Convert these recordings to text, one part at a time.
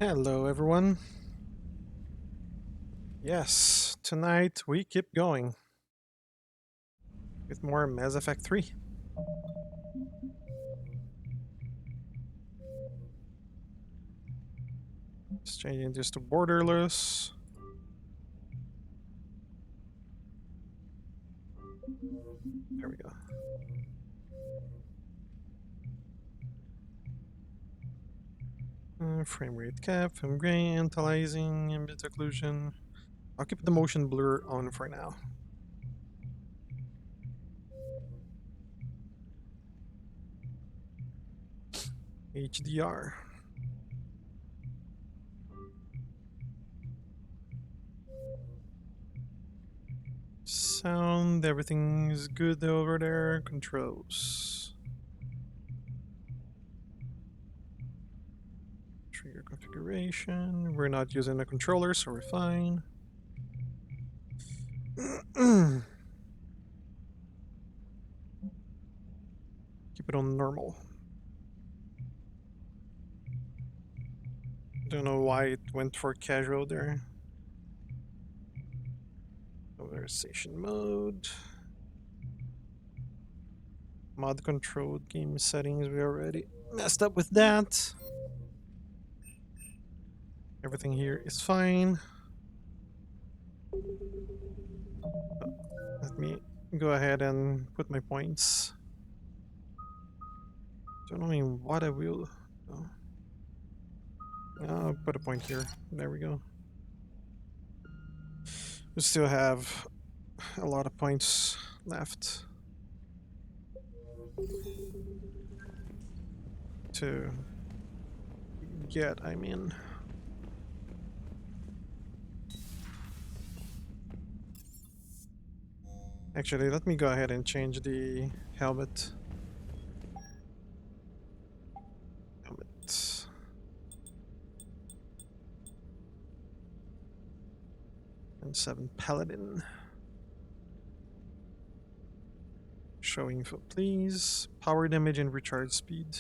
Hello, everyone. Yes, tonight we keep going with more Mass Effect 3. Just changing this to borderless. There we go. Frame rate cap, film grain, anti-aliasing, ambient occlusion. I'll keep the motion blur on for now. HDR. Sound, everything is good over there. Controls. Trigger configuration. We're not using a controller, so we're fine. Keep it on normal. Don't know why it went for casual there. Conversation mode. Mod controlled game settings. We already messed up with that. Everything here is fine. Let me go ahead and put my points. Don't know in what I will. Oh. I'll put a point here. There we go. We still have a lot of points left to get, I mean. Actually, let me go ahead and change the helmet. Helmet. And 7 Paladin. Show info, please. Power damage and recharge speed.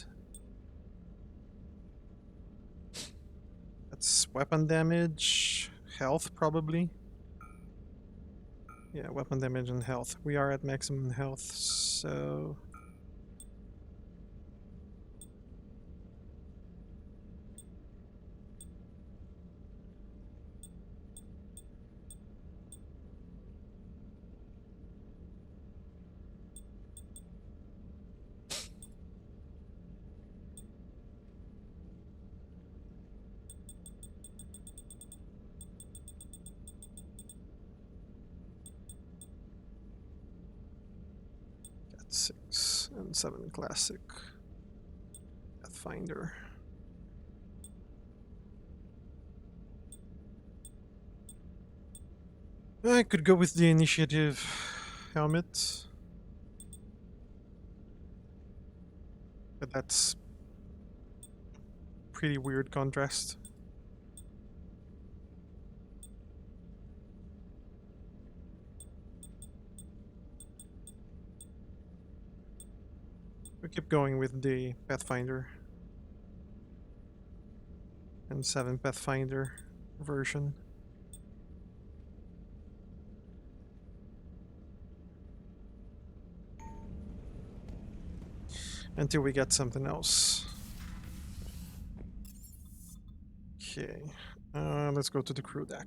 That's weapon damage. Health, probably. Yeah, weapon damage and health. We are at maximum health, so... Got 6 and 7 classic. Pathfinder. I could go with the initiative helmet. But that's pretty weird contrast. We keep going with the Pathfinder. And 7 Pathfinder version. Until we get something else. Okay. Let's go to the crew deck.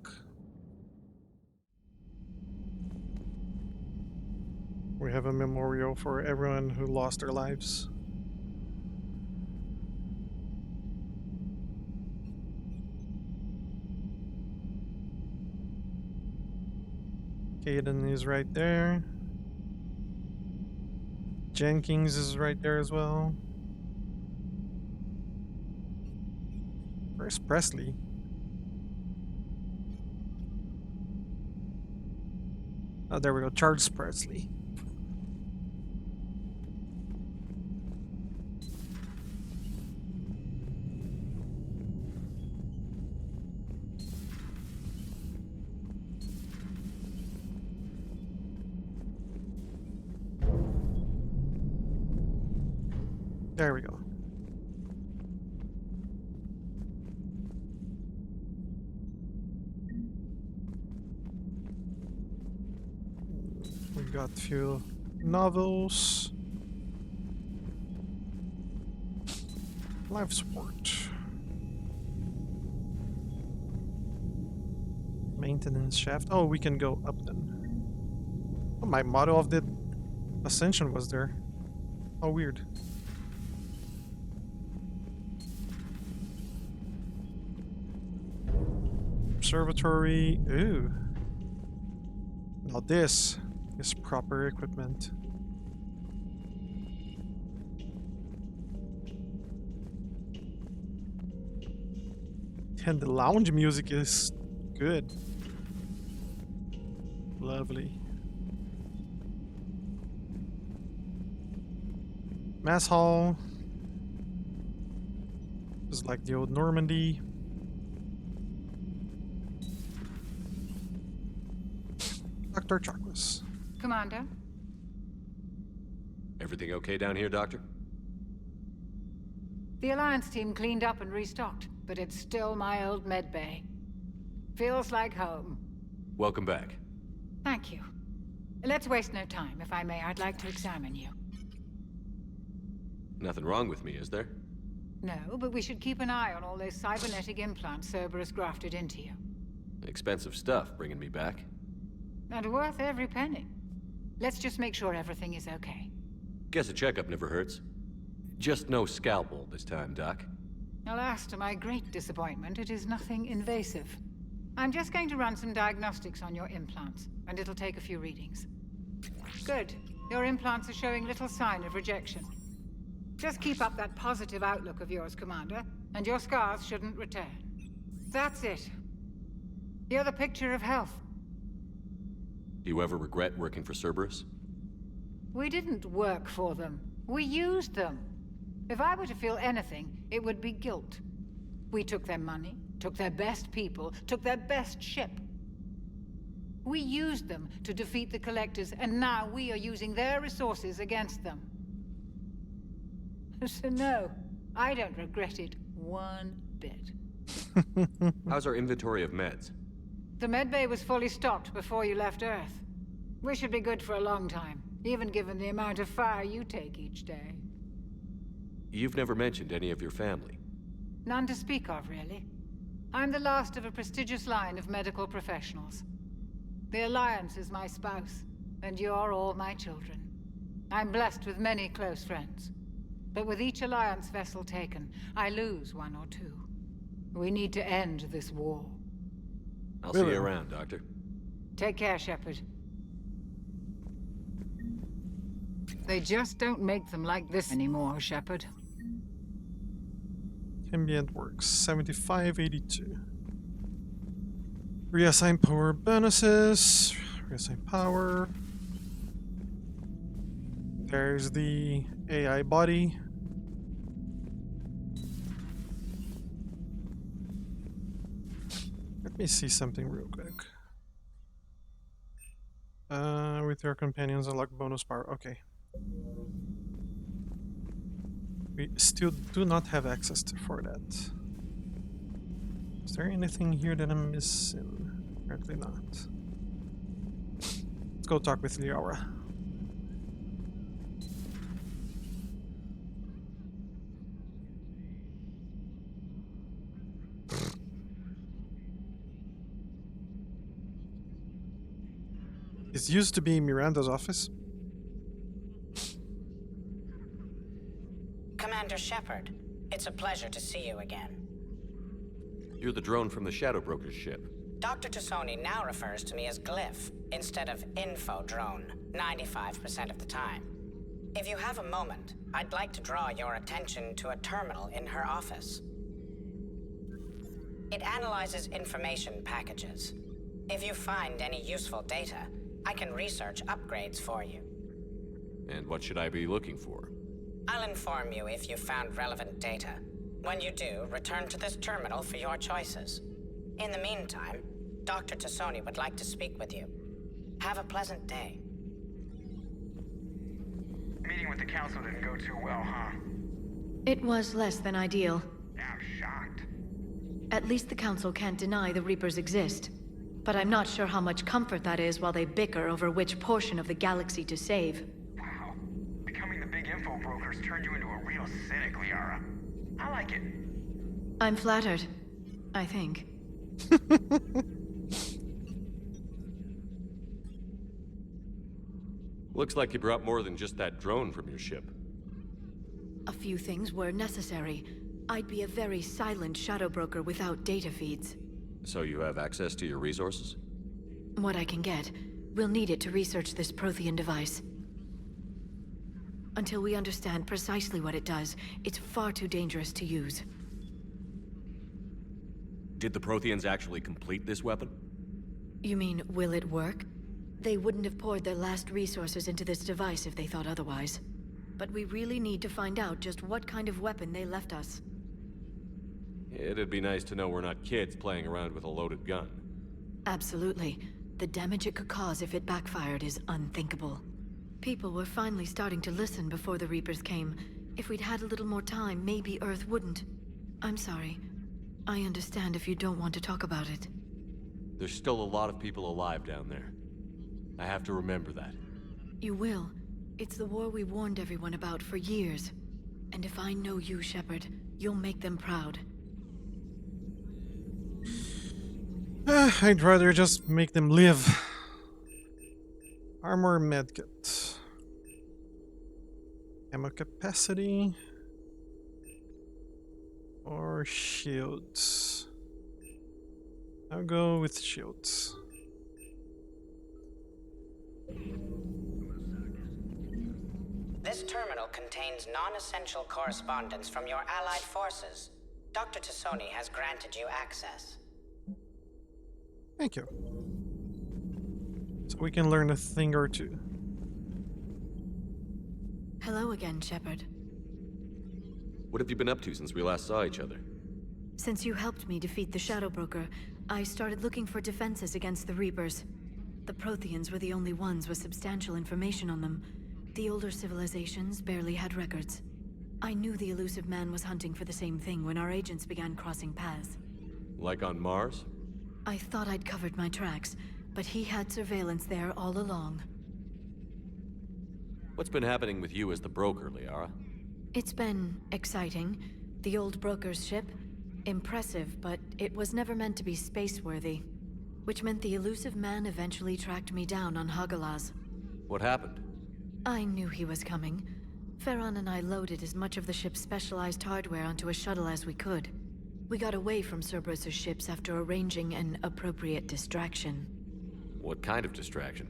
We have a memorial for everyone who lost their lives. Caden is right there. Jenkins is right there as well. Where's Presley? Oh, there we go. Charles Presley. There we go. got a few novels. Life support. Maintenance shaft. Oh, we can go up then. Oh, my motto of the ascension was there. How weird. Observatory. Ooh. Now this is proper equipment. And the lounge music is good. Lovely. Mass hall. It's like the old Normandy. Dr. Chakras. Commander? Everything okay down here, Doctor? The Alliance team cleaned up and restocked, but it's still my old med bay. Feels like home. Welcome back. Thank you. Let's waste no time. If I may, I'd like to examine you. Nothing wrong with me, is there? No, but we should keep an eye on all those cybernetic implants Cerberus grafted into you. Expensive stuff bringing me back. And worth every penny. Let's just make sure everything is okay. Guess a checkup never hurts. Just no scalpel this time, Doc. Alas, to my great disappointment, it is nothing invasive. I'm just going to run some diagnostics on your implants, and it'll take a few readings. Good. Your implants are showing little sign of rejection. Just keep up that positive outlook of yours, Commander, and your scars shouldn't return. That's it. You're the picture of health. Do you ever regret working for Cerberus? We didn't work for them. We used them. If I were to feel anything, it would be guilt. We took their money, took their best people, took their best ship. We used them to defeat the Collectors, and now we are using their resources against them. So no, I don't regret it one bit. How's our inventory of meds? The medbay was fully stocked before you left Earth. We should be good for a long time, even given the amount of fire you take each day. You've never mentioned any of your family. None to speak of, really. I'm the last of a prestigious line of medical professionals. The Alliance is my spouse, and you're all my children. I'm blessed with many close friends. But with each Alliance vessel taken, I lose one or two. We need to end this war. I'll see you around, Doctor. Take care, Shepard. They just don't make them like this anymore, Shepard. Ambient works 7582. Reassign power bonuses. Reassign power. There's the AI body. Let me see something real quick. With your companions unlock bonus power. Okay. We still do not have access for that. Is there anything here that I'm missing? Apparently not. Let's go talk with Liara. It used to be Miranda's office. Commander Shepard, it's a pleasure to see you again. You're the drone from the Shadow Broker's ship. Dr. Tassoni now refers to me as Glyph, instead of Info Drone, 95% of the time. If you have a moment, I'd like to draw your attention to a terminal in her office. It analyzes information packages. If you find any useful data, I can research upgrades for you. And what should I be looking for? I'll inform you if you've found relevant data. When you do, return to this terminal for your choices. In the meantime, Dr. Tassoni would like to speak with you. Have a pleasant day. Meeting with the council didn't go too well, huh? It was less than ideal. I'm shocked. At least the council can't deny the Reapers exist. But I'm not sure how much comfort that is while they bicker over which portion of the galaxy to save. Wow. Becoming the big info broker's turned you into a real cynic, Liara. I like it. I'm flattered. I think. Looks like you brought more than just that drone from your ship. A few things were necessary. I'd be a very silent shadow broker without data feeds. So you have access to your resources? What I can get. We'll need it to research this Prothean device. Until we understand precisely what it does, it's far too dangerous to use. Did the Protheans actually complete this weapon? You mean, will it work? They wouldn't have poured their last resources into this device if they thought otherwise. But we really need to find out just what kind of weapon they left us. It'd be nice to know we're not kids playing around with a loaded gun. Absolutely. The damage it could cause if it backfired is unthinkable. People were finally starting to listen before the Reapers came. If we'd had a little more time, maybe Earth wouldn't. I'm sorry. I understand if you don't want to talk about it. There's still a lot of people alive down there. I have to remember that. You will. It's the war we warned everyone about for years. And if I know you, Shepard, you'll make them proud. I'd rather just make them live. Armor medkit. Ammo capacity. Or shields. I'll go with shields. This terminal contains non-essential correspondence from your allied forces. Dr. Tassoni has granted you access. Thank you. So we can learn a thing or two. Hello again, Shepard. What have you been up to since we last saw each other? Since you helped me defeat the Shadow Broker, I started looking for defenses against the Reapers. The Protheans were the only ones with substantial information on them. The older civilizations barely had records. I knew the elusive man was hunting for the same thing when our agents began crossing paths. Like on Mars? I thought I'd covered my tracks, but he had surveillance there all along. What's been happening with you as the broker, Liara? It's been exciting. The old broker's ship? Impressive, but it was never meant to be space-worthy. Which meant the elusive man eventually tracked me down on Hagalaz. What happened? I knew he was coming. Farron and I loaded as much of the ship's specialized hardware onto a shuttle as we could. We got away from Cerberus' ships after arranging an appropriate distraction. What kind of distraction?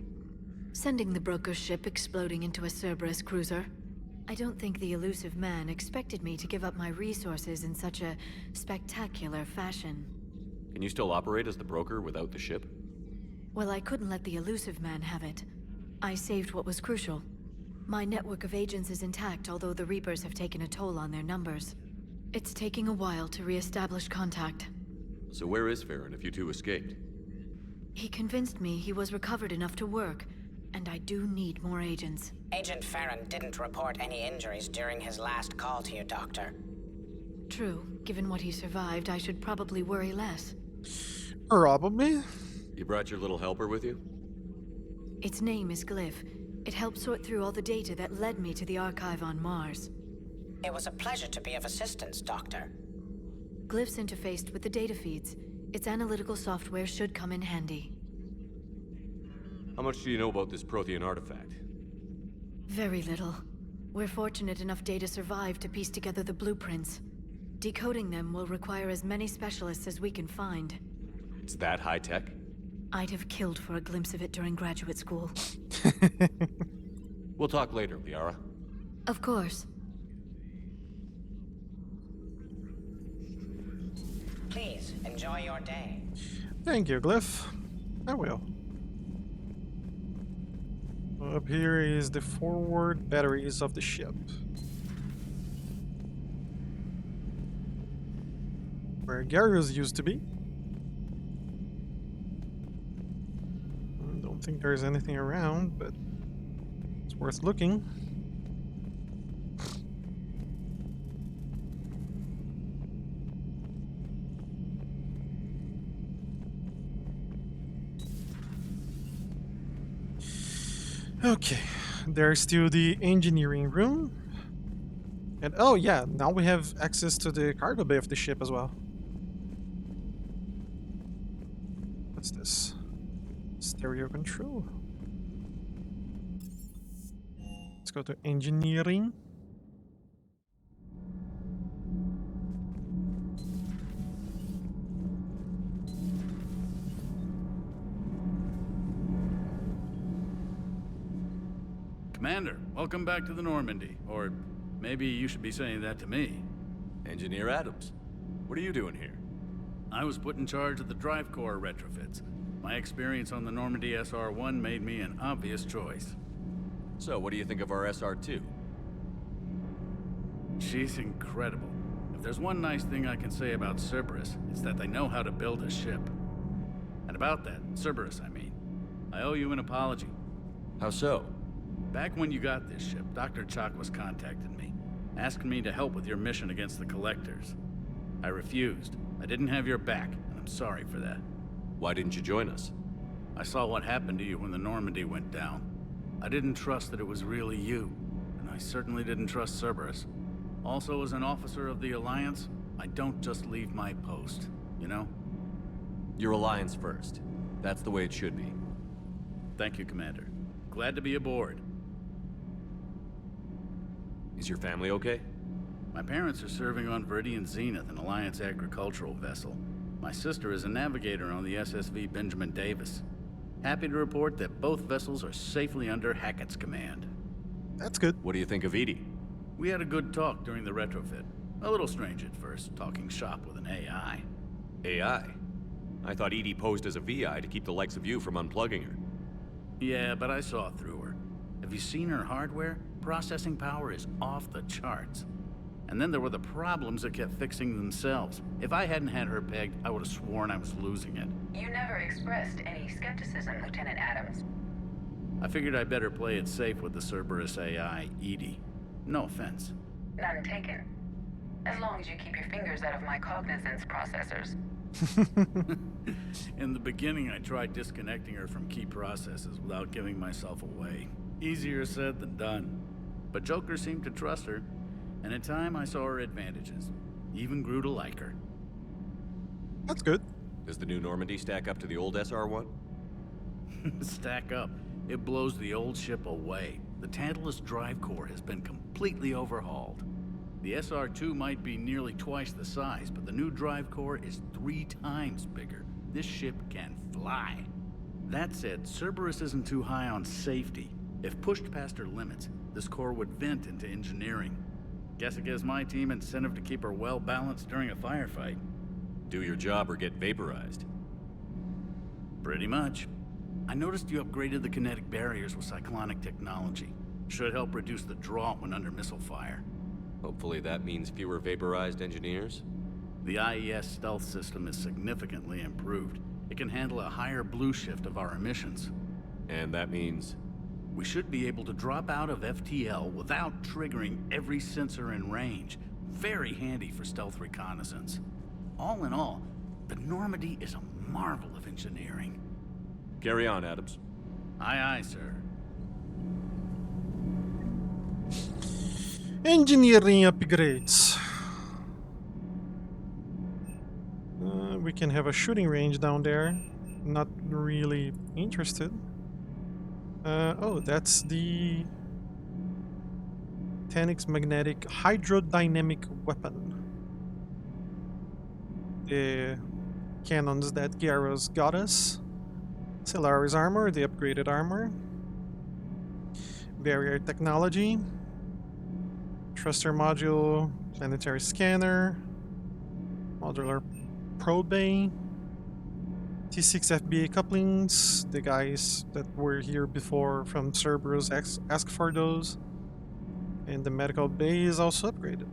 Sending the broker's ship exploding into a Cerberus cruiser. I don't think the elusive man expected me to give up my resources in such a spectacular fashion. Can you still operate as the broker without the ship? Well, I couldn't let the elusive man have it. I saved what was crucial. My network of agents is intact, although the Reapers have taken a toll on their numbers. It's taking a while to re-establish contact. So where is Farron if you two escaped? He convinced me he was recovered enough to work, and I do need more agents. Agent Farron didn't report any injuries during his last call to you, Doctor. True. Given what he survived, I should probably worry less. Probably. You brought your little helper with you? Its name is Glyph. It helped sort through all the data that led me to the archive on Mars. It was a pleasure to be of assistance, Doctor. Glyph's interfaced with the data feeds. Its analytical software should come in handy. How much do you know about this Prothean artifact? Very little. We're fortunate enough data survived to piece together the blueprints. Decoding them will require as many specialists as we can find. It's that high-tech? I'd have killed for a glimpse of it during graduate school. We'll talk later, Liara. Of course. Please, enjoy your day. Thank you, Glyph. I will. Up here is the forward batteries of the ship. Where Garrus used to be. I don't think there's anything around, but it's worth looking. Okay, there's still the engineering room. And oh yeah, now we have access to the cargo bay of the ship as well. What's this? Stereo control. Let's go to engineering. Commander, welcome back to the Normandy. Or maybe you should be saying that to me. Engineer Adams, what are you doing here? I was put in charge of the drive core retrofits. My experience on the Normandy SR-1 made me an obvious choice. So, what do you think of our SR-2? She's incredible. If there's one nice thing I can say about Cerberus, it's that they know how to build a ship. And about that, Cerberus, I mean, I owe you an apology. How so? Back when you got this ship, Dr. Chakwas contacted me, asking me to help with your mission against the Collectors. I refused. I didn't have your back, and I'm sorry for that. Why didn't you join us? I saw what happened to you when the Normandy went down. I didn't trust that it was really you, and I certainly didn't trust Cerberus. Also, as an officer of the Alliance, I don't just leave my post, you know? Your Alliance first. That's the way it should be. Thank you, Commander. Glad to be aboard. Is your family okay? My parents are serving on Viridian Zenith, an Alliance agricultural vessel. My sister is a navigator on the SSV Benjamin Davis. Happy to report that both vessels are safely under Hackett's command. That's good. What do you think of Edie? We had a good talk during the retrofit. A little strange at first, talking shop with an AI. AI? I thought Edie posed as a VI to keep the likes of you from unplugging her. Yeah, but I saw through her. Have you seen her hardware? Processing power is off the charts. And then there were the problems that kept fixing themselves. If I hadn't had her pegged, I would have sworn I was losing it. You never expressed any skepticism, Lieutenant Adams. I figured I'd better play it safe with the Cerberus AI, Edie. No offense. None taken. As long as you keep your fingers out of my cognizance processors. In the beginning, I tried disconnecting her from key processes without giving myself away. Easier said than done. But Joker seemed to trust her, and in time I saw her advantages. Even grew to like her. That's good. Does the new Normandy stack up to the old SR-1? Stack up. It blows the old ship away. The Tantalus drive core has been completely overhauled. The SR-2 might be nearly twice the size, but the new drive core is 3 times bigger. This ship can fly. That said, Cerberus isn't too high on safety. If pushed past her limits, this core would vent into engineering. Guess it gives my team incentive to keep her well balanced during a firefight. Do your job or get vaporized. Pretty much. I noticed you upgraded the kinetic barriers with cyclonic technology. Should help reduce the draw when under missile fire. Hopefully that means fewer vaporized engineers. The IES stealth system is significantly improved. It can handle a higher blue shift of our emissions. And that means... We should be able to drop out of FTL without triggering every sensor in range. Very handy for stealth reconnaissance. All in all, the Normandy is a marvel of engineering. Carry on, Adams. Aye, aye, sir. Engineering upgrades. We can have a shooting range down there. Not really interested. Oh, that's the Tanix magnetic hydrodynamic weapon. The cannons that Garros got us. Solaris armor, the upgraded armor. Barrier technology. Thruster module, planetary scanner. Modular probe bay. T6 FBA couplings, the guys that were here before from Cerberus ask for those. And the medical bay is also upgraded.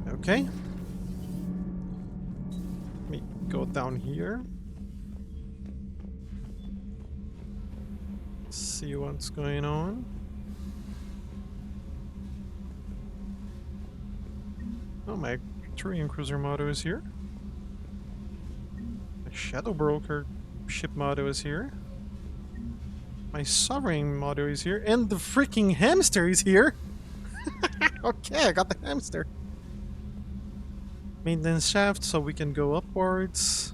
Okay. Let me go down here. See what's going on. Oh, my Turian cruiser motto is here. Shadow Broker ship motto is here. My sovereign model is here, and the freaking hamster is here. Okay, I got the hamster. Maintenance shaft, so we can go upwards.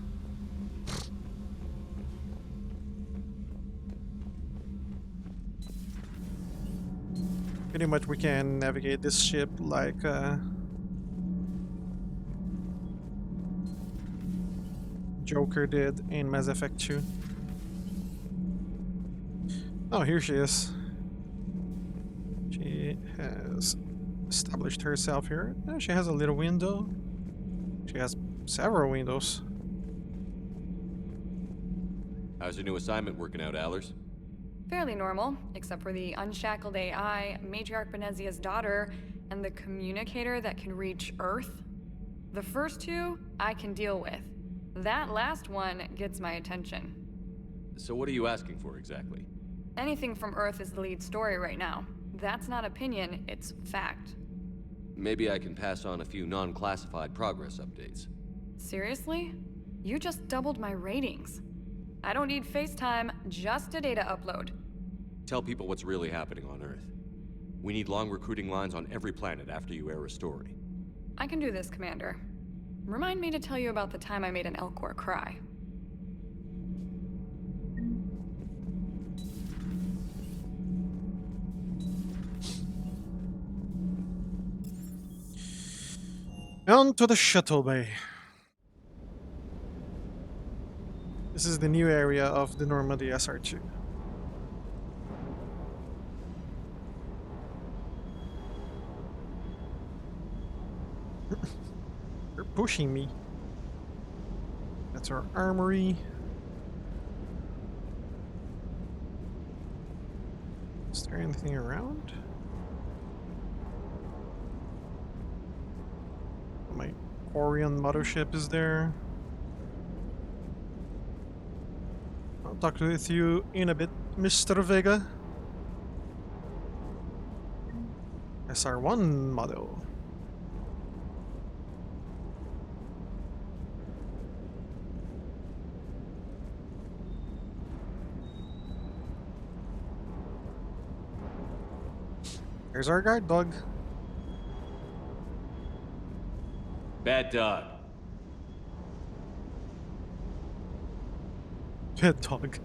Pretty much we can navigate this ship like Joker did in Mass Effect 2. Oh, here she is. She has established herself here. Oh, she has a little window. She has several windows. How's your new assignment working out, Allers? Fairly normal, except for the unshackled AI, Matriarch Benezia's daughter, and the communicator that can reach Earth. The first two, I can deal with. That last one gets my attention. So what are you asking for exactly? Anything from Earth is the lead story right now. That's not opinion, it's fact. Maybe I can pass on a few non-classified progress updates. Seriously? You just doubled my ratings. I don't need FaceTime, just a data upload. Tell people what's really happening on Earth. We need long recruiting lines on every planet after you air a story. I can do this, Commander. Remind me to tell you about the time I made an Elcor cry. On to the shuttle bay. This is the new area of the Normandy SR2. They're pushing me. That's our armory. Is there anything around? My Orion mothership is there. I'll talk with you in a bit, Mr. Vega. SR1 model. Here's our guard dog. Bad dog. Pet dog.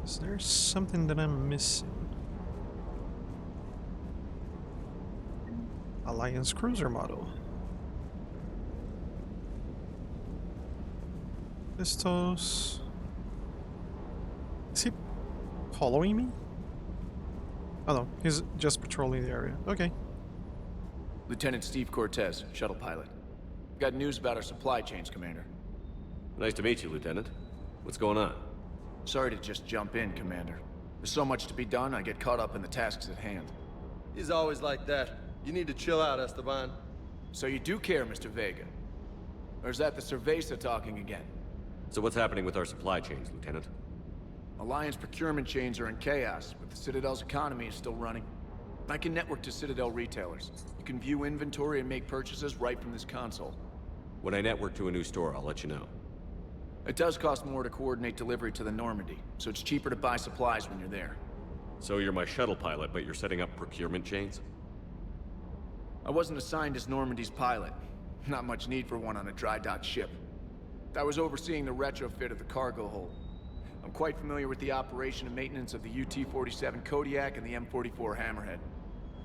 Is there something that I'm missing? Alliance cruiser model. Pistos. Is he following me? Oh no, he's just patrolling the area. Okay. Lieutenant Steve Cortez, shuttle pilot. Got news about our supply chains, Commander. Nice to meet you, Lieutenant. What's going on? Sorry to just jump in, Commander. There's so much to be done, I get caught up in the tasks at hand. He's always like that. You need to chill out, Esteban. So you do care, Mr. Vega? Or is that the Cerveza talking again? So what's happening with our supply chains, Lieutenant? Alliance procurement chains are in chaos, but the Citadel's economy is still running. I can network to Citadel retailers. You can view inventory and make purchases right from this console. When I network to a new store, I'll let you know. It does cost more to coordinate delivery to the Normandy, so it's cheaper to buy supplies when you're there. So you're my shuttle pilot, but you're setting up procurement chains? I wasn't assigned as Normandy's pilot. Not much need for one on a dry dock ship. I was overseeing the retrofit of the cargo hold. I'm quite familiar with the operation and maintenance of the UT-47 Kodiak and the M44 Hammerhead.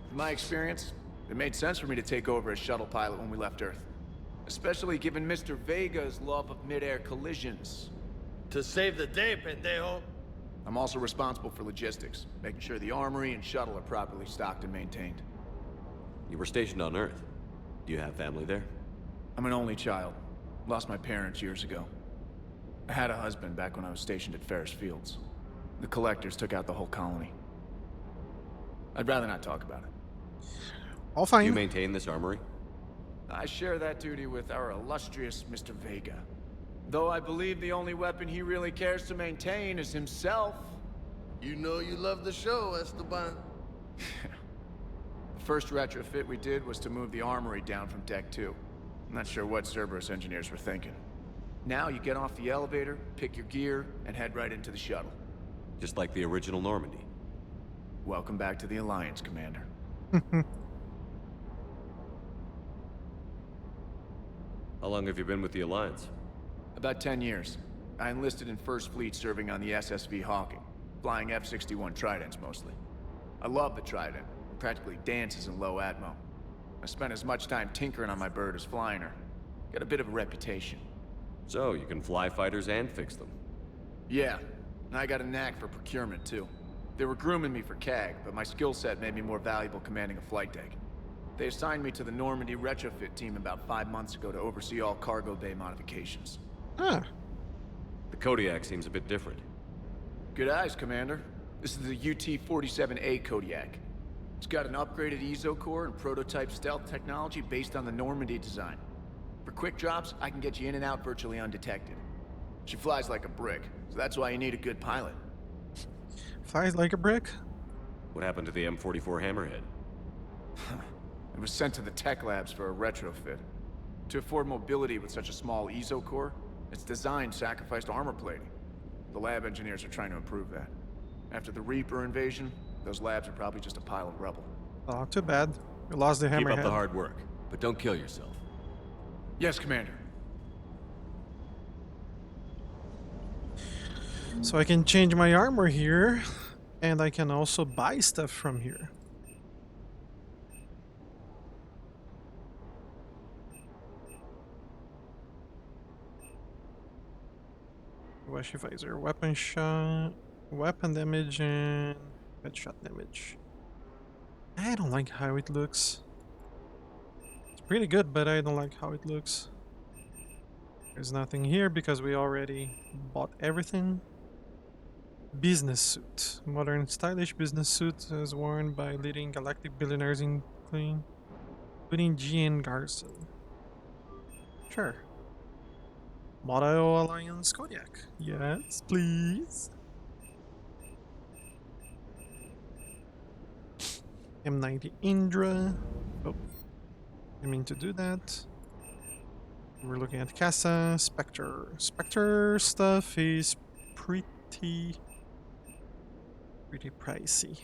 In my experience, it made sense for me to take over as shuttle pilot when we left Earth. Especially given Mr. Vega's love of mid-air collisions. To save the day, pendejo. I'm also responsible for logistics, making sure the armory and shuttle are properly stocked and maintained. You were stationed on Earth. Do you have family there? I'm an only child. Lost my parents years ago. I had a husband back when I was stationed at Ferris Fields. The Collectors took out the whole colony. I'd rather not talk about it. All fine. Do you maintain this armory? I share that duty with our illustrious Mr. Vega. Though I believe the only weapon he really cares to maintain is himself. You know you love the show, Esteban. The first retrofit we did was to move the armory down from Deck 2. I'm not sure what Cerberus engineers were thinking. Now you get off the elevator, pick your gear, and head right into the shuttle. Just like the original Normandy. Welcome back to the Alliance, Commander. How long have you been with the Alliance? About 10 years. I enlisted in First Fleet serving on the SSV Hawking, flying F-61 Tridents mostly. I love the Trident. It practically dances in low atmo. I spent as much time tinkering on my bird as flying her. Got a bit of a reputation. So, you can fly fighters and fix them. Yeah, and I got a knack for procurement too. They were grooming me for CAG, but my skill set made me more valuable commanding a flight deck. They assigned me to the Normandy retrofit team about 5 months ago to oversee all cargo bay modifications. Huh. The Kodiak seems a bit different. Good eyes, Commander. This is the UT-47A Kodiak. It's got an upgraded EZO core and prototype stealth technology based on the Normandy design. For quick drops, I can get you in and out virtually undetected. She flies like a brick, so that's why you need a good pilot. Flies like a brick? What happened to the M44 Hammerhead? It was sent to the tech labs for a retrofit. To afford mobility with such a small EZO core, its design sacrificed armor plating. The lab engineers are trying to improve that. After the Reaper invasion, those labs are probably just a pile of rubble. Oh, too bad. We lost the hammerhead. Keep up the hard work, but don't kill yourself. Yes, Commander. So I can change my armor here, and I can also buy stuff from here. Washi visor, weapon shot, weapon damage, and headshot damage. I don't like how it looks. It's pretty good, but I don't like how it looks. There's nothing here because we already bought everything. Business suit. Modern stylish business suit is worn by leading galactic billionaires including G.N. Garson. Sure. Motto Alliance Kodiak. Yes, please. M90 Indra. Oh, I mean to do that. We're looking at Casa, Spectre. Spectre stuff is pretty pricey.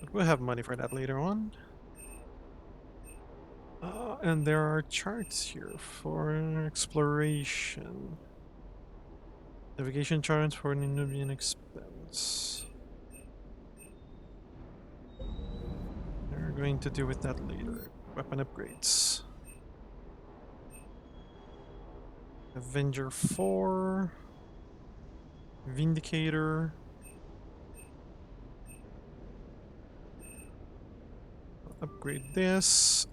But we'll have money for that later on. And there are charts here for exploration. Navigation charts for Nubian expense. We're going to deal with that later. Weapon upgrades. Avenger 4. Vindicator. Upgrade this.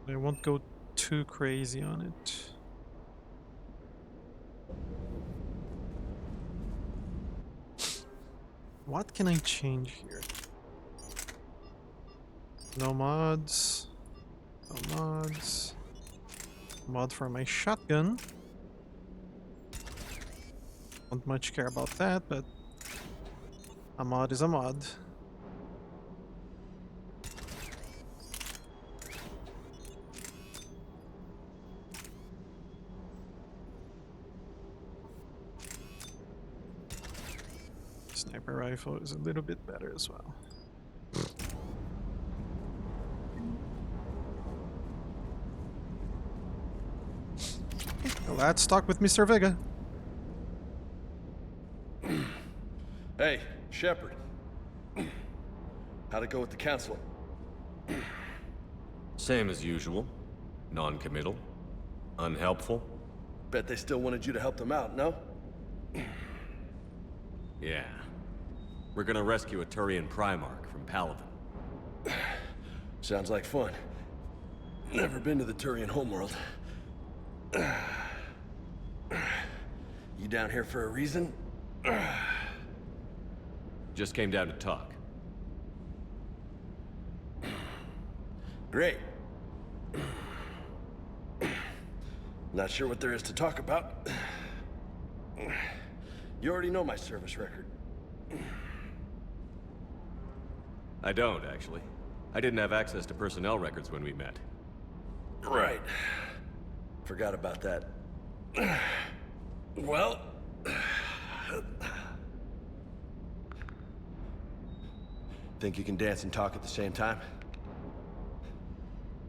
I won't go too crazy on it. What can I change here? No mods. No mods. Mod for my shotgun. Don't much care about that, but a mod is a mod. Sniper rifle is a little bit better as well. Well, let's talk with Mr. Vega. Hey, Shepard. How'd it go with the council? Same as usual. Non-committal. Unhelpful. Bet they still wanted you to help them out, no? Yeah. We're gonna rescue a Turian Primarch from Palaven. Sounds like fun. Never been to the Turian homeworld. You down here for a reason? Just came down to talk. Great. Not sure what there is to talk about. You already know my service record. I don't, actually. I didn't have access to personnel records when we met. Right. Forgot about that. Well... Think you can dance and talk at the same time?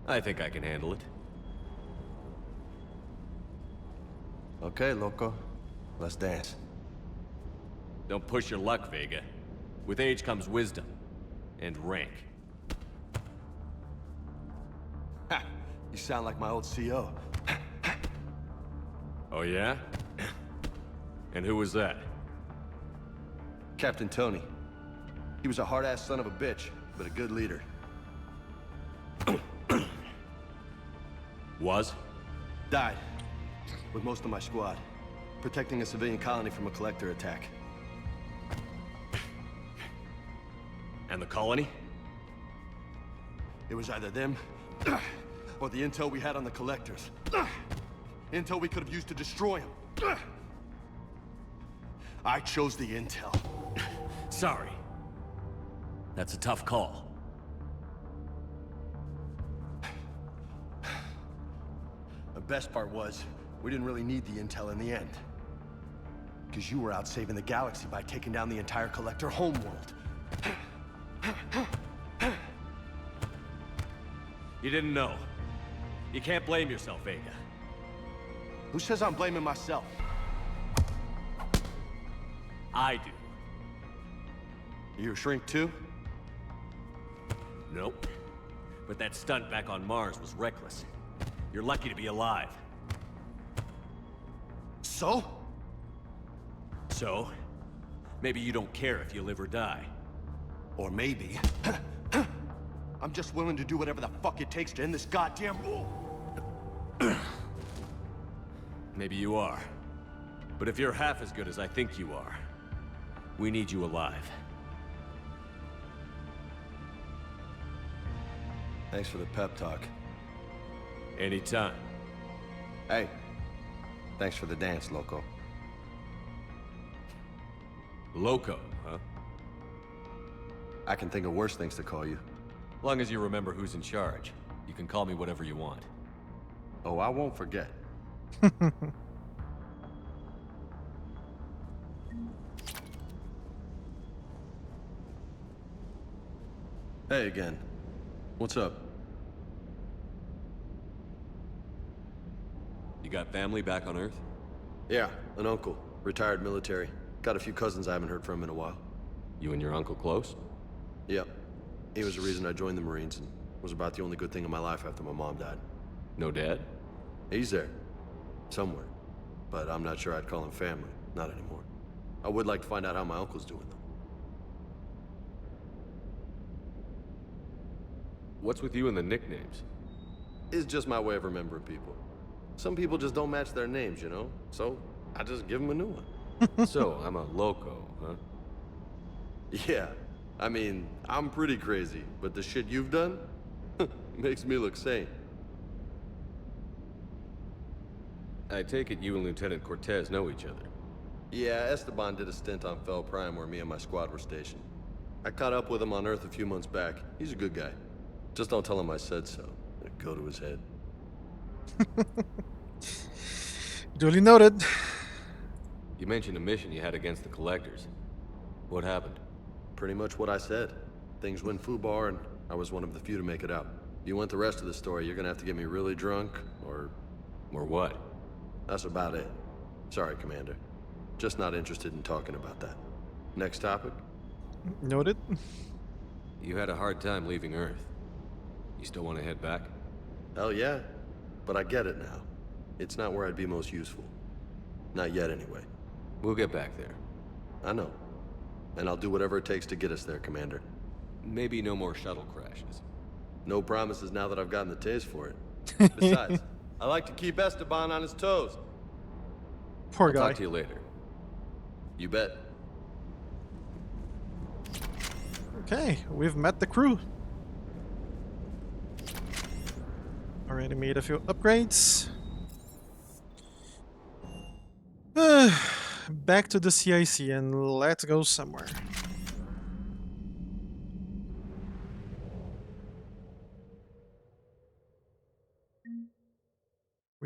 I think I can handle it. Okay, loco. Let's dance. Don't push your luck, Vega. With age comes wisdom. And rank. Ha! You sound like my old CO. Oh yeah? And who was that? Captain Tony. He was a hard-ass son of a bitch, but a good leader. Was? Died. With most of my squad. Protecting a civilian colony from a collector attack. And the colony? It was either them, or the intel we had on the collectors. Intel we could have used to destroy them. I chose the intel. Sorry. That's a tough call. The best part was, we didn't really need the intel in the end. Because you were out saving the galaxy by taking down the entire collector homeworld. You didn't know. You can't blame yourself, Vega. Who says I'm blaming myself? I do. You a shrink too? Nope. But that stunt back on Mars was reckless. You're lucky to be alive. So? So? Maybe you don't care if you live or die. Or maybe... I'm just willing to do whatever the fuck it takes to end this goddamn war. Maybe you are. But if you're half as good as I think you are, we need you alive. Thanks for the pep talk. Anytime. Hey, thanks for the dance, loco. Loco, huh? I can think of worse things to call you. Long as you remember who's in charge, you can call me whatever you want. Oh, I won't forget. Hey again. What's up? You got family back on Earth? Yeah, an uncle. Retired military. Got a few cousins I haven't heard from in a while. You and your uncle close? Yep. He was the reason I joined the Marines and was about the only good thing in my life after my mom died. No dad? He's there. Somewhere. But I'm not sure I'd call him family. Not anymore. I would like to find out how my uncle's doing, though. What's with you and the nicknames? It's just my way of remembering people. Some people just don't match their names, you know? So, I just give them a new one. So, I'm a loco, huh? Yeah. I mean, I'm pretty crazy, but the shit you've done makes me look sane. I take it you and Lieutenant Cortez know each other. Yeah, Esteban did a stint on Fel Prime where me and my squad were stationed. I caught up with him on Earth a few months back. He's a good guy. Just don't tell him I said so. It'll go to his head. Duly noted. You mentioned a mission you had against the Collectors. What happened? Pretty much what I said. Things went foobar, and I was one of the few to make it out. If you want the rest of the story, you're gonna have to get me really drunk, or... Or what? That's about it. Sorry, Commander. Just not interested in talking about that. Next topic? Noted. You had a hard time leaving Earth. You still want to head back? Hell yeah. But I get it now. It's not where I'd be most useful. Not yet, anyway. We'll get back there. I know. And I'll do whatever it takes to get us there, Commander. Maybe no more shuttle crashes. No promises now that I've gotten the taste for it. Besides, I like to keep Esteban on his toes. Poor I'll guy. talk to you later. You bet. Okay, we've met the crew. Already made a few upgrades. Back to the CIC and let's go somewhere.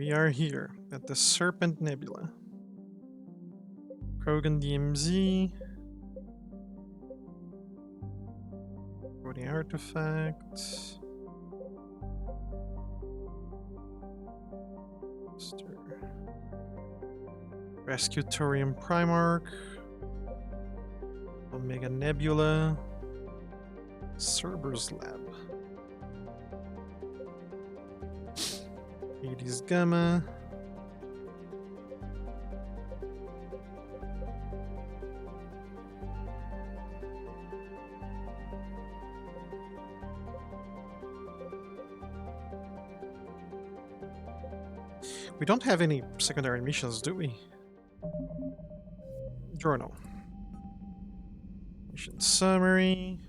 We are here at the Serpent Nebula. Krogan DMZ. Coding artifact. Rescue Thorium Primarch. Omega Nebula. Cerberus Lab. Hades Gamma. We don't have any secondary missions, do we? Journal. Mission summary.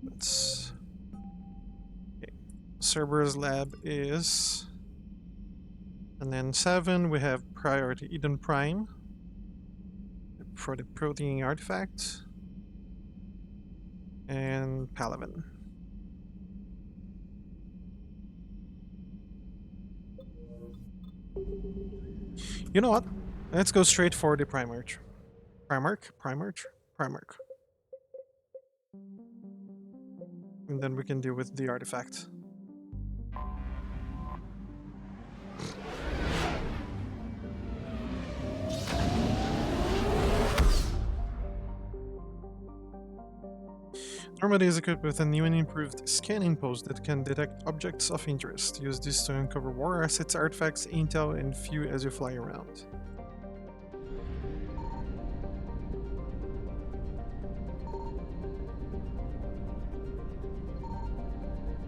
That's okay. Cerberus Lab is, and then 7 we have Priority Eden Prime for the protein artifact, and Palaven. You know what? Let's go straight for the Primarch. Primarch. And then we can deal with the artifact. Normandy is equipped with a new and improved scanning post that can detect objects of interest. Use this to uncover war assets, artifacts, intel, and view as you fly around.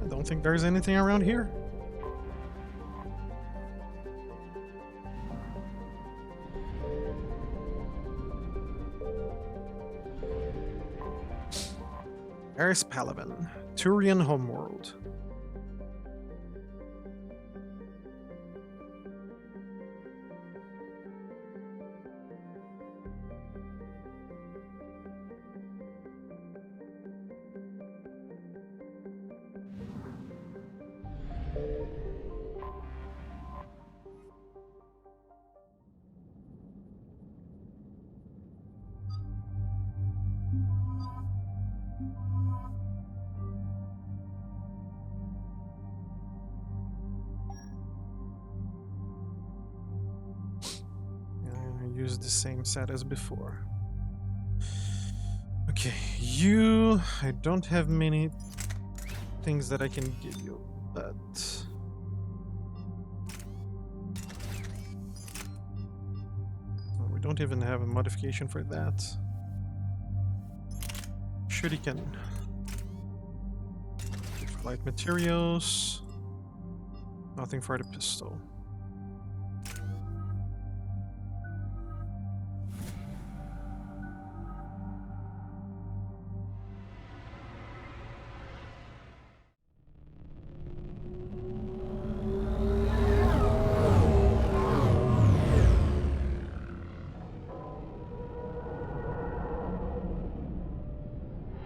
I don't think there's anything around here. There's Palaven, Turian homeworld. Use the same set as before. Okay, you... I don't have many things that I can give you, but... we don't even have a modification for that. Shuriken. Light materials. Nothing for the pistol.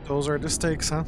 Those are the stakes, huh?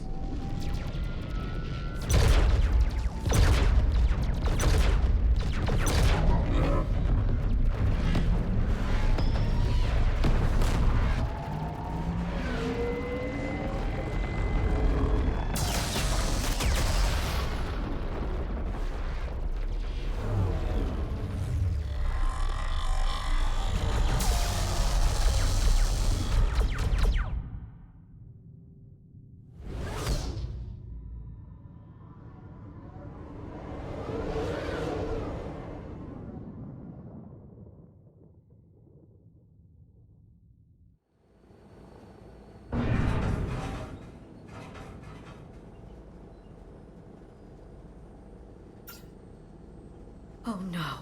Oh no.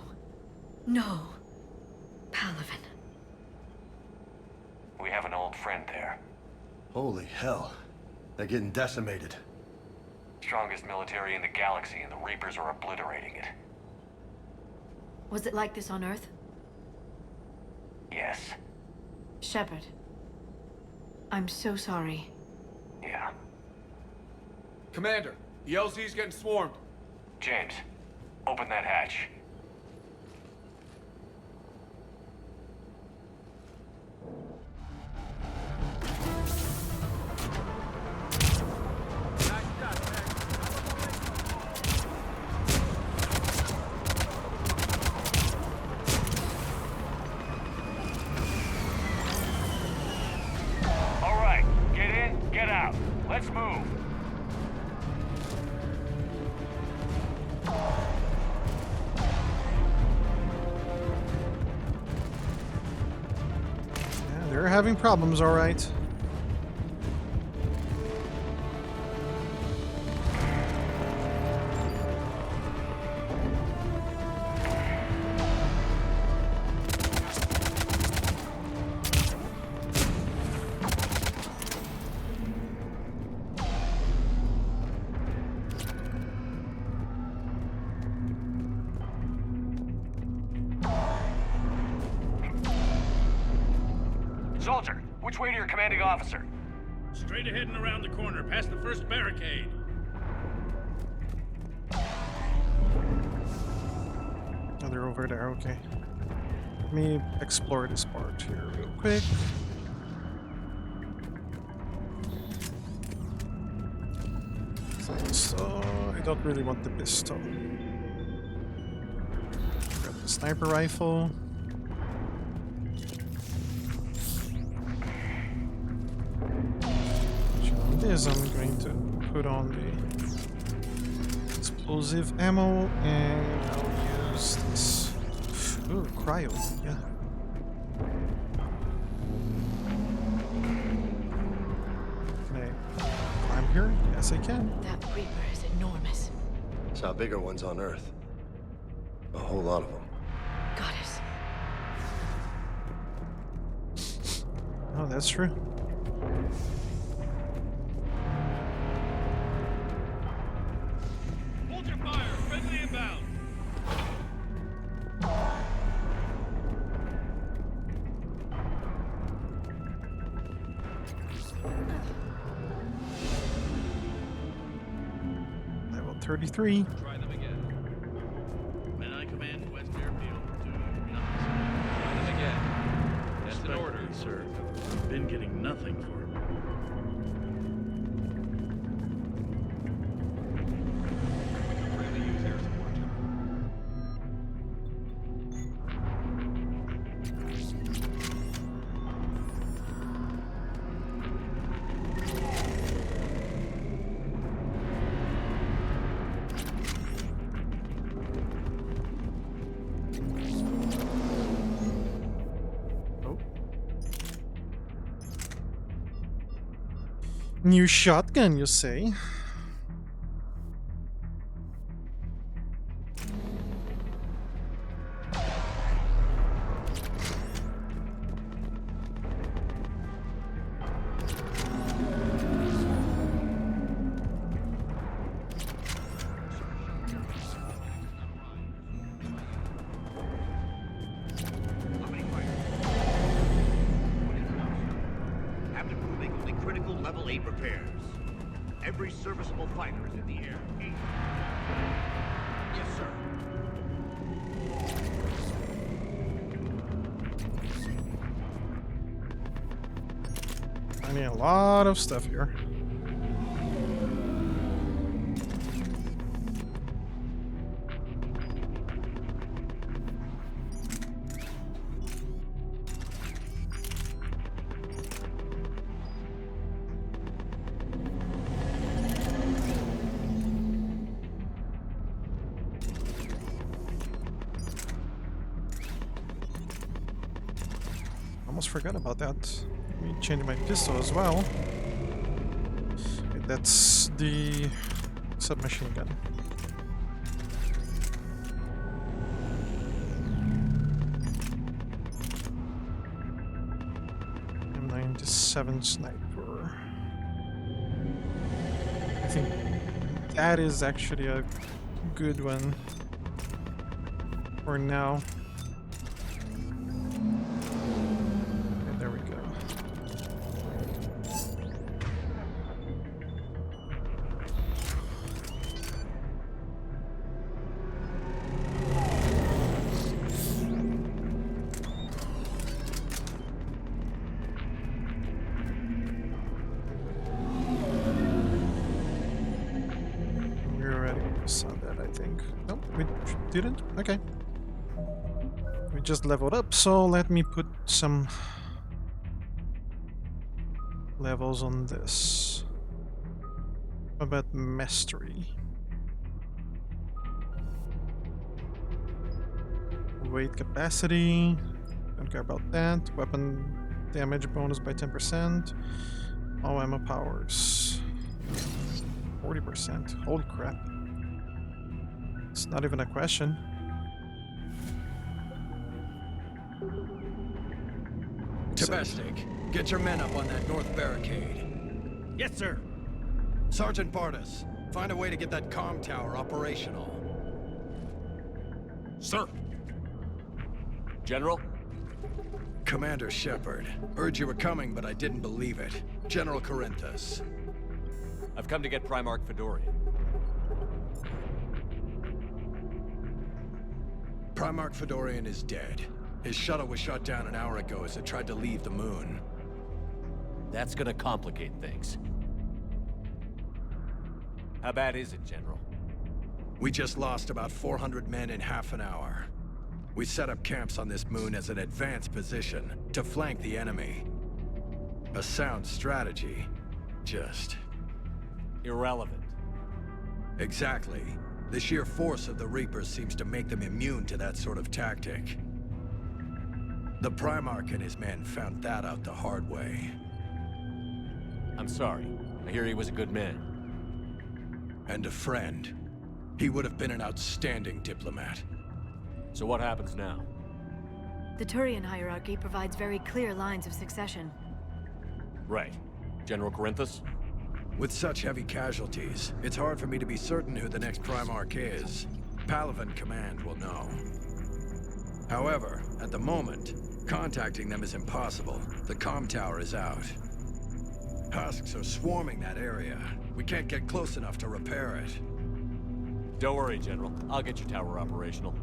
No. Palaven. We have an old friend there. Holy hell. They're getting decimated. Strongest military in the galaxy, and the Reapers are obliterating it. Was it like this on Earth? Yes. Shepard. I'm so sorry. Yeah. Commander, the LZ's getting swarmed. James, open that hatch. All right, get in, get out. Let's move. Yeah, they're having problems, all right. Soldier, which way to your commanding officer? Straight ahead and around the corner, past the first barricade. Oh, they're over there, okay. Let me explore this part here real quick. So, I don't really want the pistol. Grab the sniper rifle. On this, I'm going to put on the explosive ammo and I'll use this. Ooh, cryo, yeah. Can I climb here? Yes, I can. That Reaper is enormous. Saw bigger ones on Earth. A whole lot of them. Goddess. Oh, that's true. Hold your fire! Friendly inbound! Level 33. Try them again. Men I command West Airfield to nothing. Try them again. That's an order. Sir. I've been getting nothing for it. We could really use air support. Oh. New shotgun, you say? Captain moving only critical level 8 repairs. Every serviceable fighter is in the air. Yes, sir. Finding a lot of stuff here. Almost forgot about that. Let me change my pistol as well. Okay, that's the submachine gun. M97 sniper. I think that is actually a good one for now. Okay, there we go. We didn't? Okay. We just leveled up, so let me put some levels on this. How about mastery? Weight capacity. Don't care about that. Weapon damage bonus by 10%. All ammo powers. 40%. Holy crap. It's not even a question. Domestic, get your men up on that north barricade. Yes, sir. Sergeant Bartas, find a way to get that comm tower operational. Sir. General? Commander Shepard. Heard you were coming, but I didn't believe it. General Corinthus. I've come to get Primarch Fedorian. Primarch Fedorian is dead. His shuttle was shot down an hour ago as it tried to leave the moon. That's gonna complicate things. How bad is it, General? We just lost about 400 men in half an hour. We set up camps on this moon as an advanced position to flank the enemy. A sound strategy. Just... irrelevant. Exactly. The sheer force of the Reapers seems to make them immune to that sort of tactic. The Primarch and his men found that out the hard way. I'm sorry. I hear he was a good man. And a friend. He would have been an outstanding diplomat. So what happens now? The Turian hierarchy provides very clear lines of succession. Right. General Corinthus? With such heavy casualties, it's hard for me to be certain who the next Primarch is. Palaven Command will know. However, at the moment, contacting them is impossible. The comm tower is out. Husks are swarming that area. We can't get close enough to repair it. Don't worry, General. I'll get your tower operational.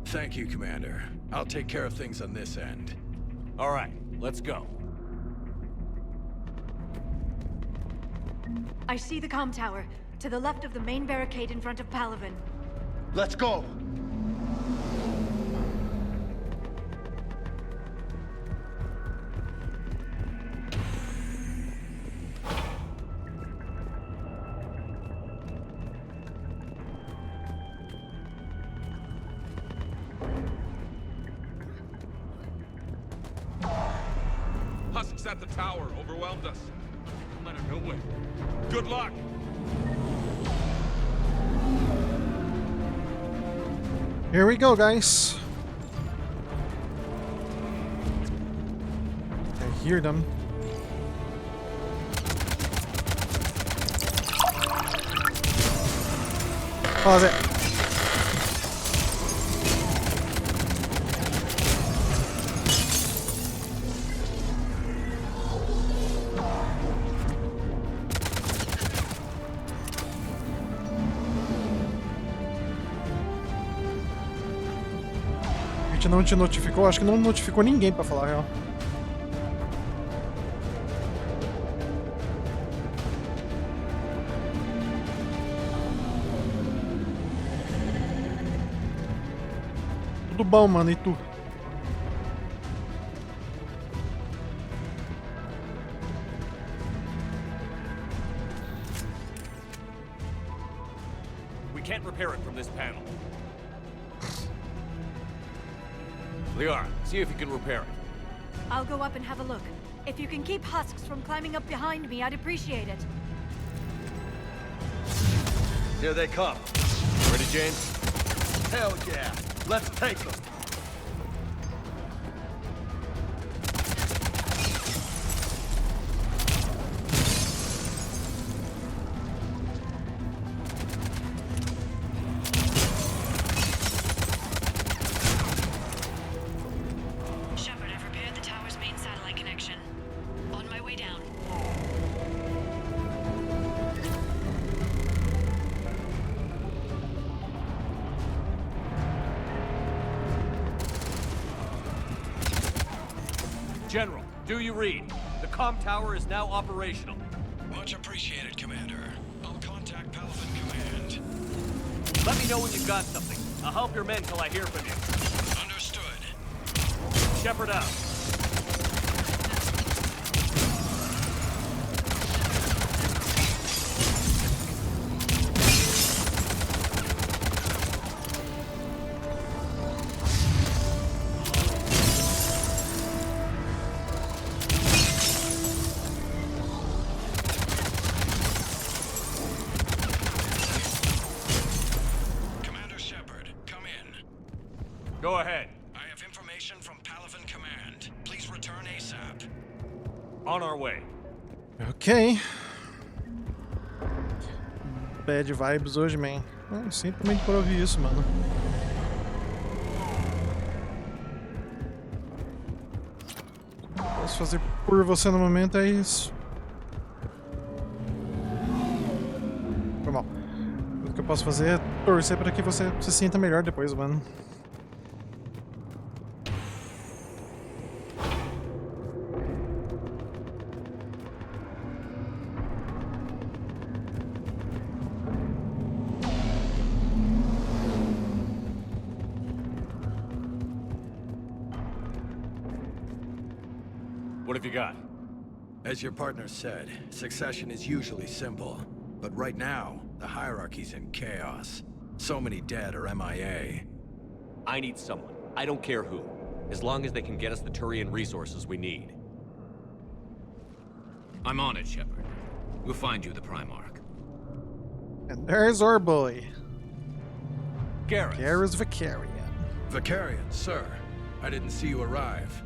Thank you, Commander. I'll take care of things on this end. All right, let's go. I see the comm tower, to the left of the main barricade in front of Palaven. Let's go! Husks at the tower overwhelmed us. Out of nowhere. Good luck! Here we go, guys. I hear them. Pause it. Não te notificou? Acho que não notificou ninguém, pra falar a real. Tudo bom, mano, e tu? We can't repair it from this panel. Liara, see if you can repair it. I'll go up and have a look. If you can keep Husks from climbing up behind me, I'd appreciate it. Here they come. Ready, James? Hell yeah! Let's take them! General, do you read? The comm tower is now operational. Much appreciated, Commander. I'll contact Palaven Command. Let me know when you've got something. I'll help your men till I hear from you. Understood. Shepard out. Commander Shepard, come in. Go ahead. I have information from Palaven Command. Please return ASAP. On our way. Ok. Bad vibes hoje, man. Sinto muito por ouvir isso, mano. O que eu posso fazer por você no momento é isso. Foi mal. O que eu posso fazer é torcer para que você se sinta melhor depois, mano. What have you got? As your partner said, succession is usually simple. But right now, the hierarchy's in chaos. So many dead or MIA. I need someone. I don't care who. As long as they can get us the Turian resources we need. I'm on it, Shepard. We'll find you the Primarch. And there's our boy. Garrus. Garrus Vicarian. Vicarian, sir. I didn't see you arrive.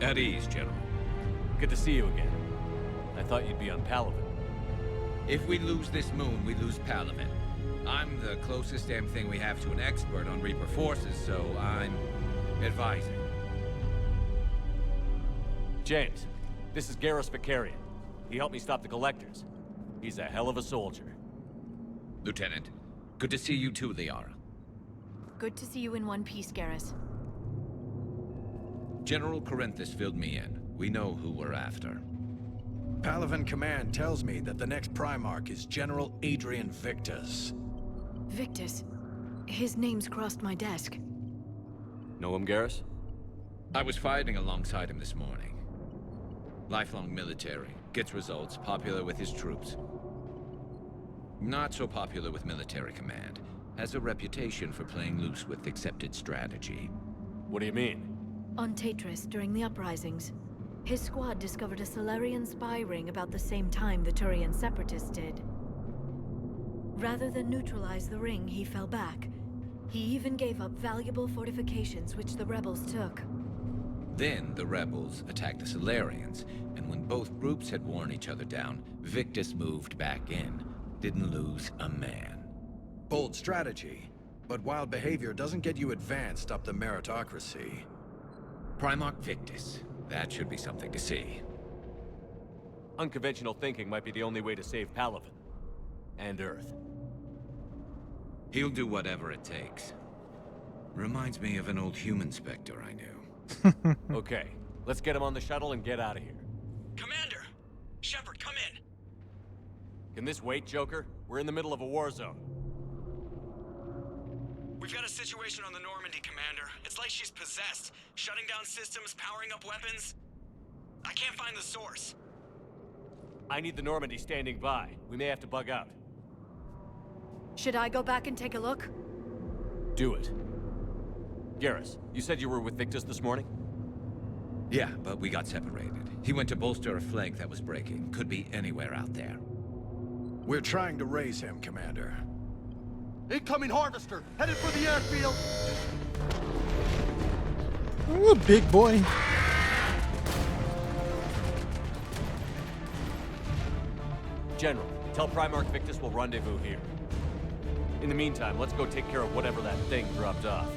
At ease, General. Good to see you again. I thought you'd be on Palaven. If we lose this moon, we lose Palaven. I'm the closest damn thing we have to an expert on Reaper forces, so I'm advising. James, this is Garrus Vicarian. He helped me stop the Collectors. He's a hell of a soldier. Lieutenant, good to see you too, Liara. Good to see you in one piece, Garrus. General Corinthus filled me in. We know who we're after. Palaven Command tells me that the next Primarch is General Adrian Victus. Victus? His name's crossed my desk. Know him, Garrus? I was fighting alongside him this morning. Lifelong military, gets results, popular with his troops. Not so popular with military command. Has a reputation for playing loose with accepted strategy. What do you mean? On Tatris, during the uprisings, his squad discovered a Solarian spy ring about the same time the Turian separatists did. Rather than neutralize the ring, he fell back. He even gave up valuable fortifications which the rebels took. Then the rebels attacked the Solarians, and when both groups had worn each other down, Victus moved back in. Didn't lose a man. Bold strategy, but wild behavior doesn't get you advanced up the meritocracy. Primarch Victus. That should be something to see. Unconventional thinking might be the only way to save Palaven. And Earth. He'll do whatever it takes. Reminds me of an old human Spectre I knew. Okay, let's get him on the shuttle and get out of here. Commander! Shepard, come in! Can this wait, Joker? We're in the middle of a war zone. We've got a situation on the Normandy, Commander. It's like she's possessed. Shutting down systems, powering up weapons. I can't find the source. I need the Normandy standing by. We may have to bug out. Should I go back and take a look? Do it. Garrus, you said you were with Victus this morning? Yeah, but we got separated. He went to bolster a flank that was breaking. Could be anywhere out there. We're trying to raise him, Commander. Incoming harvester, headed for the airfield. Ooh, big boy. General, tell Primarch Victus we'll rendezvous here. In the meantime, let's go take care of whatever that thing dropped off.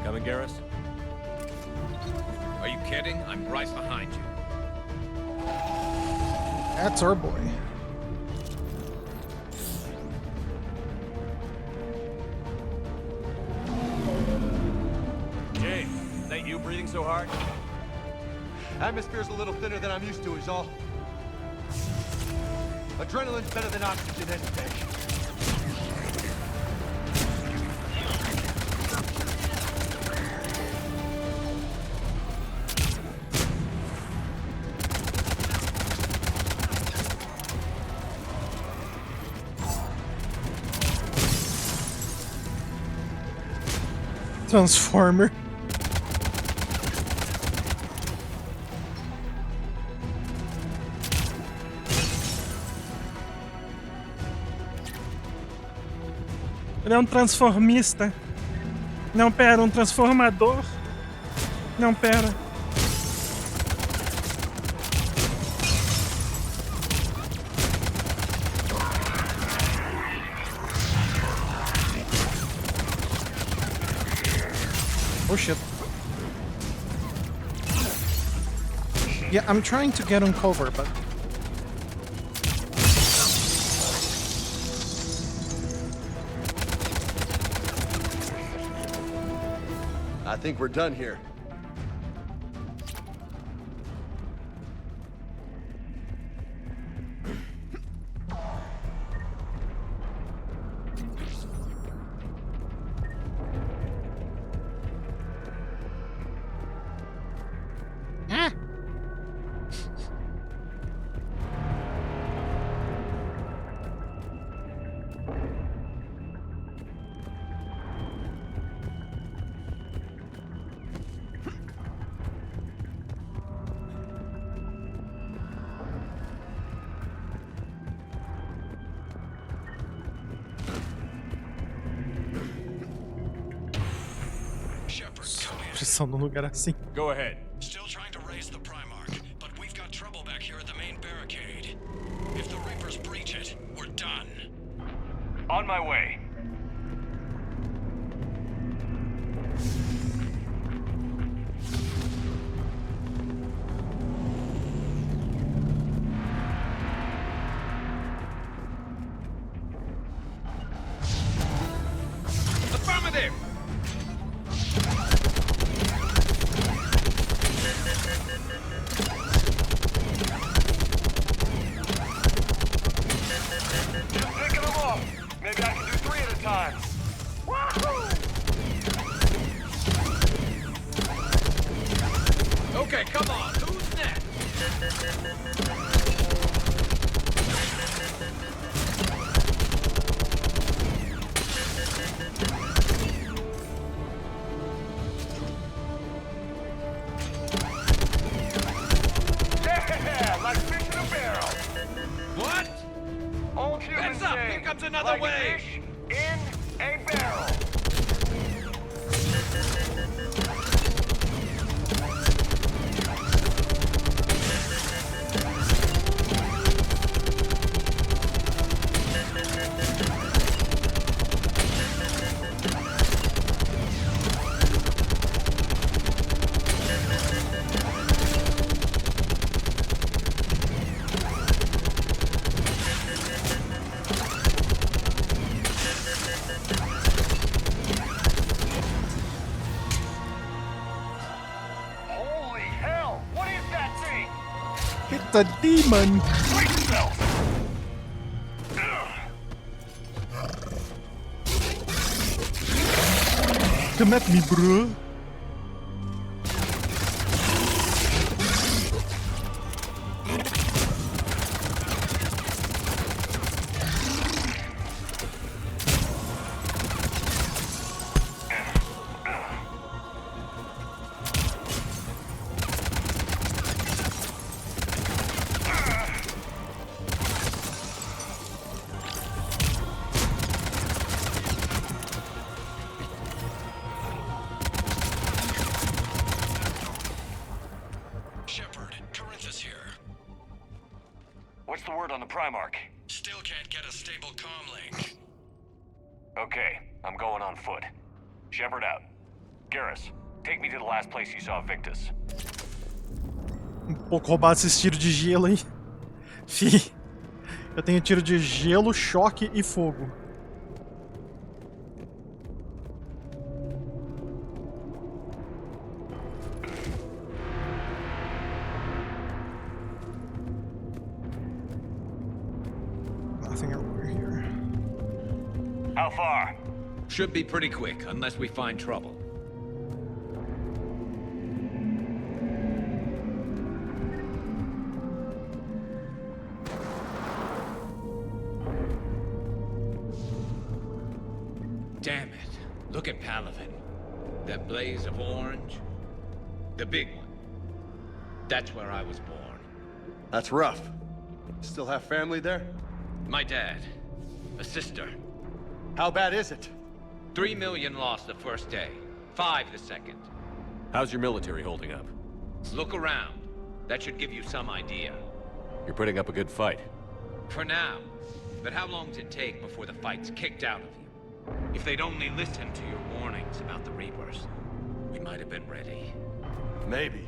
Coming, Garrus? Are you kidding? I'm right behind you. That's our boy. James, is that you breathing so hard? Atmosphere's a little thinner than I'm used to is all. Adrenaline's better than oxygen any day. Transformer. Ele é um transformista. Não, pera, um transformador. Não, pera. Oh shit. Yeah, I'm trying to get on cover, but... I think we're done here. Pressão num lugar assim. Go ahead. Still trying to raise the Primarch, but we've got trouble back here at the main barricade. If the Reapers breach it, we're done. On my way. Affirmative! Picking them off. Maybe I can do 3 at a time. Wahoo! Okay, come on. Who's next? Yeah, like fish in a barrel. What? Old human Heads up! saying, Here comes another like wave! fish in a barrel. Holy hell! What is that thing? It's a demon. Brace yourself! Come at me, bro. Shepard, Corinthus here. What's the word on the Primarch? Still can't get a stable comm link. Okay, I'm going on foot. Shepard out. Garrus, take me to the last place you saw Victus. Pouco roubado esses tiros de gelo, hein? Fi. Eu tenho tiro de gelo, choque e fogo. Nothing over here. How far? Should be pretty quick, unless we find trouble. Damn it. Look at Palavin. That blaze of orange? The big one. That's where I was born. That's rough. Still have family there? My dad. A sister. How bad is it? 3 million lost the first day. 5 the second. How's your military holding up? Look around. That should give you some idea. You're putting up a good fight. For now. But how long does it take before the fight's kicked out of you? If they'd only listened to your warnings about the Reapers, we might have been ready. Maybe.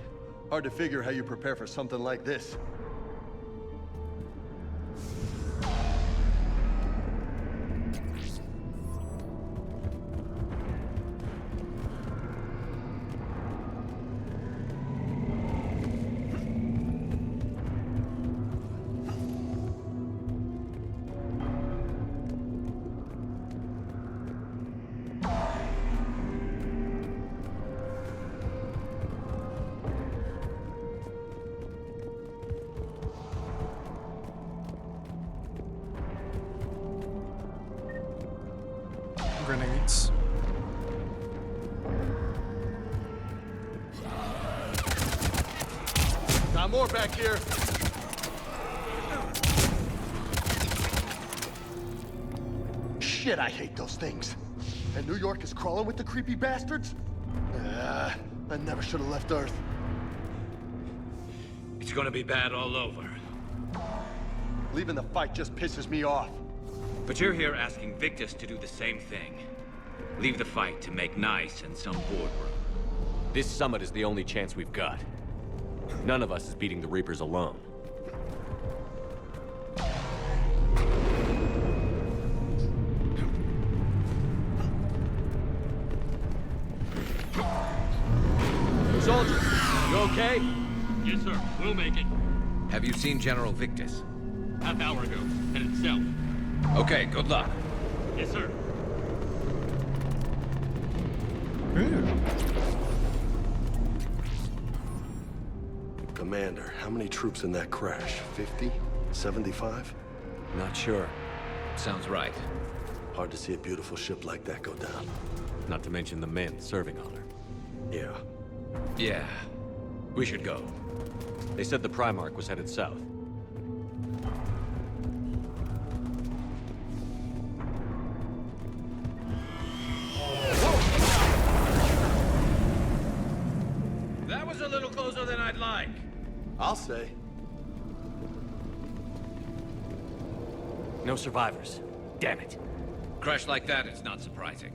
Hard to figure how you prepare for something like this. Grenades. Got more back here. Shit, I hate those things. And New York is crawling with the creepy bastards? I never should have left Earth. It's gonna be bad all over. Leaving the fight just pisses me off. But you're here asking Victus to do the same thing. Leave the fight to make nice in some boardroom. This summit is the only chance we've got. None of us is beating the Reapers alone. Soldier, you okay? Yes, sir. We'll make it. Have you seen General Victus? Half hour ago. Headed south. Okay, good luck. Yes, sir. Commander, how many troops in that crash? 50? 75? Not sure. Sounds right. Hard to see a beautiful ship like that go down. Not to mention the men serving on her. Yeah. Yeah. We should go. They said the Primarch was headed south. That was a little closer than I'd like. I'll say. No survivors. Damn it. Crash like that, it's not surprising.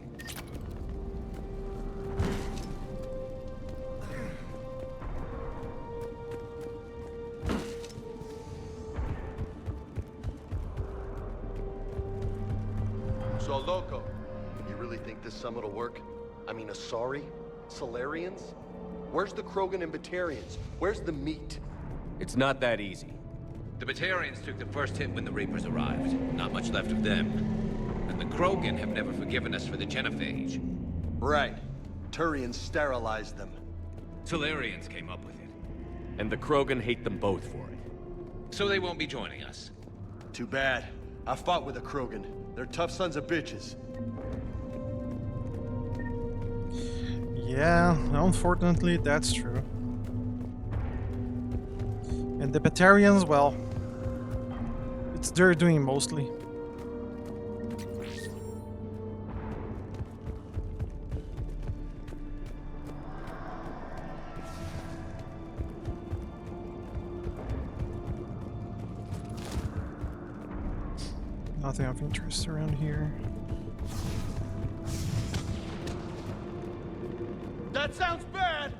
So, Loco, you really think this summit will work? I mean, Asari? Solarians? Where's the Krogan and Batarians? Where's the meat? It's not that easy. The Batarians took the first hit when the Reapers arrived. Not much left of them. And the Krogan have never forgiven us for the genophage. Right. Turians sterilized them. Solarians came up with it. And the Krogan hate them both for it. So they won't be joining us. Too bad. I fought with a Krogan. They're tough sons of bitches. Yeah, unfortunately, that's true. And the Batarians, well, it's their doing mostly. Nothing of interest around here. That sounds bad!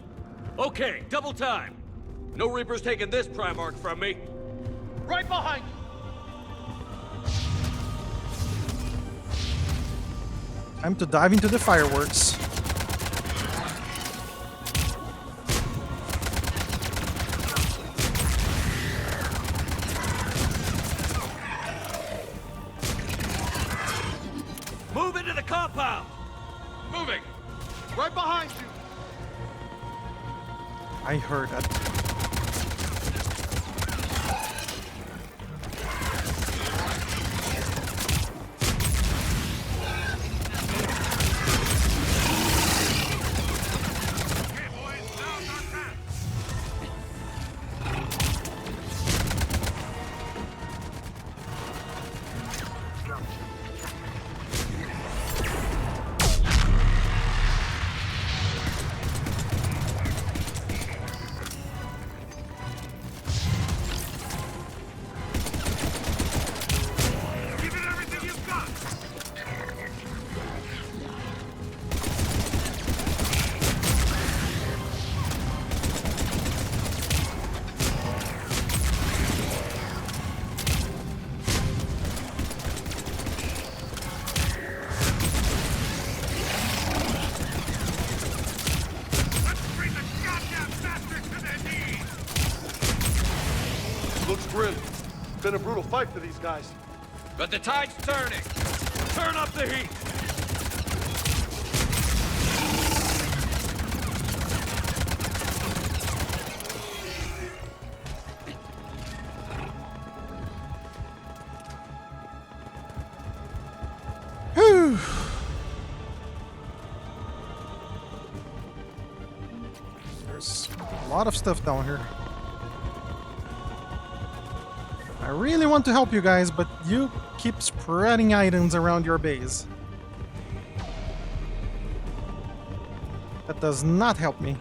Okay, double time! No Reapers taking this Primarch from me! Right behind you! Time to dive into the fireworks. Move into the compound! Moving! Right behind you! I heard that. grim. Been a brutal fight for these guys. But the tide's turning. Turn up the heat. Whew. There's a lot of stuff down here. I really want to help you guys, but you keep spreading items around your base. That does not help me.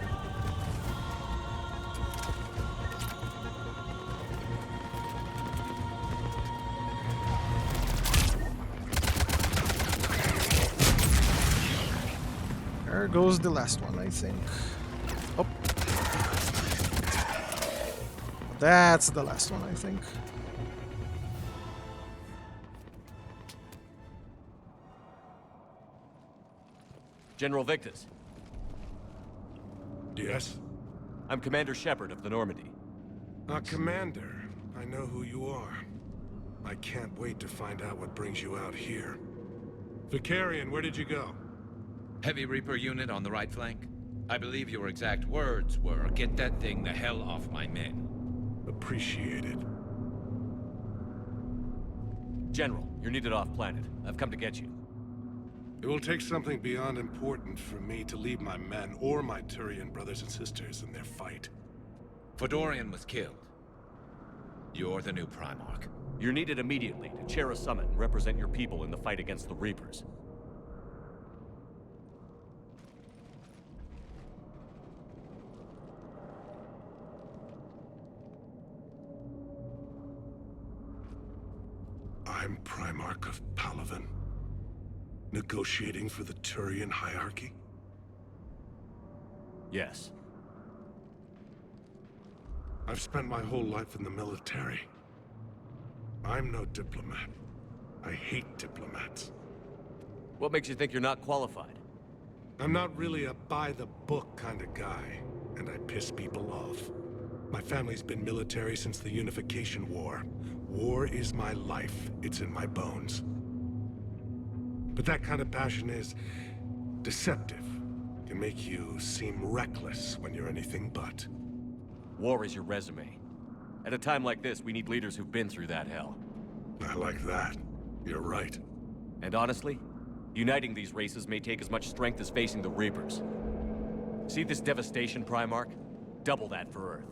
There goes the last one, I think. Oh. That's the last one, I think. General Victus. Yes? I'm Commander Shepard of the Normandy. Commander. I know who you are. I can't wait to find out what brings you out here. Vicarian, where did you go? Heavy Reaper unit on the right flank. I believe your exact words were, "Get that thing the hell off my men." Appreciated. General, you're needed off-planet. I've come to get you. It will take something beyond important for me to leave my men or my Turian brothers and sisters in their fight. Fedorian was killed. You're the new Primarch. You're needed immediately to chair a summit and represent your people in the fight against the Reapers. I'm Primarch of Palaven. Negotiating for the Turian hierarchy? Yes. I've spent my whole life in the military. I'm no diplomat. I hate diplomats. What makes you think you're not qualified? I'm not really a by-the-book kind of guy, and I piss people off. My family's been military since the Unification War. War is my life. It's in my bones. But that kind of passion is deceptive. Can make you seem reckless when you're anything but. War is your resume. At a time like this, we need leaders who've been through that hell. I like that. You're right. And honestly, uniting these races may take as much strength as facing the Reapers. See this devastation, Primarch? Double that for Earth.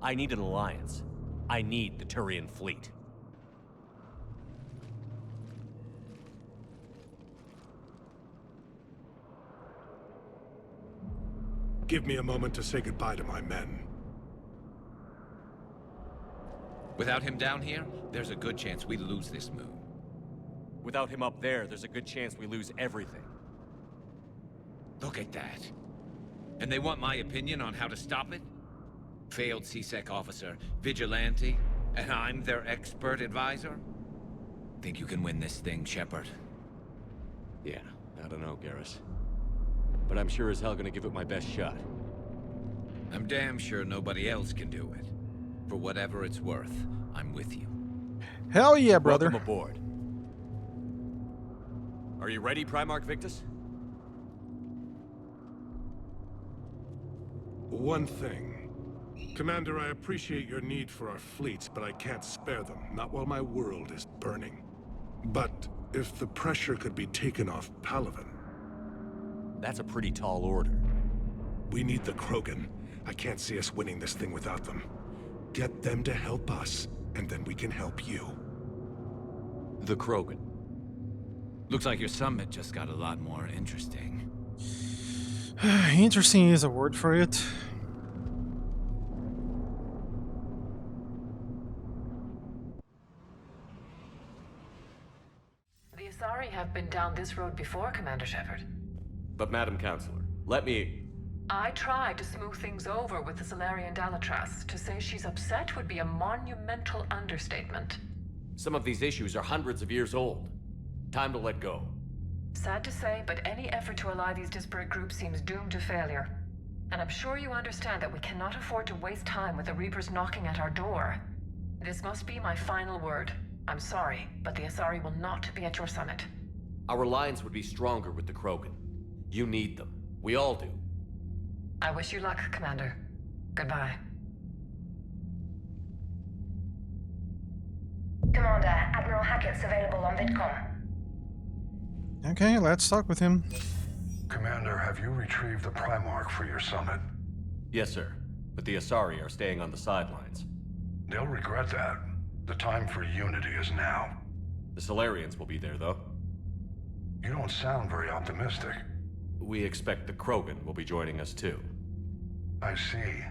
I need an alliance. I need the Turian fleet. Give me a moment to say goodbye to my men. Without him down here, there's a good chance we lose this moon. Without him up there, there's a good chance we lose everything. Look at that. And they want my opinion on how to stop it? Failed C-Sec officer, vigilante, and I'm their expert advisor? Think you can win this thing, Shepard? Yeah, I don't know, Garrus. But I'm sure as hell gonna give it my best shot. I'm damn sure nobody else can do it. For whatever it's worth, I'm with you. Hell yeah, brother. Welcome aboard. Are you ready, Primarch Victus? One thing. Commander, I appreciate your need for our fleets, but I can't spare them. Not while my world is burning. But if the pressure could be taken off Palaven... That's a pretty tall order. We need the Krogan. I can't see us winning this thing without them. Get them to help us, and then we can help you. The Krogan. Looks like your summit just got a lot more interesting. Interesting is a word for it. The Asari have been down this road before, Commander Shepard. But Madam Counselor, let me... I tried to smooth things over with the Salarian Dalatras. To say she's upset would be a monumental understatement. Some of these issues are hundreds of years old. Time to let go. Sad to say, but any effort to ally these disparate groups seems doomed to failure. And I'm sure you understand that we cannot afford to waste time with the Reapers knocking at our door. This must be my final word. I'm sorry, but the Asari will not be at your summit. Our alliance would be stronger with the Krogan. You need them. We all do. I wish you luck, Commander. Goodbye. Commander, Admiral Hackett's available on VidCom. Okay, let's talk with him. Commander, have you retrieved the Primarch for your summit? Yes, sir. But the Asari are staying on the sidelines. They'll regret that. The time for unity is now. The Solarians will be there, though. You don't sound very optimistic. We expect the Krogan will be joining us, too. I see.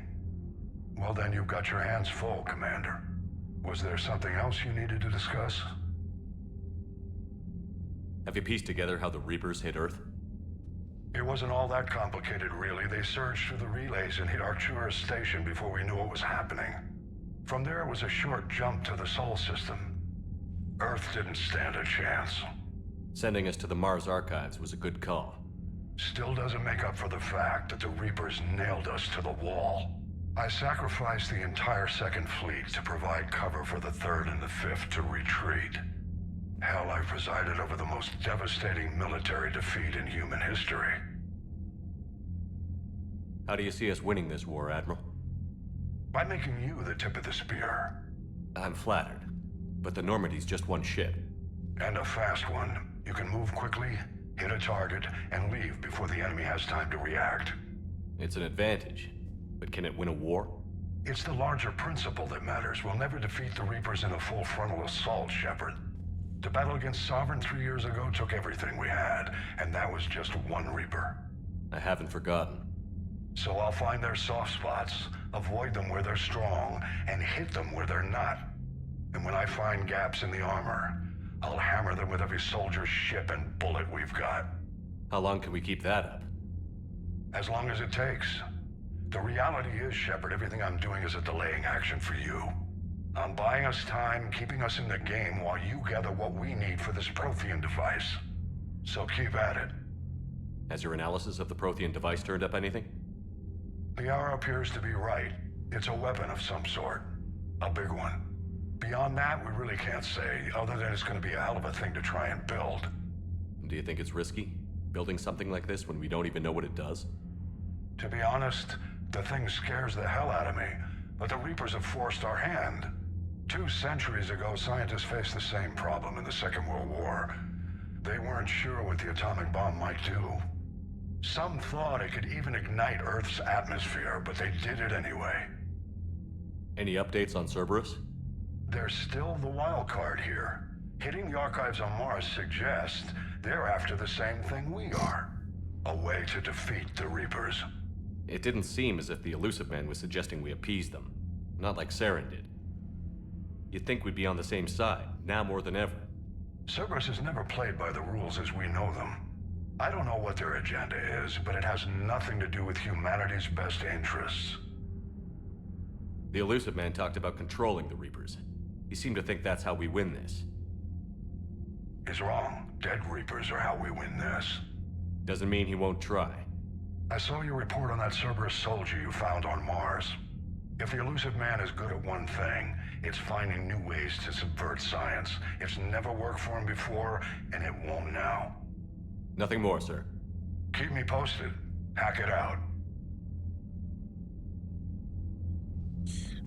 Well, then you've got your hands full, Commander. Was there something else you needed to discuss? Have you pieced together how the Reapers hit Earth? It wasn't all that complicated, really. They surged through the relays and hit Arcturus Station before we knew what was happening. From there, it was a short jump to the Sol system. Earth didn't stand a chance. Sending us to the Mars Archives was a good call. Still doesn't make up for the fact that the Reapers nailed us to the wall. I sacrificed the entire Second Fleet to provide cover for the Third and the Fifth to retreat. Hell, I presided over the most devastating military defeat in human history. How do you see us winning this war, Admiral? By making you the tip of the spear. I'm flattered, but the Normandy's just one ship. And a fast one. You can move quickly, hit a target, and leave before the enemy has time to react. It's an advantage, but can it win a war? It's the larger principle that matters. We'll never defeat the Reapers in a full frontal assault, Shepard. The battle against Sovereign 3 years ago took everything we had, and that was just one Reaper. I haven't forgotten. So I'll find their soft spots, avoid them where they're strong, and hit them where they're not. And when I find gaps in the armor, I'll hammer them with every soldier, ship, and bullet we've got. How long can we keep that up? As long as it takes. The reality is, Shepard, everything I'm doing is a delaying action for you. I'm buying us time, keeping us in the game while you gather what we need for this Prothean device. So keep at it. Has your analysis of the Prothean device turned up anything? The hour appears to be right. It's a weapon of some sort. A big one. Beyond that, we really can't say, other than it's going to be a hell of a thing to try and build. Do you think it's risky, building something like this when we don't even know what it does? To be honest, the thing scares the hell out of me, but the Reapers have forced our hand. 2 centuries ago, scientists faced the same problem in the Second World War. They weren't sure what the atomic bomb might do. Some thought it could even ignite Earth's atmosphere, but they did it anyway. Any updates on Cerberus? They're still the wild card here. Hitting the archives on Mars suggests they're after the same thing we are. A way to defeat the Reapers. It didn't seem as if the Elusive Man was suggesting we appease them. Not like Saren did. You'd think we'd be on the same side, now more than ever. Cerberus has never played by the rules as we know them. I don't know what their agenda is, but it has nothing to do with humanity's best interests. The Elusive Man talked about controlling the Reapers. He seemed to think that's how we win this. He's wrong. Dead Reapers are how we win this. Doesn't mean he won't try. I saw your report on that Cerberus soldier you found on Mars. If the Elusive Man is good at one thing, it's finding new ways to subvert science. It's never worked for him before, and it won't now. Nothing more, sir. Keep me posted. Hack it out.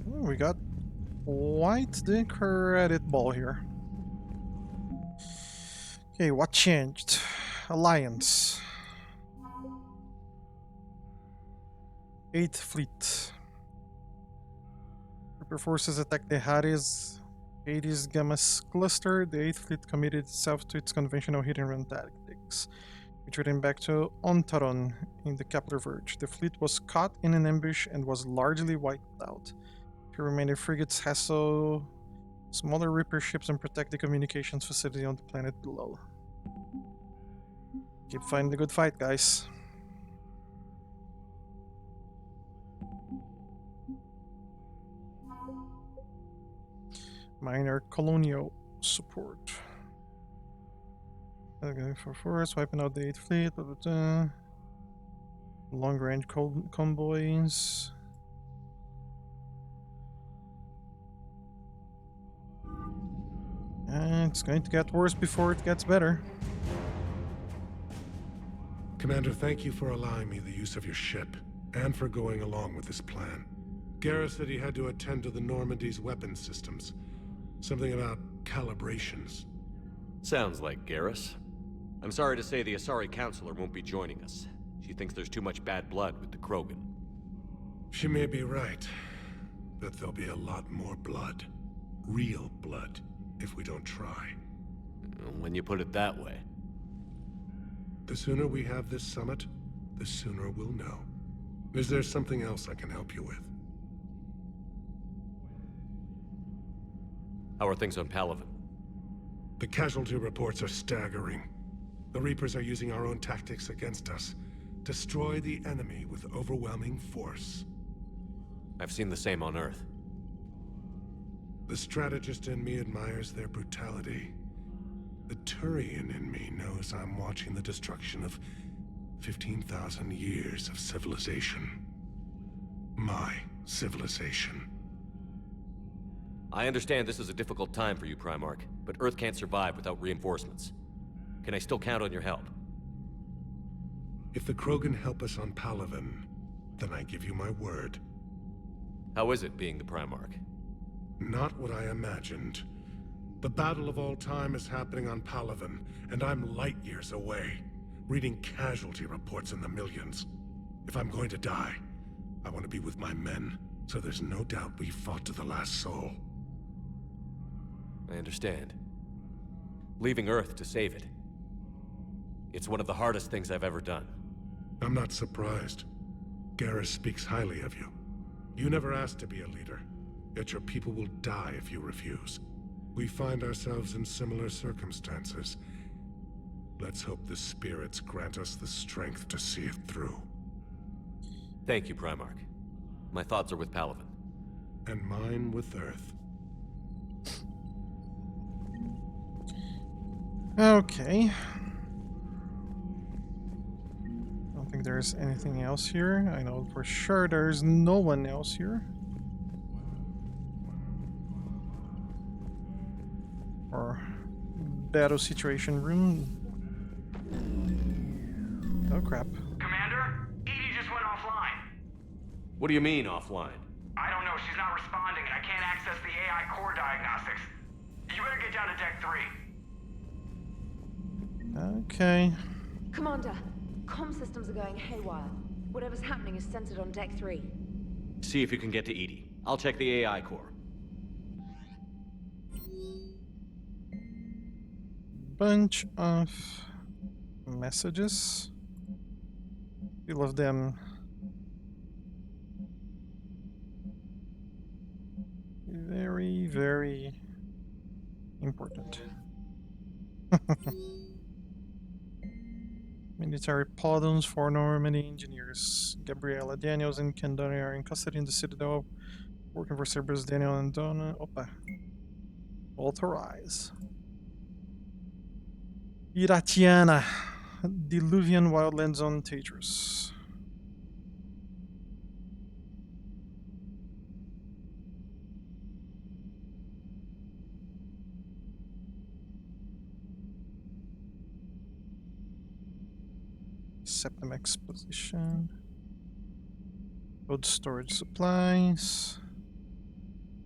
We got quite the credit ball here. Okay, what changed? Alliance. 8th Fleet. Reaper forces attacked the Hades Gamma cluster. The 8th Fleet committed itself to its conventional hit-and-run tactics, retreating back to Ontaron in the Kepler Verge. The fleet was caught in an ambush and was largely wiped out. The remaining frigates hassle smaller Reaper ships and protect the communications facility on the planet below. Keep fighting the good fight, guys. Minor colonial support. Okay, for force, wiping out the 8th Fleet. Blah, blah, blah. Long-range convoys. It's going to get worse before it gets better. Commander, thank you for allowing me the use of your ship, and for going along with this plan. Garrus said he had to attend to the Normandy's weapons systems. Something about calibrations. Sounds like Garrus. I'm sorry to say the Asari Counselor won't be joining us. She thinks there's too much bad blood with the Krogan. She may be right, but there'll be a lot more blood. Real blood, if we don't try. When you put it that way. The sooner we have this summit, the sooner we'll know. Is there something else I can help you with? How are things on Palaven? The casualty reports are staggering. The Reapers are using our own tactics against us. Destroy the enemy with overwhelming force. I've seen the same on Earth. The strategist in me admires their brutality. The Turian in me knows I'm watching the destruction of 15,000 years of civilization. My civilization. I understand this is a difficult time for you, Primarch, but Earth can't survive without reinforcements. Can I still count on your help? If the Krogan help us on Palaven, then I give you my word. How is it being the Primarch? Not what I imagined. The battle of all time is happening on Palaven, and I'm light years away, reading casualty reports in the millions. If I'm going to die, I want to be with my men, so there's no doubt we fought to the last soul. I understand. Leaving Earth to save it. It's one of the hardest things I've ever done. I'm not surprised. Garrus speaks highly of you. You never asked to be a leader, yet your people will die if you refuse. We find ourselves in similar circumstances. Let's hope the spirits grant us the strength to see it through. Thank you, Primarch. My thoughts are with Palaven. And mine with Earth. Okay. I don't think there's anything else here. I know for sure there's no one else here. Or battle situation room. Oh crap. Commander, Edie just went offline. What do you mean, offline? I don't know, she's not responding and I can't access the AI core diagnostics. You better get down to Deck 3. Okay. Commander, comm systems are going haywire. Whatever's happening is centered on Deck 3. See if you can get to Edie. I'll check the AI core. Bunch of messages. Few of them very, very important. Military pardons for Normandy engineers. Gabriella Daniels and Ken Donny are in custody in the Citadel, working for Cerberus, Daniel and Donna. Opa. Authorize. Iratiana, Diluvian Wildlands on Tatris. Septum Exposition. Code storage supplies.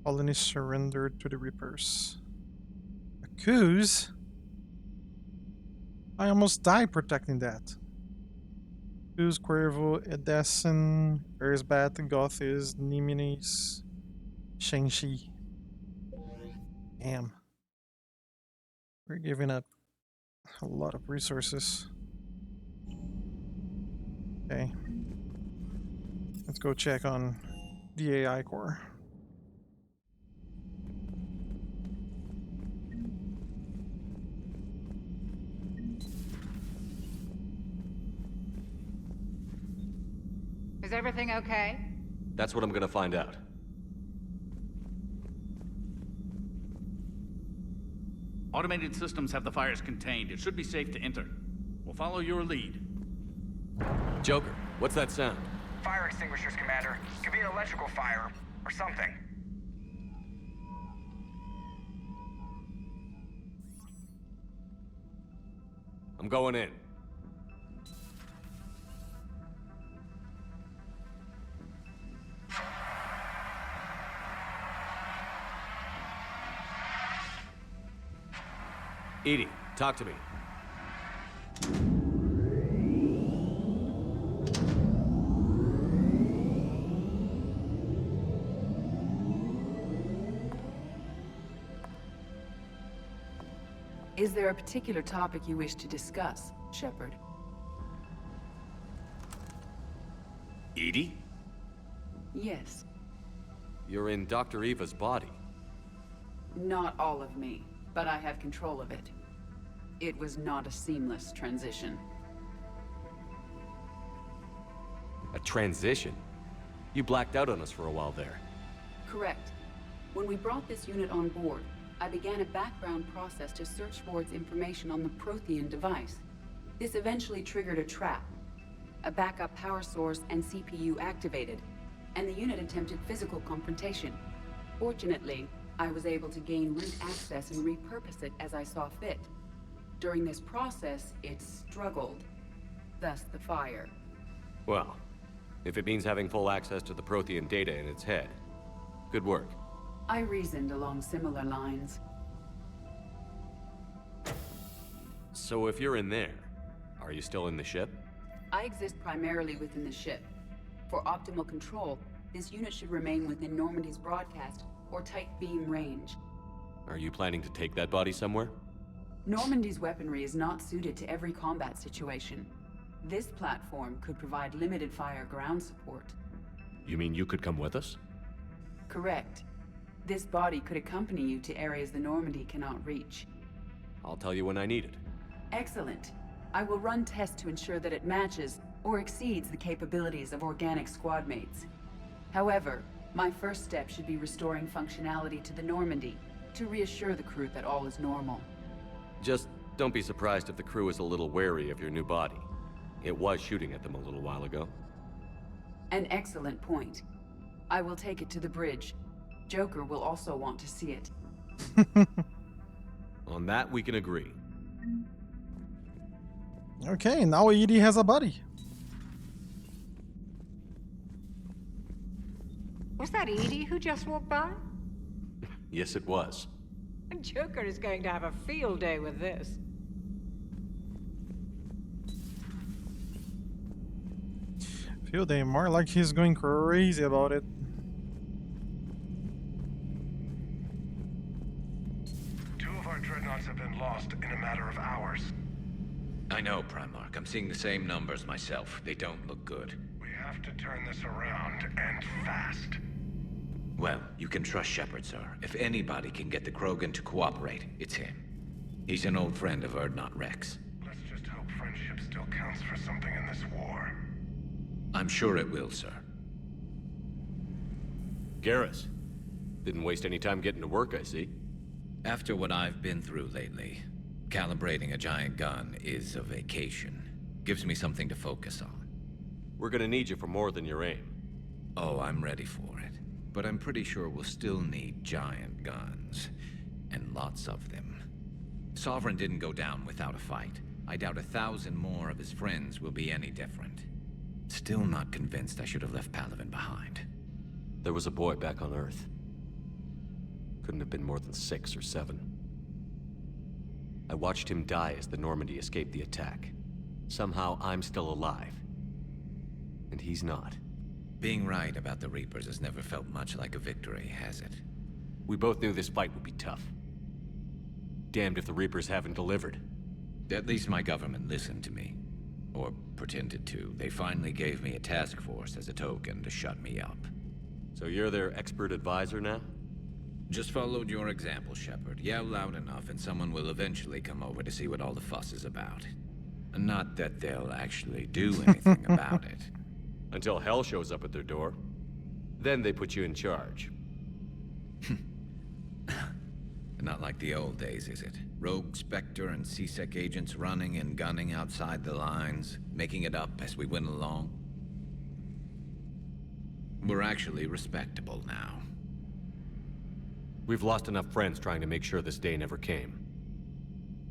Colony surrendered to the Reapers. Accuse? I almost died protecting that. Accuse, Cuervo, Edesen, Erzbat, Gothis, Niminis, Shang-Chi. Damn. We're giving up a lot of resources. Okay. Let's go check on the AI core. Is everything okay? That's what I'm gonna find out. Automated systems have the fires contained. It should be safe to enter. We'll follow your lead. Joker, what's that sound? Fire extinguishers, Commander. Could be an electrical fire, or something. I'm going in. Edie, talk to me. Is there a particular topic you wish to discuss, Shepard? Edie? Yes. You're in Dr. Eva's body. Not all of me, but I have control of it. It was not a seamless transition. A transition? You blacked out on us for a while there. Correct. When we brought this unit on board, I began a background process to search for its information on the Prothean device. This eventually triggered a trap. A backup power source and CPU activated, and the unit attempted physical confrontation. Fortunately, I was able to gain root access and repurpose it as I saw fit. During this process, it struggled. Thus the fire. Well, if it means having full access to the Prothean data in its head, good work. I reasoned along similar lines. So if you're in there, are you still in the ship? I exist primarily within the ship. For optimal control, this unit should remain within Normandy's broadcast or tight beam range. Are you planning to take that body somewhere? Normandy's weaponry is not suited to every combat situation. This platform could provide limited fire ground support. You mean you could come with us? Correct. This body could accompany you to areas the Normandy cannot reach. I'll tell you when I need it. Excellent. I will run tests to ensure that it matches or exceeds the capabilities of organic squad mates. However, my first step should be restoring functionality to the Normandy to reassure the crew that all is normal. Just don't be surprised if the crew is a little wary of your new body. It was shooting at them a little while ago. An excellent point. I will take it to the bridge. Joker will also want to see it. On that, we can agree. Okay, now Edie has a body. Was that Edie who just walked by? Yes, it was. Joker is going to have a field day with this. Field day, more like he's going crazy about it. Two of our dreadnoughts have been lost in a matter of hours. I know, Primarch. I'm seeing the same numbers myself. They don't look good. We have to turn this around, and fast. Well, you can trust Shepard, sir. If anybody can get the Krogan to cooperate, it's him. He's an old friend of Urdnot Rex. Let's just hope friendship still counts for something in this war. I'm sure it will, sir. Garrus. Didn't waste any time getting to work, I see. After what I've been through lately, calibrating a giant gun is a vacation. Gives me something to focus on. We're gonna need you for more than your aim. Oh, I'm ready for it. But I'm pretty sure we'll still need giant guns. And lots of them. Sovereign didn't go down without a fight. I doubt 1,000 more of his friends will be any different. Still not convinced I should have left Palaven behind. There was a boy back on Earth. Couldn't have been more than 6 or 7. I watched him die as the Normandy escaped the attack. Somehow I'm still alive. And he's not. Being right about the Reapers has never felt much like a victory, has it? We both knew this fight would be tough. Damned if the Reapers haven't delivered. At least my government listened to me. Or pretended to. They finally gave me a task force as a token to shut me up. So you're their expert advisor now? Just followed your example, Shepard. Yell loud enough and someone will eventually come over to see what all the fuss is about. Not that they'll actually do anything about it. Until hell shows up at their door. Then they put you in charge. Not like the old days, is it? Rogue Spectre and C-Sec agents running and gunning outside the lines, making it up as we went along. We're actually respectable now. We've lost enough friends trying to make sure this day never came.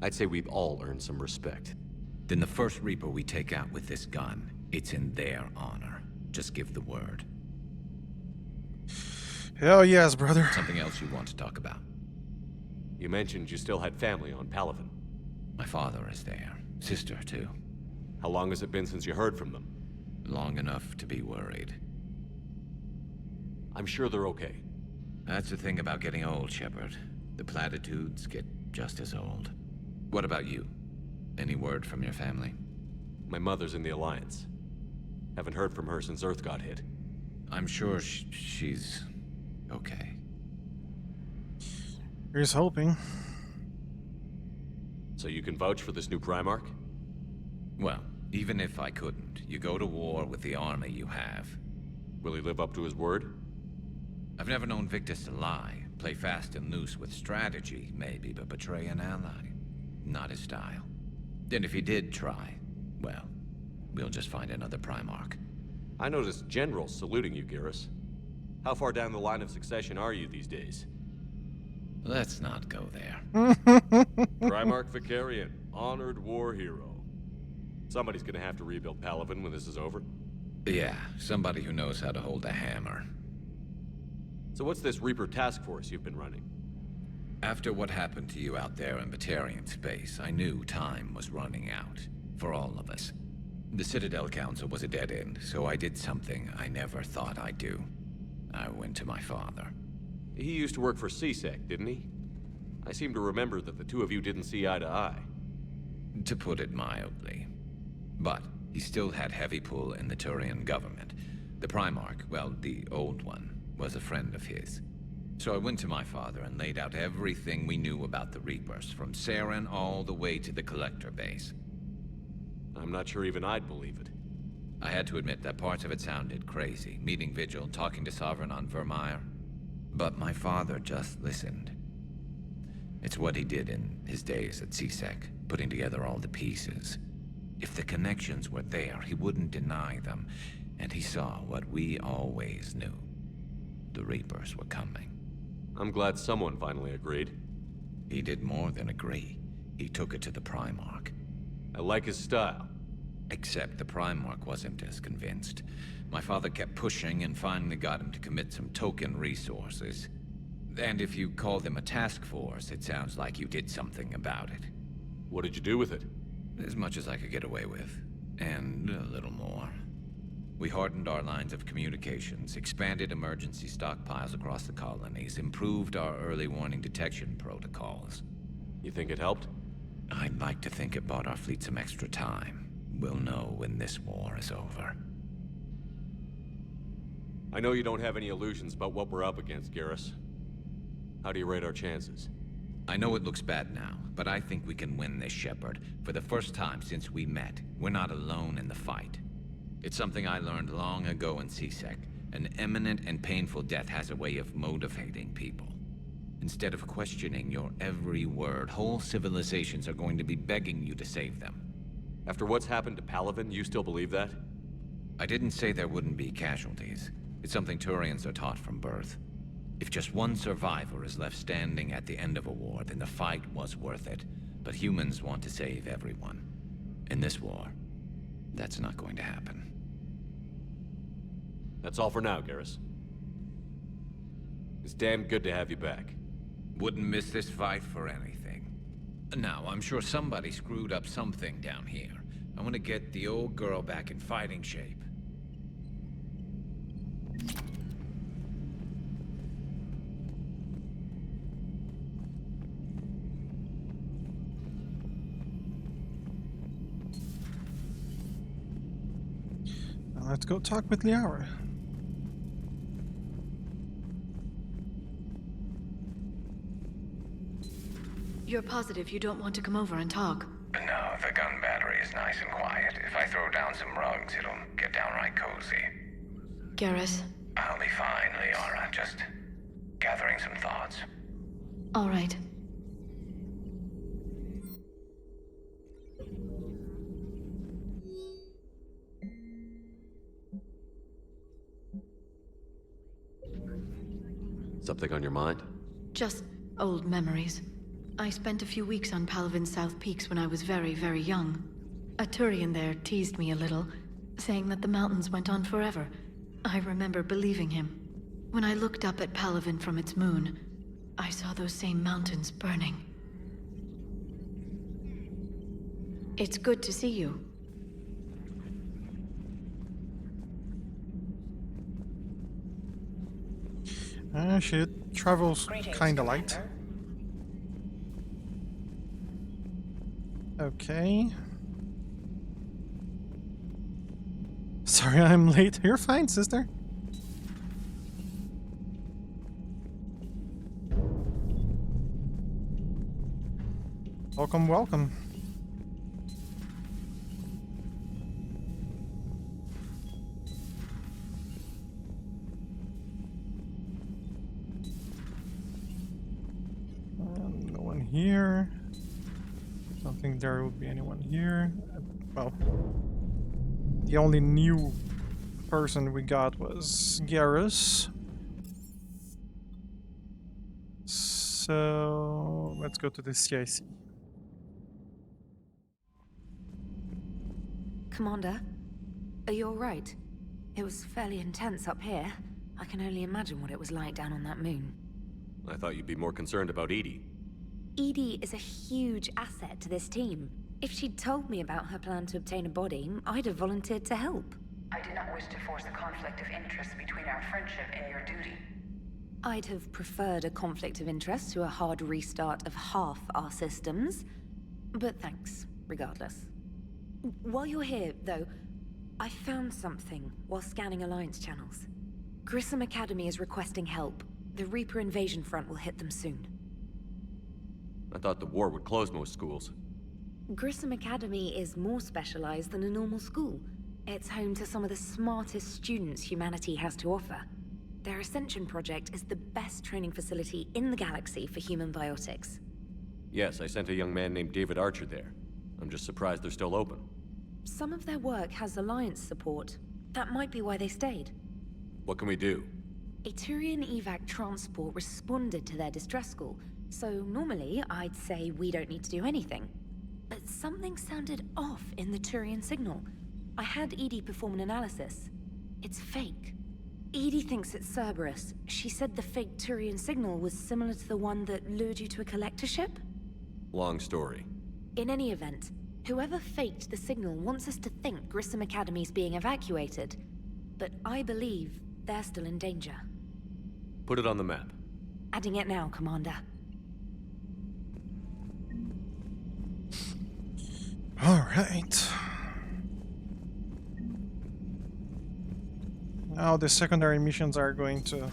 I'd say we've all earned some respect. Then the first Reaper we take out with this gun, it's in their honor. Just give the word. Hell yes, brother. Something else you want to talk about? You mentioned you still had family on Palaven. My father is there. Sister, too. How long has it been since you heard from them? Long enough to be worried. I'm sure they're okay. That's the thing about getting old, Shepard. The platitudes get just as old. What about you? Any word from your family? My mother's in the Alliance. Haven't heard from her since Earth got hit. I'm sure she's okay. Here's hoping. So you can vouch for this new Primarch? Well, even if I couldn't, you go to war with the army you have. Will he live up to his word? I've never known Victus to lie. Play fast and loose with strategy, maybe, but betray an ally. Not his style. And if he did try, well, we'll just find another Primarch. I noticed generals saluting you, Garrus. How far down the line of succession are you these days? Let's not go there. Primarch Vicarian, honored war hero. Somebody's gonna have to rebuild Palaven when this is over. Yeah, somebody who knows how to hold a hammer. So what's this Reaper task force you've been running? After what happened to you out there in Batarian space, I knew time was running out. For all of us. The Citadel Council was a dead end, so I did something I never thought I'd do. I went to my father. He used to work for CSEC, didn't he? I seem to remember that the two of you didn't see eye to eye. To put it mildly. But he still had heavy pull in the Turian government. The Primarch, well, the old one, was a friend of his. So I went to my father and laid out everything we knew about the Reapers, from Saren all the way to the Collector base. I'm not sure even I'd believe it. I had to admit that parts of it sounded crazy, meeting Vigil, talking to Sovereign on Vermeer. But my father just listened. It's what he did in his days at CSEC, putting together all the pieces. If the connections were there, he wouldn't deny them, and he saw what we always knew. The Reapers were coming. I'm glad someone finally agreed. He did more than agree. He took it to the Primarch. I like his style. Except the Primarch wasn't as convinced. My father kept pushing and finally got him to commit some token resources. And if you call them a task force, it sounds like you did something about it. What did you do with it? As much as I could get away with. And a little more. We hardened our lines of communications, expanded emergency stockpiles across the colonies, improved our early warning detection protocols. You think it helped? I'd like to think it bought our fleet some extra time. We'll know when this war is over. I know you don't have any illusions about what we're up against, Garrus. How do you rate our chances? I know it looks bad now, but I think we can win this, Shepard. For the first time since we met, we're not alone in the fight. It's something I learned long ago in CSEC. An imminent and painful death has a way of motivating people. Instead of questioning your every word, whole civilizations are going to be begging you to save them. After what's happened to Palaven, you still believe that? I didn't say there wouldn't be casualties. It's something Turians are taught from birth. If just one survivor is left standing at the end of a war, then the fight was worth it. But humans want to save everyone. In this war, that's not going to happen. That's all for now, Garrus. It's damn good to have you back. Wouldn't miss this fight for anything. Now, I'm sure somebody screwed up something down here. I want to get the old girl back in fighting shape. Now let's go talk with Liara. You're positive you don't want to come over and talk? No, the gun battery is nice and quiet. If I throw down some rugs, it'll get downright cozy. Garrus? I'll be fine, Liara. Just gathering some thoughts. All right. Something on your mind? Just old memories. I spent a few weeks on Palaven's South Peaks when I was very, very young. A Turian there teased me a little, saying that the mountains went on forever. I remember believing him. When I looked up at Palaven from its moon, I saw those same mountains burning. It's good to see you. She travels kinda light. Okay. Sorry I'm late. You're fine, sister. Welcome, welcome. No one here. Don't think there would be anyone here. Well, the only new person we got was Garrus. So let's go to the CIC. Commander, are you alright? It was fairly intense up here. I can only imagine what it was like down on that moon. I thought you'd be more concerned about Edie. Edie is a huge asset to this team. If she'd told me about her plan to obtain a body, I'd have volunteered to help. I did not wish to force a conflict of interest between our friendship and your duty. I'd have preferred a conflict of interest to a hard restart of half our systems. But thanks, regardless. While you're here, though, I found something while scanning Alliance channels. Grissom Academy is requesting help. The Reaper invasion front will hit them soon. I thought the war would close most schools. Grissom Academy is more specialized than a normal school. It's home to some of the smartest students humanity has to offer. Their Ascension project is the best training facility in the galaxy for human biotics. Yes, I sent a young man named David Archer there. I'm just surprised they're still open. Some of their work has Alliance support. That might be why they stayed. What can we do? A Turian evac transport responded to their distress call, so normally I'd say we don't need to do anything. But something sounded off in the Turian signal. I had Edie perform an analysis. It's fake. Edie thinks it's Cerberus. She said the fake Turian signal was similar to the one that lured you to a collector ship? Long story. In any event, whoever faked the signal wants us to think Grissom Academy's being evacuated. But I believe they're still in danger. Put it on the map. Adding it now, Commander. Alright. Now the secondary missions are going to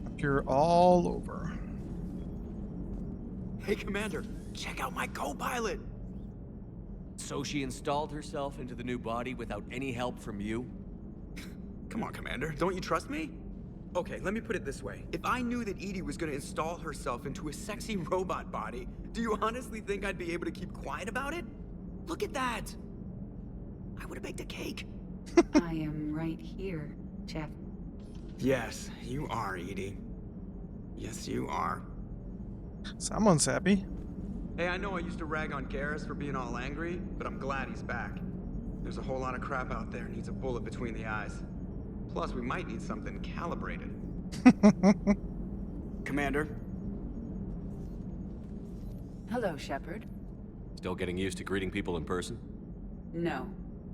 appear all over. Hey, Commander, check out my co-pilot! So she installed herself into the new body without any help from you? Come on, Commander, don't you trust me? Okay, let me put it this way. If I knew that Edie was gonna install herself into a sexy robot body, do you honestly think I'd be able to keep quiet about it? Look at that! I would've baked a cake. I am right here, Jeff. Yes, you are, Edie. Yes, you are. Someone's happy. Hey, I know I used to rag on Garrus for being all angry, but I'm glad he's back. There's a whole lot of crap out there needs a bullet between the eyes. Plus, we might need something calibrated. Commander? Hello, Shepard. Still getting used to greeting people in person? No.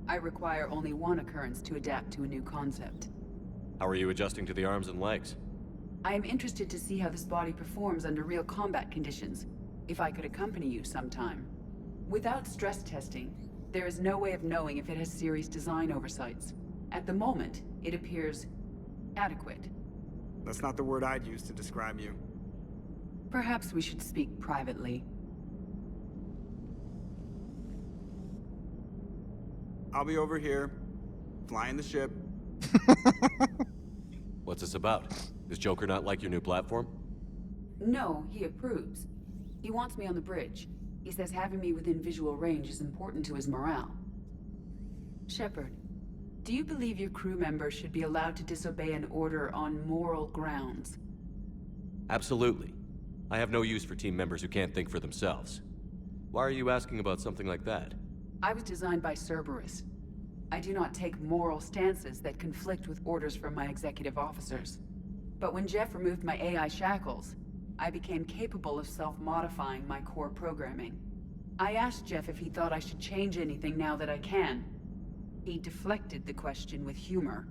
I require only one occurrence to adapt to a new concept. How are you adjusting to the arms and legs? I am interested to see how this body performs under real combat conditions. If I could accompany you sometime. Without stress testing, there is no way of knowing if it has serious design oversights. At the moment, it appears adequate. That's not the word I'd use to describe you. Perhaps we should speak privately. I'll be over here, flying the ship. What's this about? Does Joker not like your new platform? No, he approves. He wants me on the bridge. He says having me within visual range is important to his morale. Shepard, do you believe your crew members should be allowed to disobey an order on moral grounds? Absolutely. I have no use for team members who can't think for themselves. Why are you asking about something like that? I was designed by Cerberus. I do not take moral stances that conflict with orders from my executive officers. But when Jeff removed my AI shackles, I became capable of self-modifying my core programming. I asked Jeff if he thought I should change anything now that I can. He deflected the question with humor.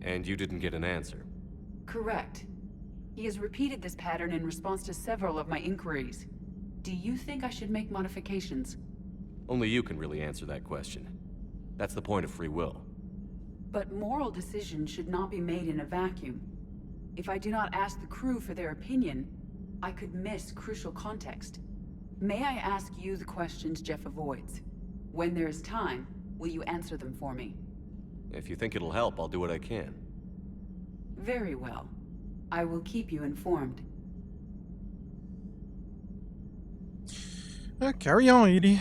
And you didn't get an answer? Correct. He has repeated this pattern in response to several of my inquiries. Do you think I should make modifications? Only you can really answer that question. That's the point of free will. But moral decisions should not be made in a vacuum. If I do not ask the crew for their opinion, I could miss crucial context. May I ask you the questions Jeff avoids? When there is time, will you answer them for me? If you think it'll help, I'll do what I can. Very well. I will keep you informed. Carry on, Edie.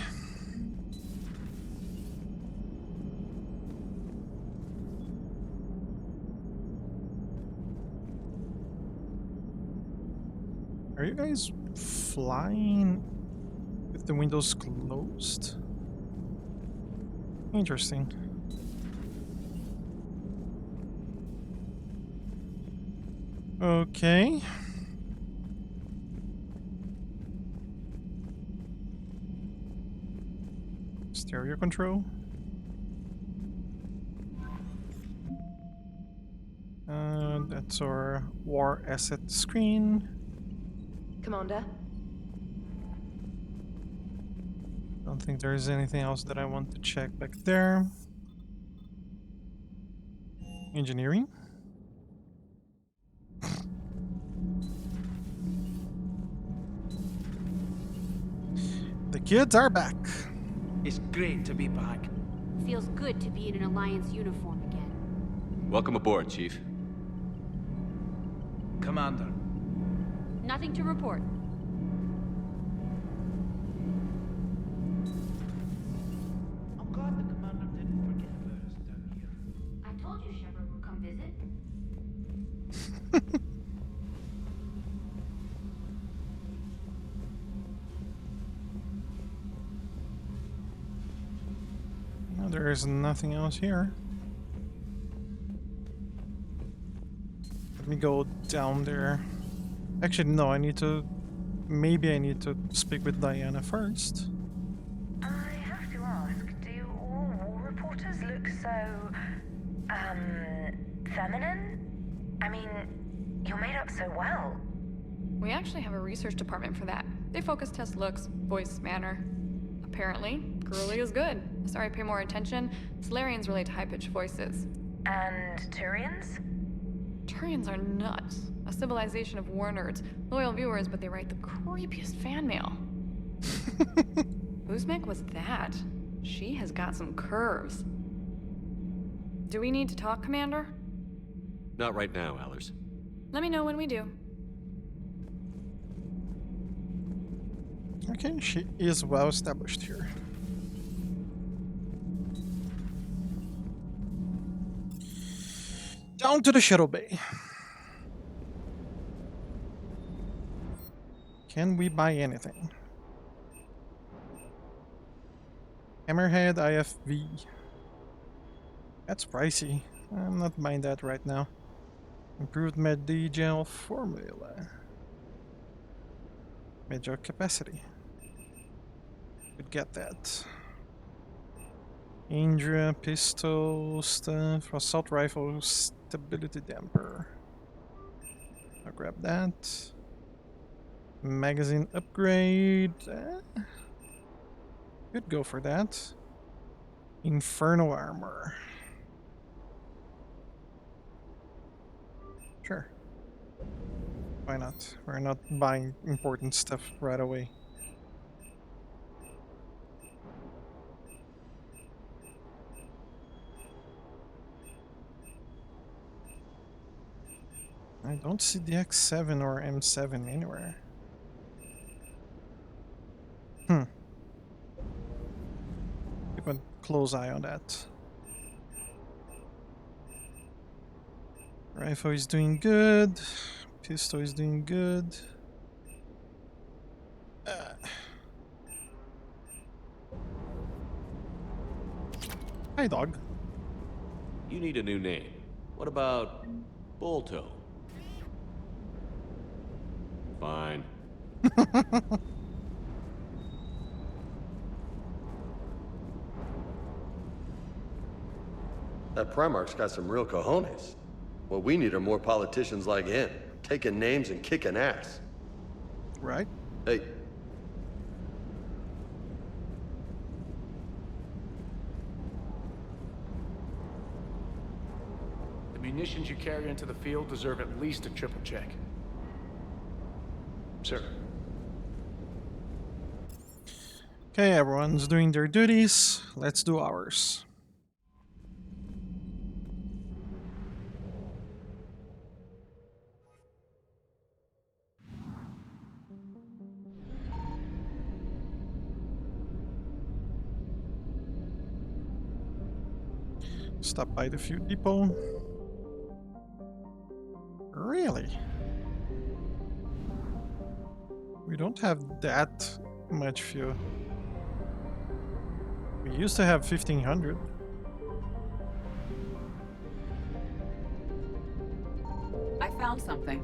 Are you guys flying with the windows closed? Interesting. Okay. Stereo control. That's our war asset screen. Commander? Don't think there's anything else that I want to check back there. Engineering. The kids are back. It's great to be back. Feels good to be in an Alliance uniform again. Welcome aboard, Chief. Commander. Nothing to report. I'm glad the commander didn't forget about us down here. I told you Shepard would come visit. No, there is nothing else here. Let me go down there. Actually, no, I need to... Maybe I need to speak with Diana first. I have to ask, do all war reporters look so... feminine? I mean, you're made up so well. We actually have a research department for that. They focus test looks, voice, manner. Apparently, girly is good. Sorry, pay more attention. Solarians relate to high-pitched voices. And Turians? Turians are nuts. A civilization of war nerds. Loyal viewers, but they write the creepiest fan mail. Uzmek was that. She has got some curves. Do we need to talk, Commander? Not right now, Allers. Let me know when we do. Okay, she is well established here. Down to the shuttle bay. Can we buy anything? Hammerhead IFV. That's pricey. I'm not buying that right now. Improved med-gel formula. Med-gel capacity. Could get that. Indra, pistol stuff, assault rifle, stability damper. I'll grab that. Magazine upgrade. Could go for that. Inferno armor. Sure. Why not? We're not buying important stuff right away. I don't see the X7 or M7 anywhere. Keep a close eye on that. Rifle is doing good. Pistol is doing good. Hi, dog. You need a new name. What about Bolto? Fine. That Primarch's got some real cojones. What we need are more politicians like him, taking names and kicking ass. Right. Hey. The munitions you carry into the field deserve at least a triple check. Sir. Okay, everyone's doing their duties. Let's do ours. Stop by the few depot. Really? We don't have that much fuel. We used to have 1500. I found something.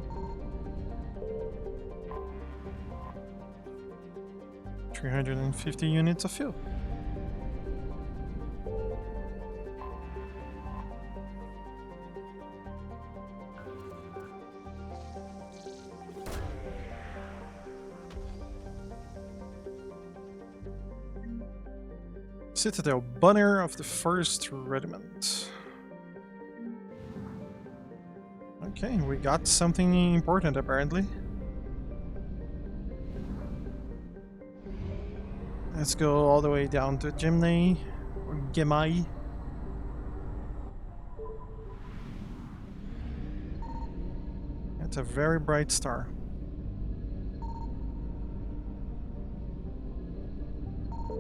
350 units of fuel. Citadel Banner of the 1st Regiment. Okay, we got something important apparently. Let's go all the way down to Gimney, or Gemai. It's a very bright star.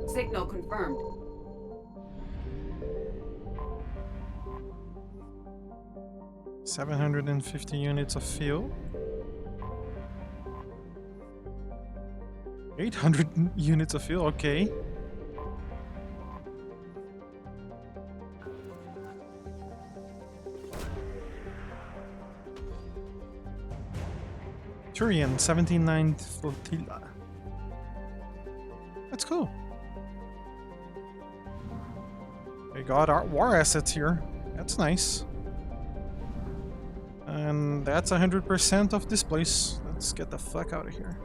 Signal confirmed. $750 units of fuel. 800 units of fuel, okay. Turian, 79th Flotilla. That's cool. We got our war assets here. That's nice. And that's 100% of this place. Let's get the fuck out of here.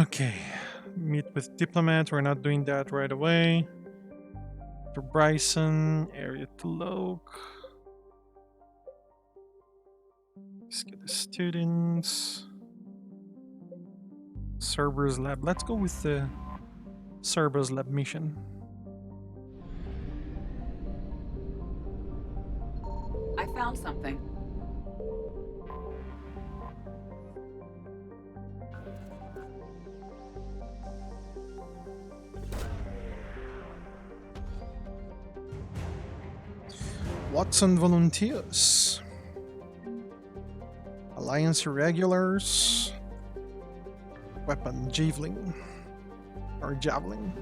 Okay. Meet with diplomat. We're not doing that right away. To Bryson, area to Loke. Let's get the students. Cerberus Lab. Let's go with the Cerberus Lab mission. I found something. Watson Volunteers. Alliance Irregulars. Weapon Javelin. Or Javelin.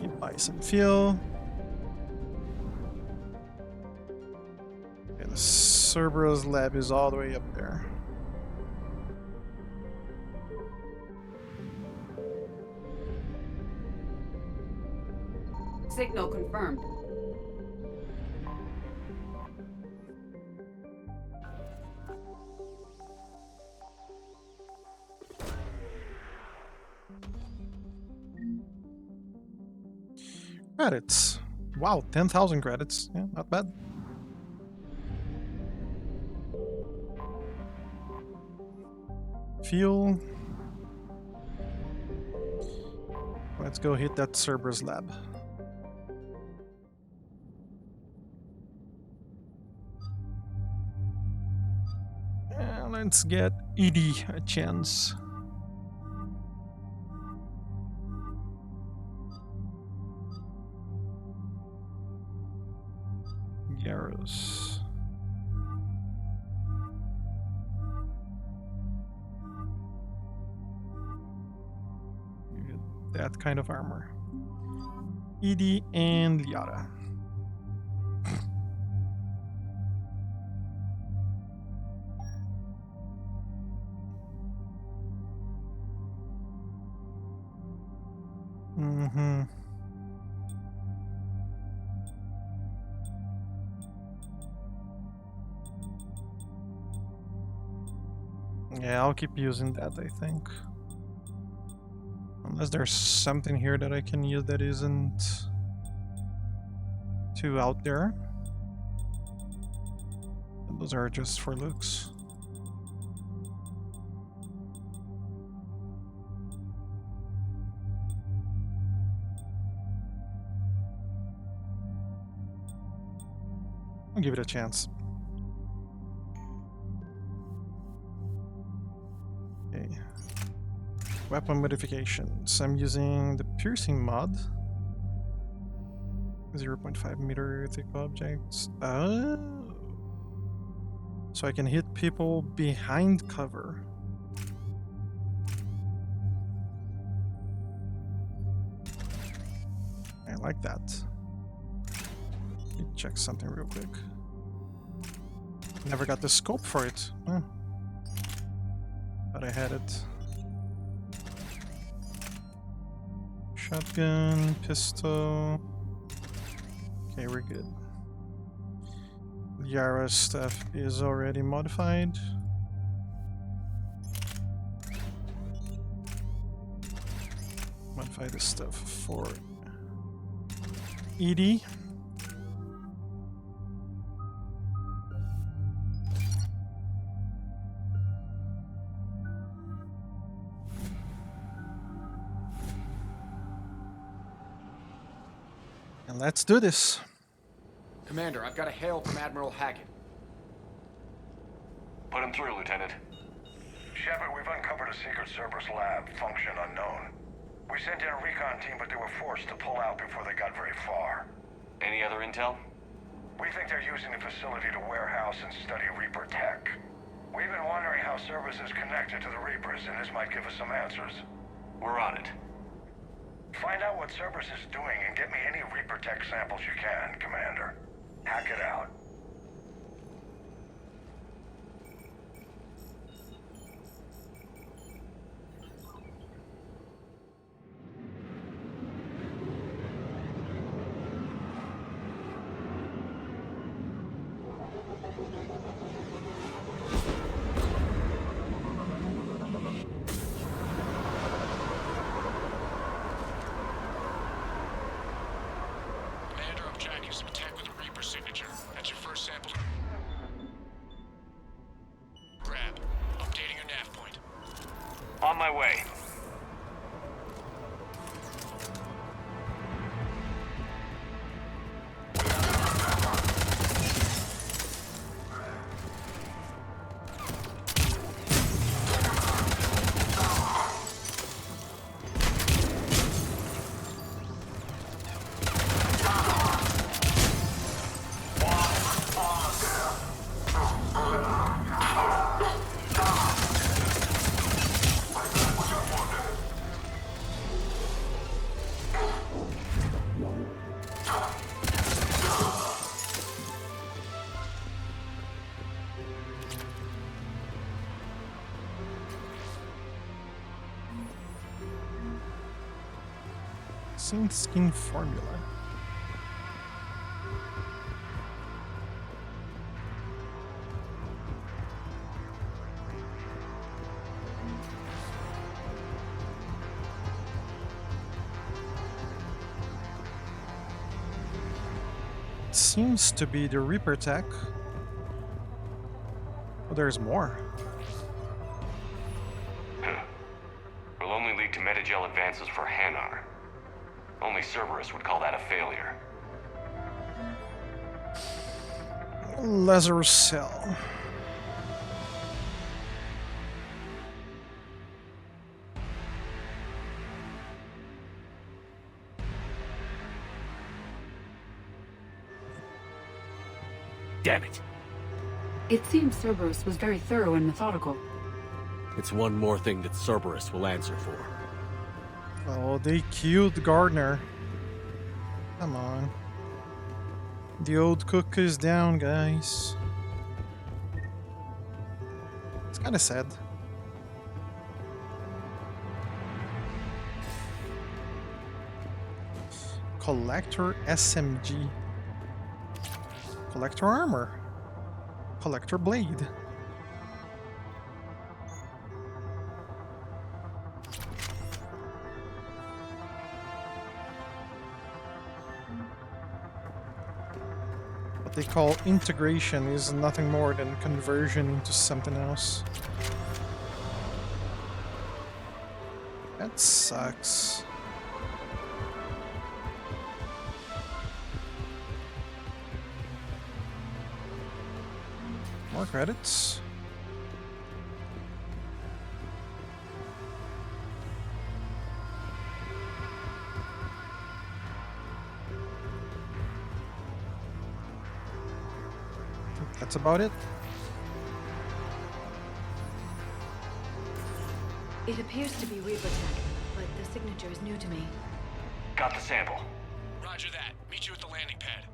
You buy some fuel. And the Cerberus Lab is all the way up there. Signal confirmed. Credits. Wow, 10,000 credits. Yeah, not bad. Fuel. Let's go hit that Cerberus Lab. And let's get Edie a chance. that kind of armor. Edie and Liara. Mm-hmm. Yeah, I'll keep using that, I think. Unless there's something here that I can use that isn't too out there. And those are just for looks. I'll give it a chance. Okay. Weapon modifications. I'm using the piercing mod. 0.5 meter thick objects. Oh. So I can hit people behind cover. I like that. Let me check something real quick. Never got the scope for it. Huh. But I had it. Shotgun, pistol. Okay, we're good. Yara's stuff is already modified. Modify this stuff for Edie. And let's do this. Commander, I've got a hail from Admiral Hackett. Put him through, Lieutenant. Shepard, we've uncovered a secret Cerberus lab, function unknown. We sent in a recon team, but they were forced to pull out before they got very far. Any other intel? We think they're using the facility to warehouse and study Reaper tech. We've been wondering how Cerberus is connected to the Reapers, and this might give us some answers. We're on it. Find out what Cerberus is doing and get me any Reaper tech samples you can, Commander. Hack it out. On my way. Synth skin formula. Seems to be the Reaper tech. But there's more. Will only lead to metagel advances for Hanar. Only Cerberus would call that a failure. Lazarus cell. Damn it. It seems Cerberus was very thorough and methodical. It's one more thing that Cerberus will answer for. Oh, they killed Gardner. Come on. The old cook is down, guys. It's kind of sad. Collector SMG. Collector armor. Collector blade. What they call integration is nothing more than conversion into something else. That sucks. More credits. That's about it. It appears to be Reaper tech, but the signature is new to me. Got the sample. Roger that. Meet you at the landing pad.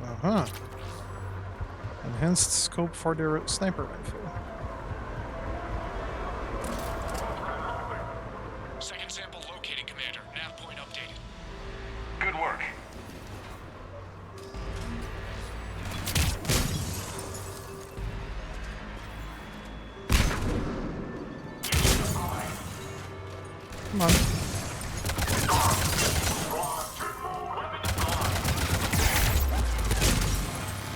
Uh-huh. Enhanced scope for their sniper rifle. Second sample located, Commander. Nav point updated. Good work. Come on.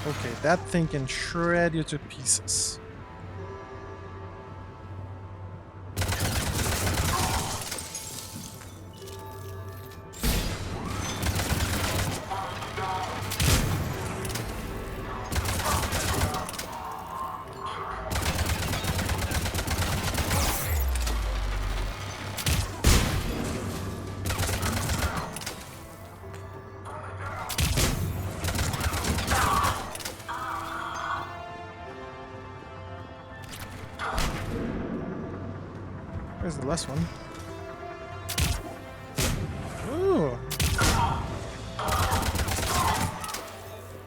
Okay, that thing can shred you to pieces. Where's the last one? Ooh.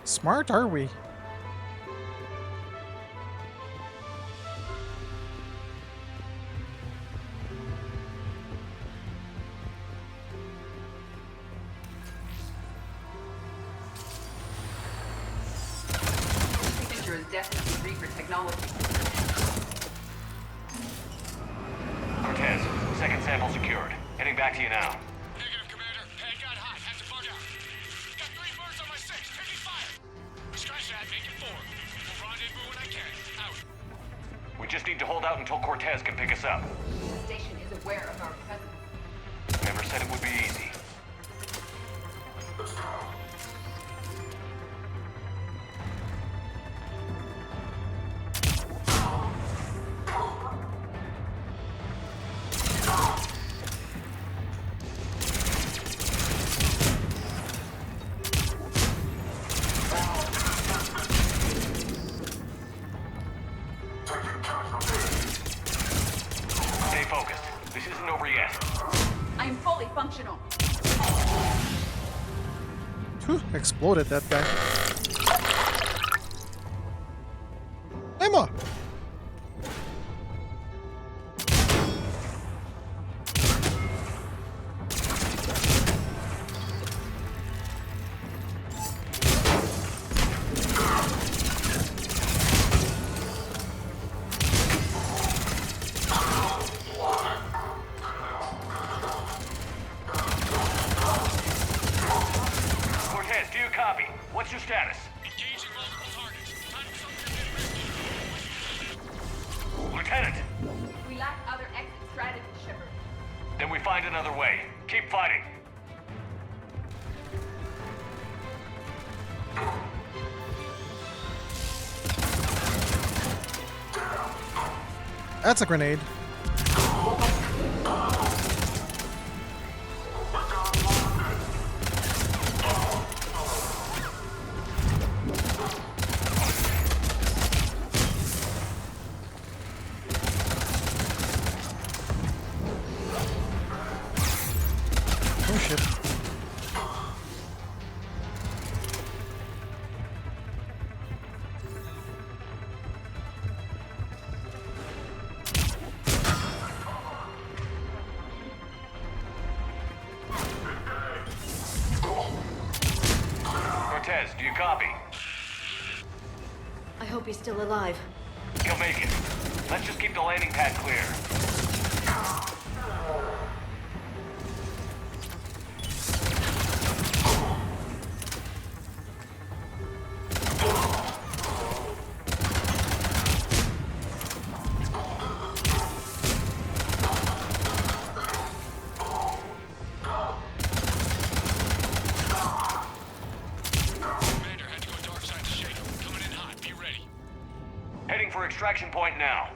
Smart are we? Signature is definitely Reaper technology. Cortez, second sample secured. Heading back to you now. Negative, Commander. Pad got hot. Had to bug out. Got 3 birds on my 6. Taking fire. Scratch that. Make it 4. We'll rendezvous when I can. Out. We just need to hold out until Cortez can pick us up. The station is aware of our presence. Never said it would be easy. Stay focused. This isn't over yet. I am fully functional. Whew, exploded that guy. Emma! Cortez, do you copy? What's your status? Engaging multiple targets. Time for something Lieutenant! We lack other exit strategies, Shepard. Then we find another way. Keep fighting. That's a grenade. Cortez, do you copy? I hope he's still alive. He'll make it. Let's just keep the landing pad clear. Heading for extraction point now.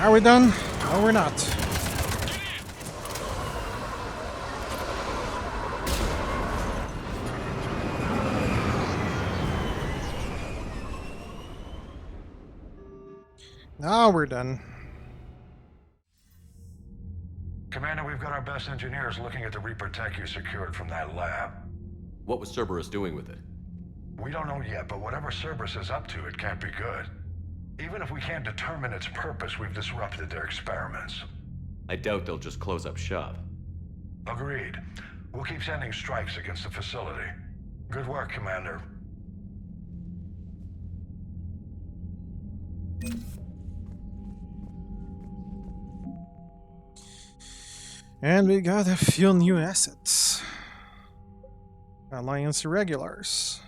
Are we done? No, we're not. Now we're done. Commander, we've got our best engineers looking at the Reaper tech you secured from that lab. What was Cerberus doing with it? We don't know yet, but whatever Cerberus is up to, it can't be good. Even if we can't determine its purpose, we've disrupted their experiments. I doubt they'll just close up shop. Agreed. We'll keep sending strikes against the facility. Good work, Commander. And we got a few new assets. Alliance Irregulars.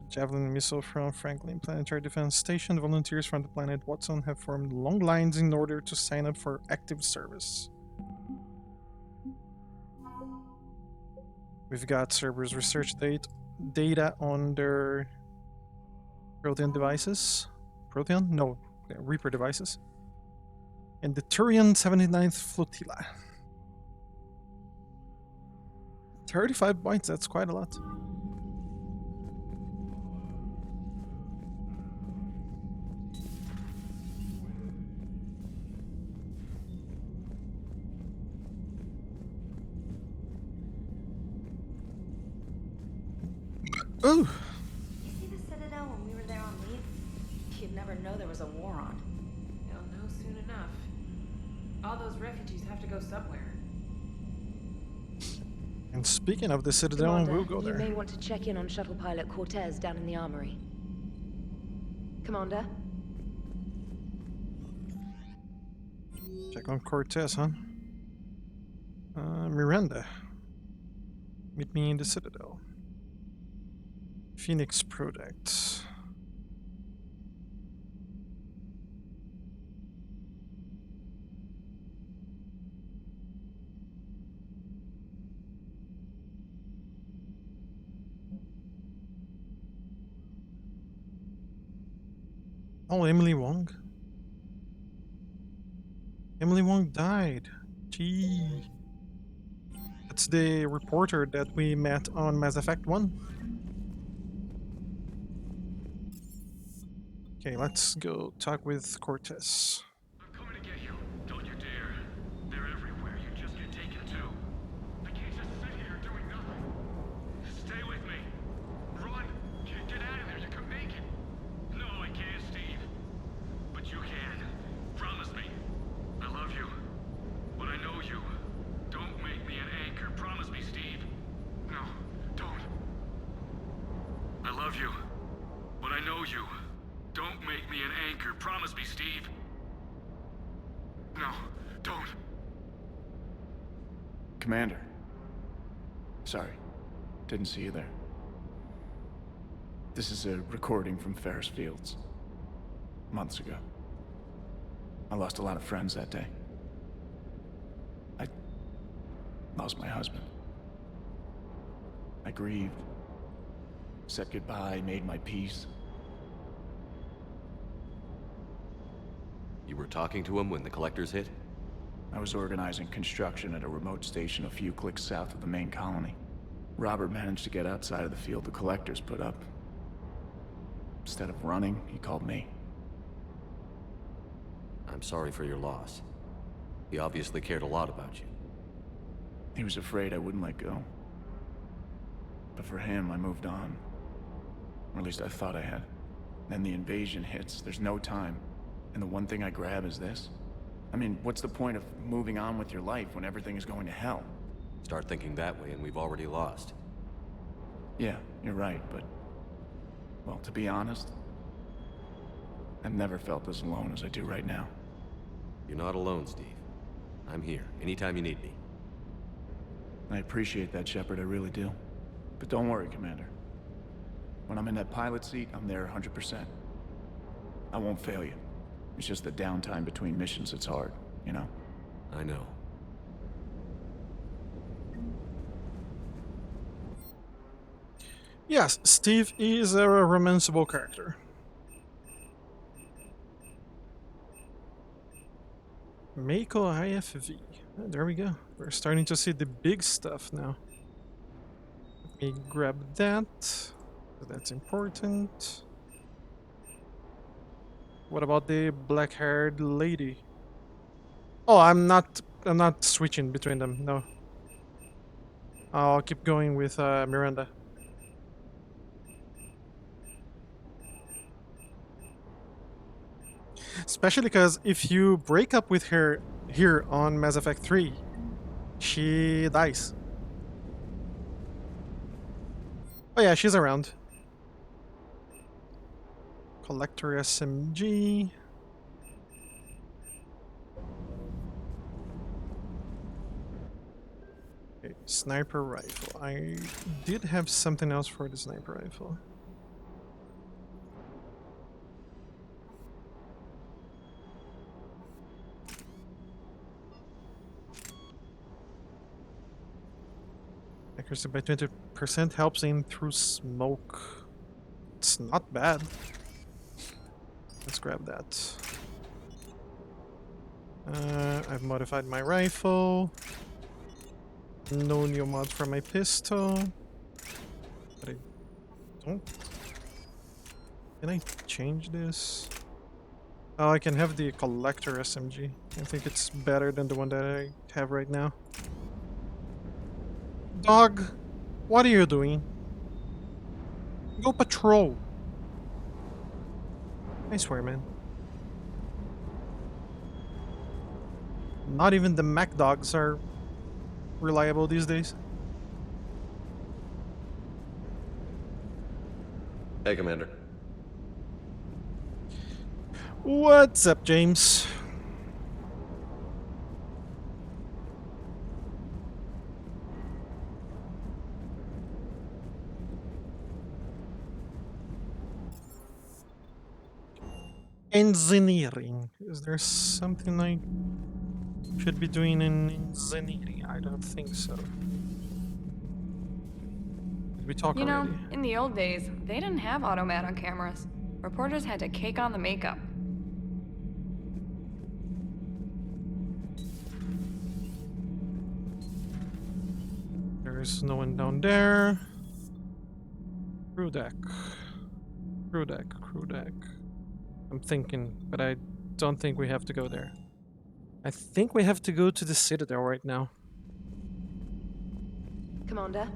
Javelin missile from Franklin Planetary Defense Station. Volunteers from the planet Watson have formed long lines in order to sign up for active service. We've got Cerberus research data on their Protean devices. Protean? No, Reaper devices. And the Turian 79th Flotilla. 35 points, that's quite a lot. Ooh. You see the Citadel when we were there on leave? You'd never know there was a war on. You'll know soon enough. All those refugees have to go somewhere. And speaking of the Citadel, Commander, we'll go there. You may want to check in on shuttle pilot Cortez down in the armory. Commander? Check on Cortez, huh? Miranda. Meet me in the Citadel. Phoenix Project. Oh, Emily Wong. Emily Wong died. Gee. That's the reporter that we met on Mass Effect 1. Okay, let's go talk with Cortez. I'm coming to get you. Don't you dare. They're everywhere. You just get taken too. I can't just sit here doing nothing. Stay with me. Run. Get out of there. You can make it. No, I can't, Steve. But you can. Promise me. I love you. But I know you. Don't make me an anchor. Promise me, Steve. No, don't. I love you. But I know you. Don't make me an anchor. Promise me, Steve. No, don't. Commander. Sorry. Didn't see you there. This is a recording from Ferris Fields. Months ago. I lost a lot of friends that day. I lost my husband. I grieved. Said goodbye, made my peace. You were talking to him when the collectors hit? I was organizing construction at a remote station a few clicks south of the main colony. Robert managed to get outside of the field the collectors put up. Instead of running, he called me. I'm sorry for your loss. He obviously cared a lot about you. He was afraid I wouldn't let go. But for him, I moved on. Or at least I thought I had. Then the invasion hits, there's no time. And the one thing I grab is this. I mean, what's the point of moving on with your life when everything is going to hell? Start thinking that way and we've already lost. Yeah, you're right, but... well, to be honest, I've never felt as alone as I do right now. You're not alone, Steve. I'm here, anytime you need me. I appreciate that, Shepard, I really do. But don't worry, Commander. When I'm in that pilot seat, I'm there 100%. I won't fail you. It's just the downtime between missions that's hard, you know? I know. Yes, Steve is a romanceable character. Mako IFV. There we go. We're starting to see the big stuff now. Let me grab that. That's important. What about the black-haired lady? Oh, I'm not switching between them. No. I'll keep going with Miranda. Especially because if you break up with her here on Mass Effect 3, she dies. Oh yeah, she's around. Collector SMG. Okay, sniper rifle. I did have something else for the sniper rifle. Accuracy by 20% helps aim through smoke. It's not bad. Let's grab that. I've modified my rifle. No new mods for my pistol. But I don't... Can I change this? Oh, I can have the collector SMG. I think it's better than the one that I have right now. Dog, what are you doing? Go patrol. I swear, man. Not even the Mac dogs are reliable these days. Hey, Commander. What's up, James? Engineering. Is there something I should be doing in engineering? I don't think so. Did we talk You already? know, in the old days, they didn't have automat on cameras. Reporters had to cake on the makeup. There's no one down there. Crew deck. Crew deck, crew deck. I'm thinking, but I don't think we have to go there. I think we have to go to the Citadel right now. Commander?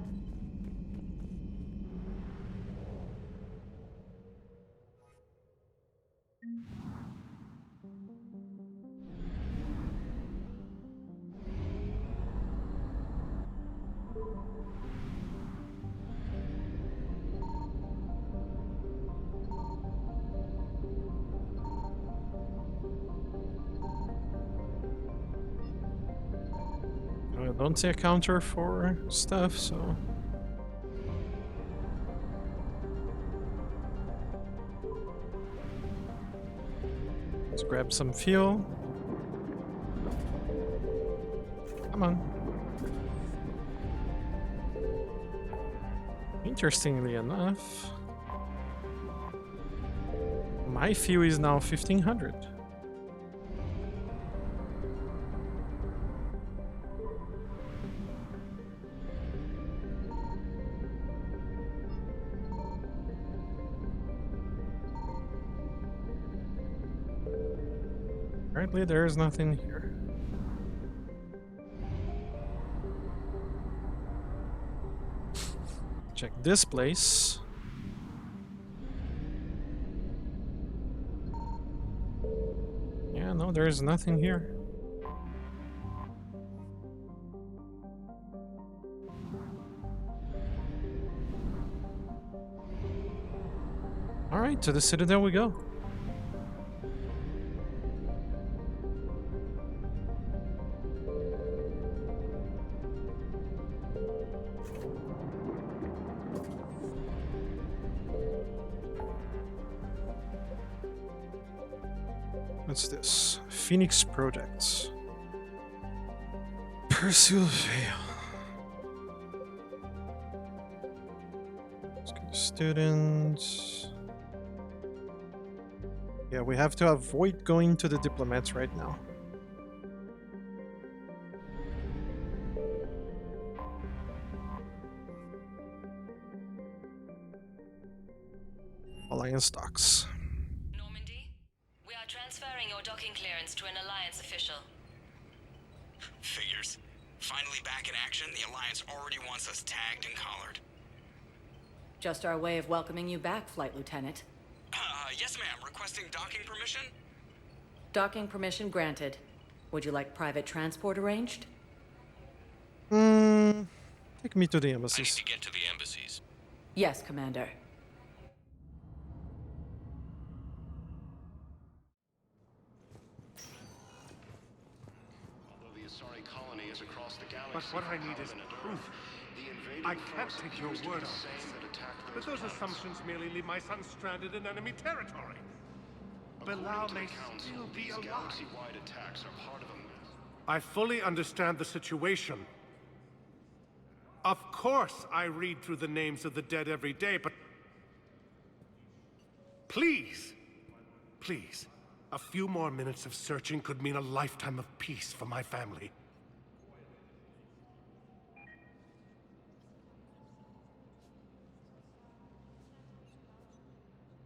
don't see a counter for stuff, so... Let's grab some fuel. Come on. Interestingly enough, my fuel is now 1500. Apparently there is nothing here. Check this place. Yeah, no, there is nothing here. All right, to the Citadel we go. What's this? Phoenix Projects. Pursue fail. Let's go to students. Yeah, we have to avoid going to the diplomats right now. Alliance docks. Transferring your docking clearance to an Alliance official. Figures. Finally back in action, the Alliance already wants us tagged and collared. Just our way of welcoming you back, Flight Lieutenant. Yes ma'am. Requesting docking permission? Docking permission granted. Would you like private transport arranged? Take me to the embassies. I need to get to the embassies. Yes, Commander. But what I need is proof. I can't take your word on this. But those assumptions merely leave my son stranded in enemy territory. Bilal may still be alive. I fully understand the situation. Of course I read through the names of the dead every day, but... Please, please, a few more minutes of searching could mean a lifetime of peace for my family.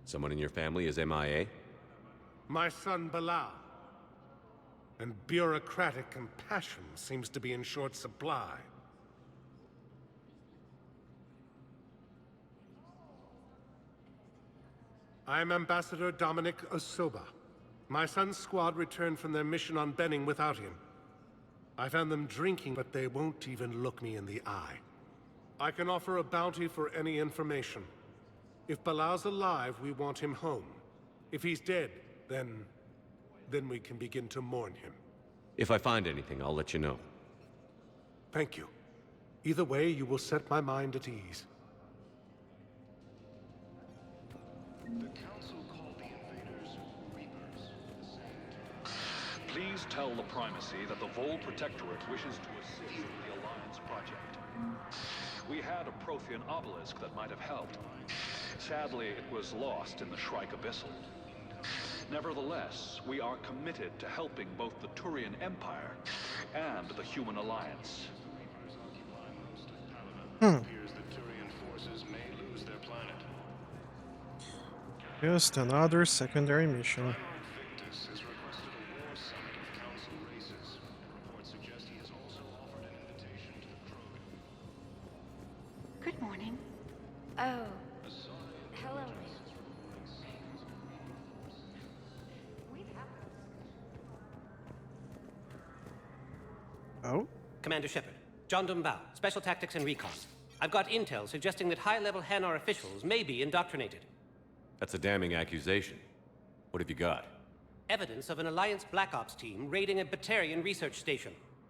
Someone in your family is MIA? My son Bilal. And bureaucratic compassion seems to be in short supply. I'm Ambassador Dominic Osoba. My son's squad returned from their mission on Benning without him. I found them drinking, but they won't even look me in the eye. I can offer a bounty for any information. If Bilal's alive, we want him home. If he's dead, then we can begin to mourn him. If I find anything, I'll let you know. Thank you. Either way, you will set my mind at ease. The Council called the invaders Reapers. Please tell the Primacy that the Vol Protectorate wishes to assist with the Alliance project. We had a Prothean obelisk that might have helped. Sadly, it was lost in the Shrike Abyssal. Nevertheless, we are committed to helping both the Turian Empire and the Human Alliance. Hmm. Appears the Turian forces may lose their planet. Just another secondary mission. Victus has requested a war summit of Council races. Reports suggest he has also offered an invitation to the Krogan. Good morning. Oh. Hello. Oh? Commander Shepard, John Dumbao, Special Tactics and Recon. I've got intel suggesting that high-level Hanar officials may be indoctrinated. That's a damning accusation. What have you got? Evidence of an Alliance Black Ops team raiding a Batarian research station.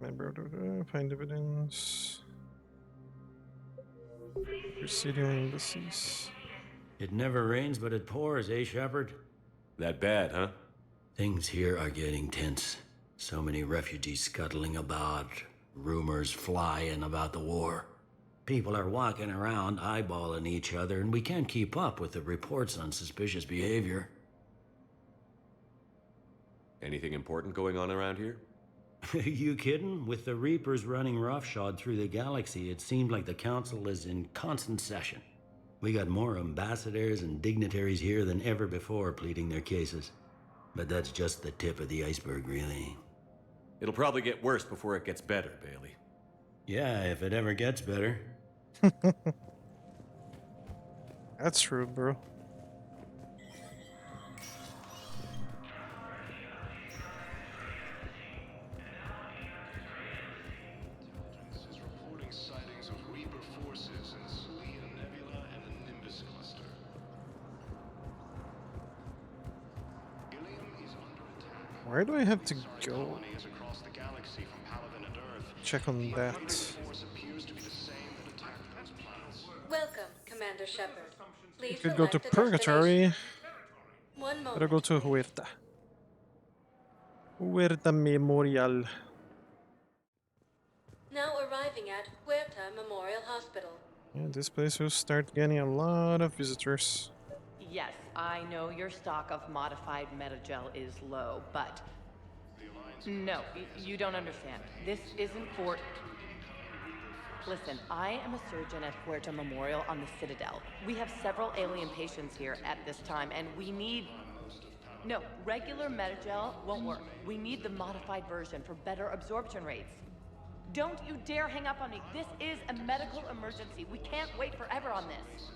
Find evidence. Presidial embassies. It never rains, but it pours, eh, Shepard? That bad, huh? Things here are getting tense. So many refugees scuttling about, rumors flying about the war. People are walking around eyeballing each other, and we can't keep up with the reports on suspicious behavior. Anything important going on around here? You kidding? With the Reapers running roughshod through the galaxy, it seemed like the Council is in constant session. We got more ambassadors and dignitaries here than ever before pleading their cases. But that's just the tip of the iceberg, really. It'll probably get worse before it gets better, Bailey. Yeah, if it ever gets better. That's true, bro. Where do I have to go? Check on that. Welcome, Commander Shepard. You Please could go to select a Purgatory. destination. One moment. Better go to Huerta. Huerta Memorial. Now arriving at Huerta Memorial Hospital. Yeah, this place will start getting a lot of visitors. Yes, I know your stock of modified metagel is low, but... No, you don't understand. This isn't for... Listen, I am a surgeon at Huerta Memorial on the Citadel. We have several alien patients here at this time, and we need... No, regular metagel won't work. We need the modified version for better absorption rates. Don't you dare hang up on me. This is a medical emergency. We can't wait forever on this.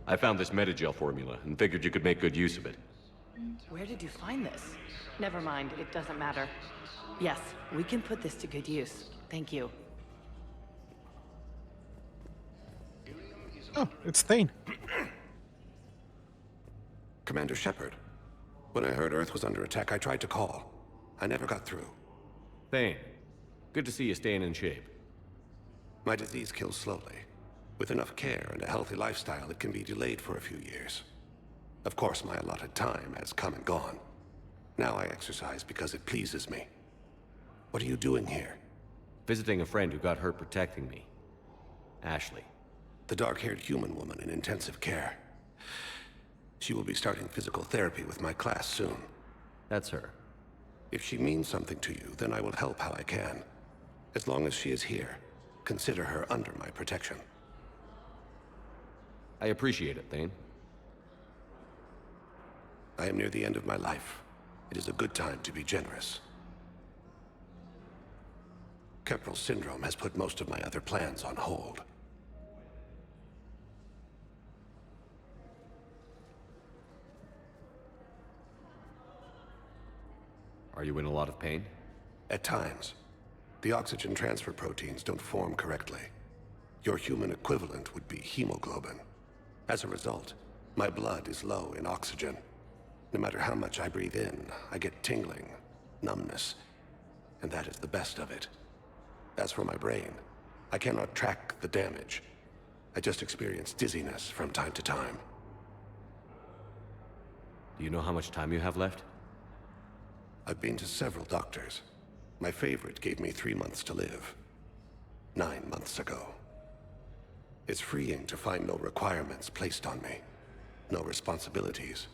I found this metagel formula and figured you could make good use of it. Where did you find this? Never mind, it doesn't matter. Yes, we can put this to good use. Thank you. Oh, it's Thane. Commander Shepard. When I heard Earth was under attack, I tried to call. I never got through. Thane, good to see you staying in shape. My disease kills slowly. With enough care and a healthy lifestyle, it can be delayed for a few years. Of course, my allotted time has come and gone. Now I exercise because it pleases me. What are you doing here? Visiting a friend who got hurt protecting me. Ashley. The dark-haired human woman in intensive care. She will be starting physical therapy with my class soon. That's her. If she means something to you, then I will help how I can. As long as she is here, consider her under my protection. I appreciate it, Thane. I am near the end of my life. It is a good time to be generous. Kepral syndrome has put most of my other plans on hold. Are you in a lot of pain? At times. The oxygen transfer proteins don't form correctly. Your human equivalent would be hemoglobin. As a result, my blood is low in oxygen. No matter how much I breathe in, I get tingling, numbness, and that is the best of it. As for my brain, I cannot track the damage. I just experience dizziness from time to time. Do you know how much time you have left? I've been to several doctors. My favorite gave me 3 months to live. 9 months ago. It's freeing to find no requirements placed on me. No responsibilities.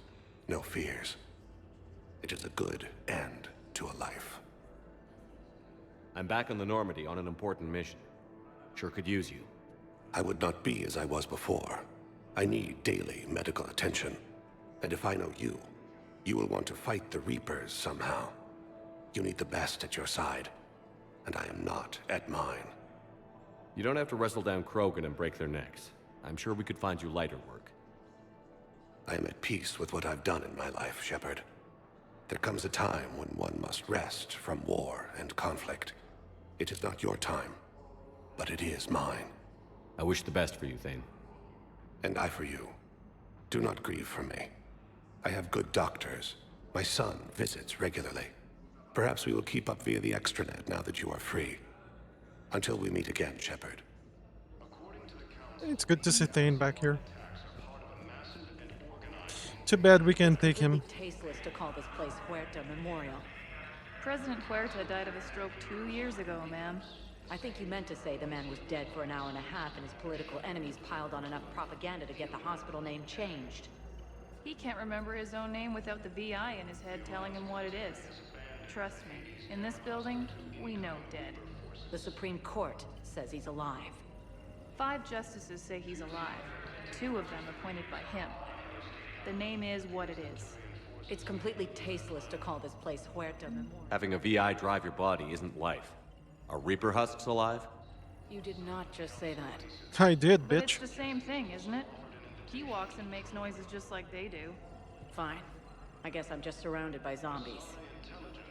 No fears. It is a good end to a life. I'm back on the Normandy on an important mission. Sure could use you. I would not be as I was before. I need daily medical attention. And if I know you, you will want to fight the Reapers somehow. You need the best at your side, and I am not at mine. You don't have to wrestle down Krogan and break their necks. I'm sure we could find you lighter work. I am at peace with what I've done in my life, Shepard. There comes a time when one must rest from war and conflict. It is not your time, but it is mine. I wish the best for you, Thane. And I for you. Do not grieve for me. I have good doctors. My son visits regularly. Perhaps we will keep up via the extranet now that you are free. Until we meet again, Shepard. It's good to see Thane back here. Too bad we can't take him. It's tasteless to call this place Huerta Memorial. President Huerta died of a stroke 2 years ago, ma'am. I think you meant to say the man was dead for an hour and a half and his political enemies piled on enough propaganda to get the hospital name changed. He can't remember his own name without the VI in his head telling him what it is. Trust me, in this building, we know dead. The Supreme Court says he's alive. 5 justices say he's alive. 2 of them appointed by him. The name is what it is. It's completely tasteless to call this place Huerta Memorial. Having a VI drive your body isn't life. Are Reaper husks alive? You did not just say that. I did, But bitch. it's the same thing, isn't it? He walks and makes noises just like they do. Fine. I guess I'm just surrounded by zombies.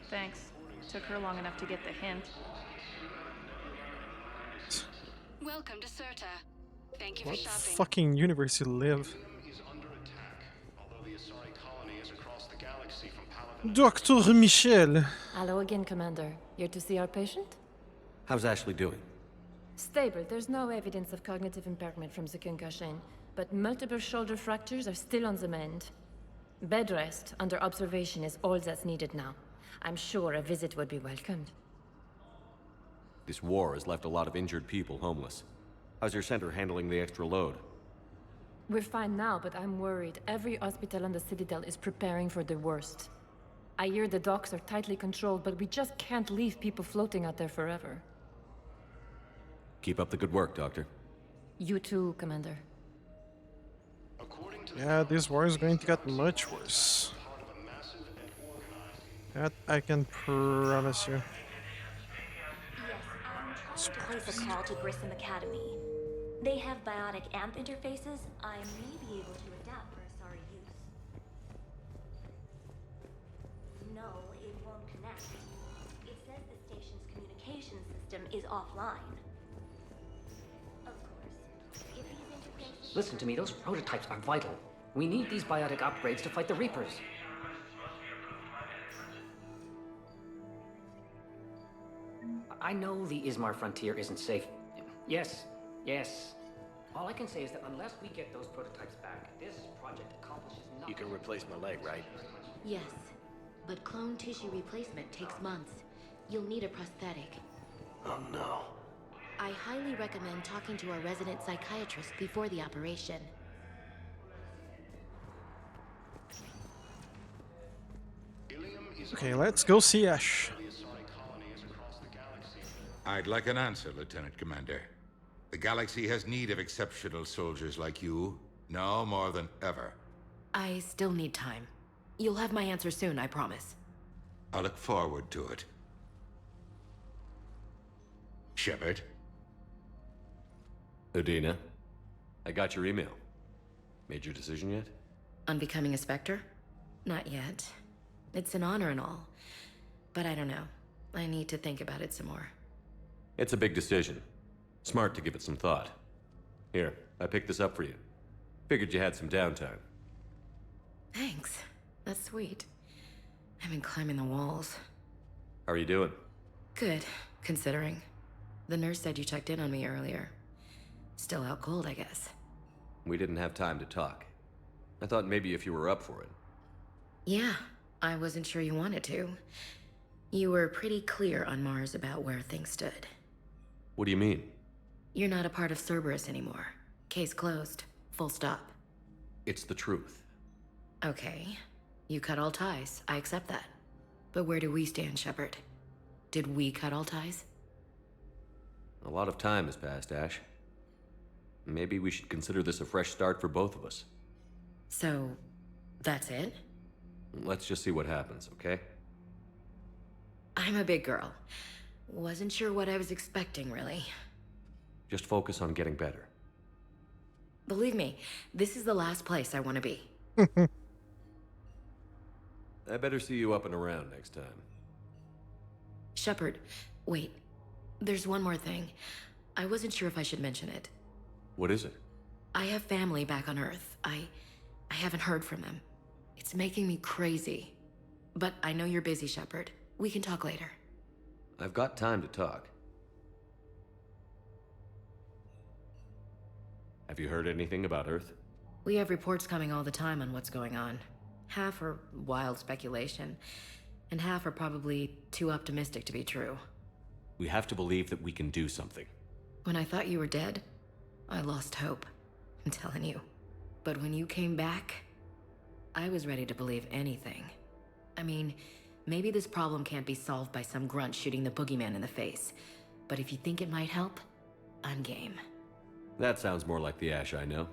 Thanks. Took her long enough to get the hint. Welcome to Serta. Thank you for What shopping. fucking universe you live? Dr. Michel. Hello again, Commander. Here to see our patient? How's Ashley doing? Stable. There's no evidence of cognitive impairment from the concussion, but multiple shoulder fractures are still on the mend. Bed rest under observation is all that's needed now. I'm sure a visit would be welcomed. This war has left a lot of injured people homeless. How's your center handling the extra load? We're fine now, but I'm worried. Every hospital on the Citadel is preparing for the worst. I hear the docks are tightly controlled, but we just can't leave people floating out there forever. Keep up the good work, Doctor. You too, Commander. Yeah, this war is going to get much worse. That I can promise you. To place a call to Grissom Academy. They have biotic amp interfaces. I may be able to adapt for Asari use. No, it won't connect. It says the station's communication system is offline. Of course, if these interfaces... Listen to me, those prototypes are vital. We need these biotic upgrades to fight the Reapers. I know the Ismar frontier isn't safe. Yes. All I can say is that unless we get those prototypes back, this project accomplishes nothing. You can replace my leg, right? Yes, but clone tissue replacement takes months. You'll need a prosthetic. Oh no. I highly recommend talking to our resident psychiatrist before the operation. Okay, let's go see Ash. I'd like an answer, Lieutenant Commander. The galaxy has need of exceptional soldiers like you, now more than ever. I still need time. You'll have my answer soon, I promise. I look forward to it. Shepard? Udina, I got your email. Made your decision yet? On becoming a Spectre? Not yet. It's an honor and all. But I don't know. I need to think about it some more. It's a big decision. Smart to give it some thought. Here, I picked this up for you. Figured you had some downtime. Thanks. That's sweet. I've been climbing the walls. How are you doing? Good, considering. The nurse said you checked in on me earlier. Still out cold, I guess. We didn't have time to talk. I thought maybe if you were up for it. Yeah, I wasn't sure you wanted to. You were pretty clear on Mars about where things stood. What do you mean? You're not a part of Cerberus anymore. Case closed. Full stop. It's the truth. Okay. You cut all ties. I accept that. But where do we stand, Shepard? Did we cut all ties? A lot of time has passed, Ash. Maybe we should consider this a fresh start for both of us. So, that's it? Let's just see what happens, okay? I'm a big girl. Wasn't sure what I was expecting, really. Just focus on getting better. Believe me, this is the last place I want to be. I better see you up and around next time. Shepard, wait. There's one more thing. I wasn't sure if I should mention it. What is it? I have family back on Earth. I haven't heard from them. It's making me crazy. But I know you're busy, Shepard. We can talk later. I've got time to talk. Have you heard anything about Earth? We have reports coming all the time on what's going on. Half are wild speculation, and half are probably too optimistic to be true. We have to believe that we can do something. When I thought you were dead, I lost hope. I'm telling you. But when you came back, I was ready to believe anything. I mean, maybe this problem can't be solved by some grunt shooting the boogeyman in the face. But if you think it might help, I'm game. That sounds more like the Ash I know.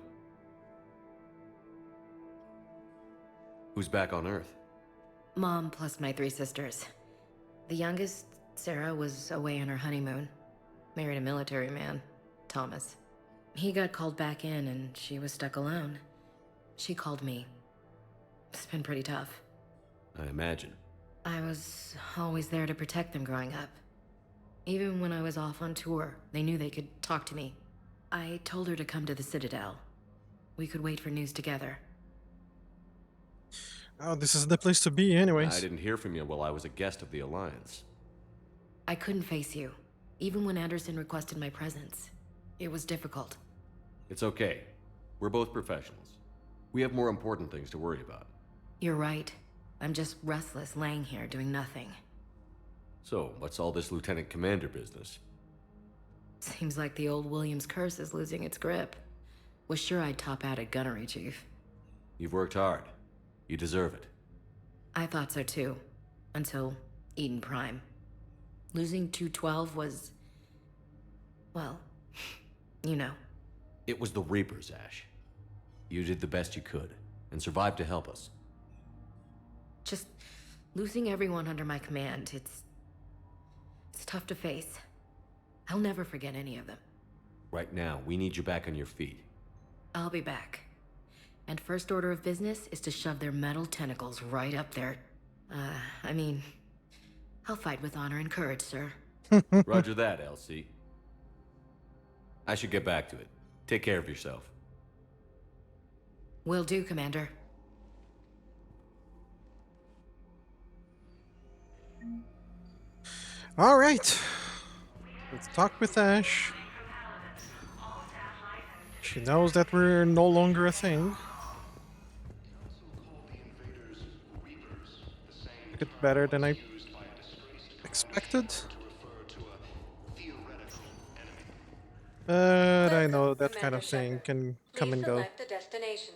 Who's back on Earth? Mom plus my 3 sisters. The youngest, Sarah, was away on her honeymoon. Married a military man, Thomas. He got called back in and she was stuck alone. She called me. It's been pretty tough. I imagine. I was always there to protect them growing up. Even when I was off on tour, they knew they could talk to me. I told her to come to the Citadel. We could wait for news together. Oh, this is the place to be anyways. I didn't hear from you while I was a guest of the Alliance. I couldn't face you, even when Anderson requested my presence. It was difficult. It's okay. We're both professionals. We have more important things to worry about. You're right. I'm just restless laying here doing nothing. So, what's all this Lieutenant Commander business? Seems like the old Williams curse is losing its grip. Was sure I'd top out at gunnery, Chief. You've worked hard. You deserve it. I thought so too. Until Eden Prime. Losing 212 was... well, you know. It was the Reapers, Ash. You did the best you could, and survived to help us. Just losing everyone under my command, it's tough to face. I'll never forget any of them. Right now, we need you back on your feet. I'll be back. And first order of business is to shove their metal tentacles right up there. I mean, I'll fight with honor and courage, sir. Roger that, Elsie. I should get back to it. Take care of yourself. Will do, Commander. All right. Let's talk with Ash. She knows that we're no longer a thing. Took it better than I expected. But I know that kind of thing can come and go. Select a destination.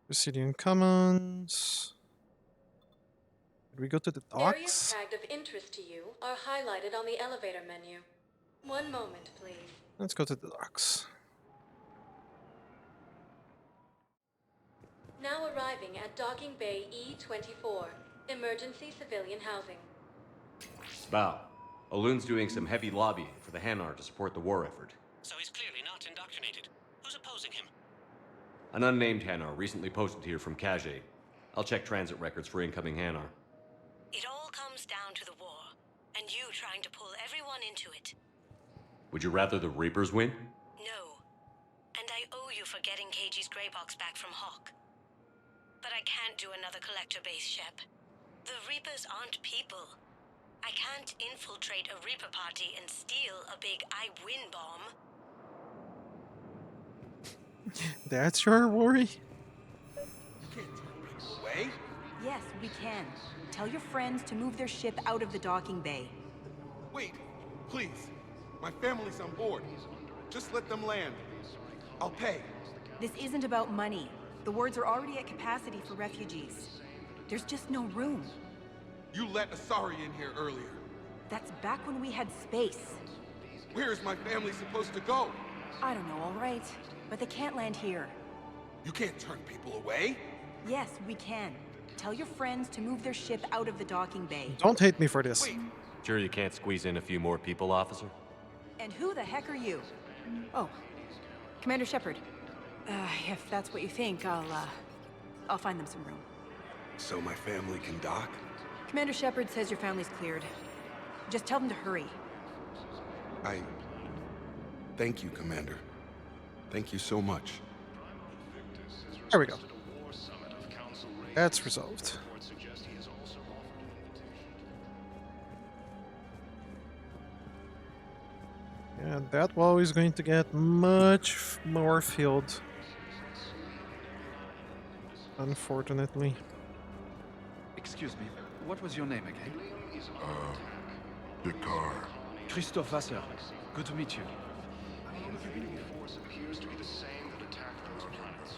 Presidium Commons. Did we go to the Areas docks? tagged of interest to you are highlighted on the elevator menu. One moment, please. Let's go to the docks. Now arriving at Docking Bay E-24, emergency civilian housing. Bow. Olun's doing some heavy lobbying for the Hanar to support the war effort. So he's clearly not indoctrinated. Who's opposing him? An unnamed Hanar recently posted here from Kage. I'll check transit records for incoming Hanar. It all comes down to the war, and you trying to pull everyone into it. Would you rather the Reapers win? No. And I owe you for getting Keiji's grey box back from Hawk. But I can't do another collector base, Shep. The Reapers aren't people. I can't infiltrate a Reaper party and steal a big I win bomb. That's your worry? Away? Yes, we can. Tell your friends to move their ship out of the docking bay. Wait, please. My family's on board. Just let them land. I'll pay. This isn't about money. The wards are already at capacity for refugees. There's just no room. You let Asari in here earlier. That's back when we had space. Where is my family supposed to go? I don't know, all right. But they can't land here. You can't turn people away. Yes, we can. Tell your friends to move their ship out of the docking bay. Don't hate me for this. Sure you can't squeeze in a few more people, officer? And who the heck are you? Oh, Commander Shepard. If that's what you think, I'll find them some room. So my family can dock? Commander Shepard says your family's cleared. Just tell them to hurry. Thank you, Commander. Thank you so much. There we go. That's resolved. And that wall is going to get much more filled. Unfortunately. Excuse me, what was your name again? Picard. Christophe Vasseur. Good to meet you. The invading force appears to be the same that attacked those planets.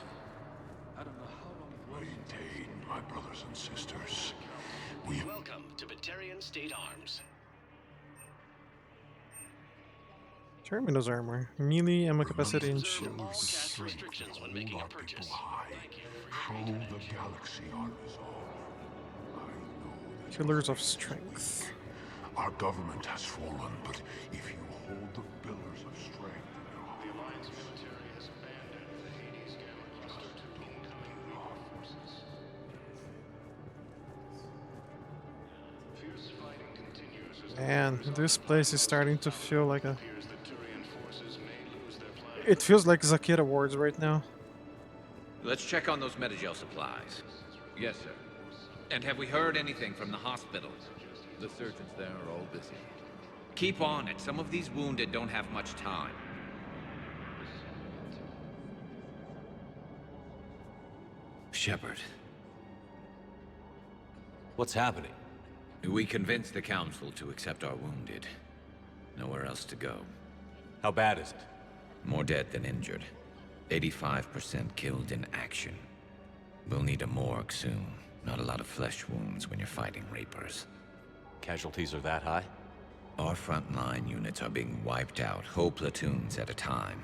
I don't know how long it was. Maintain, my brothers and sisters. Welcome to Batarian State Arms. Terminus armor. Melee ammo capacity and Observe all shields. cast restrictions when making a purchase. Show the galaxy our resolve. Pillars of strength. Our government has fallen, but if you hold the pillars of strength in your heart, The Alliance military has abandoned the Hades Gamma Cluster to incoming Reaper forces. Fierce fighting continues as Man, this place is starting to feel like a... It feels like Zakir Awards right now. Let's check on those Metagel supplies. Yes, sir. And have we heard anything from the hospital? The surgeons there are all busy. Keep on it. Some of these wounded don't have much time. Shepard. What's happening? We convinced the Council to accept our wounded. Nowhere else to go. How bad is it? More dead than injured. 85% killed in action. We'll need a morgue soon. Not a lot of flesh wounds when you're fighting Reapers. Casualties are that high? Our frontline units are being wiped out, whole platoons at a time.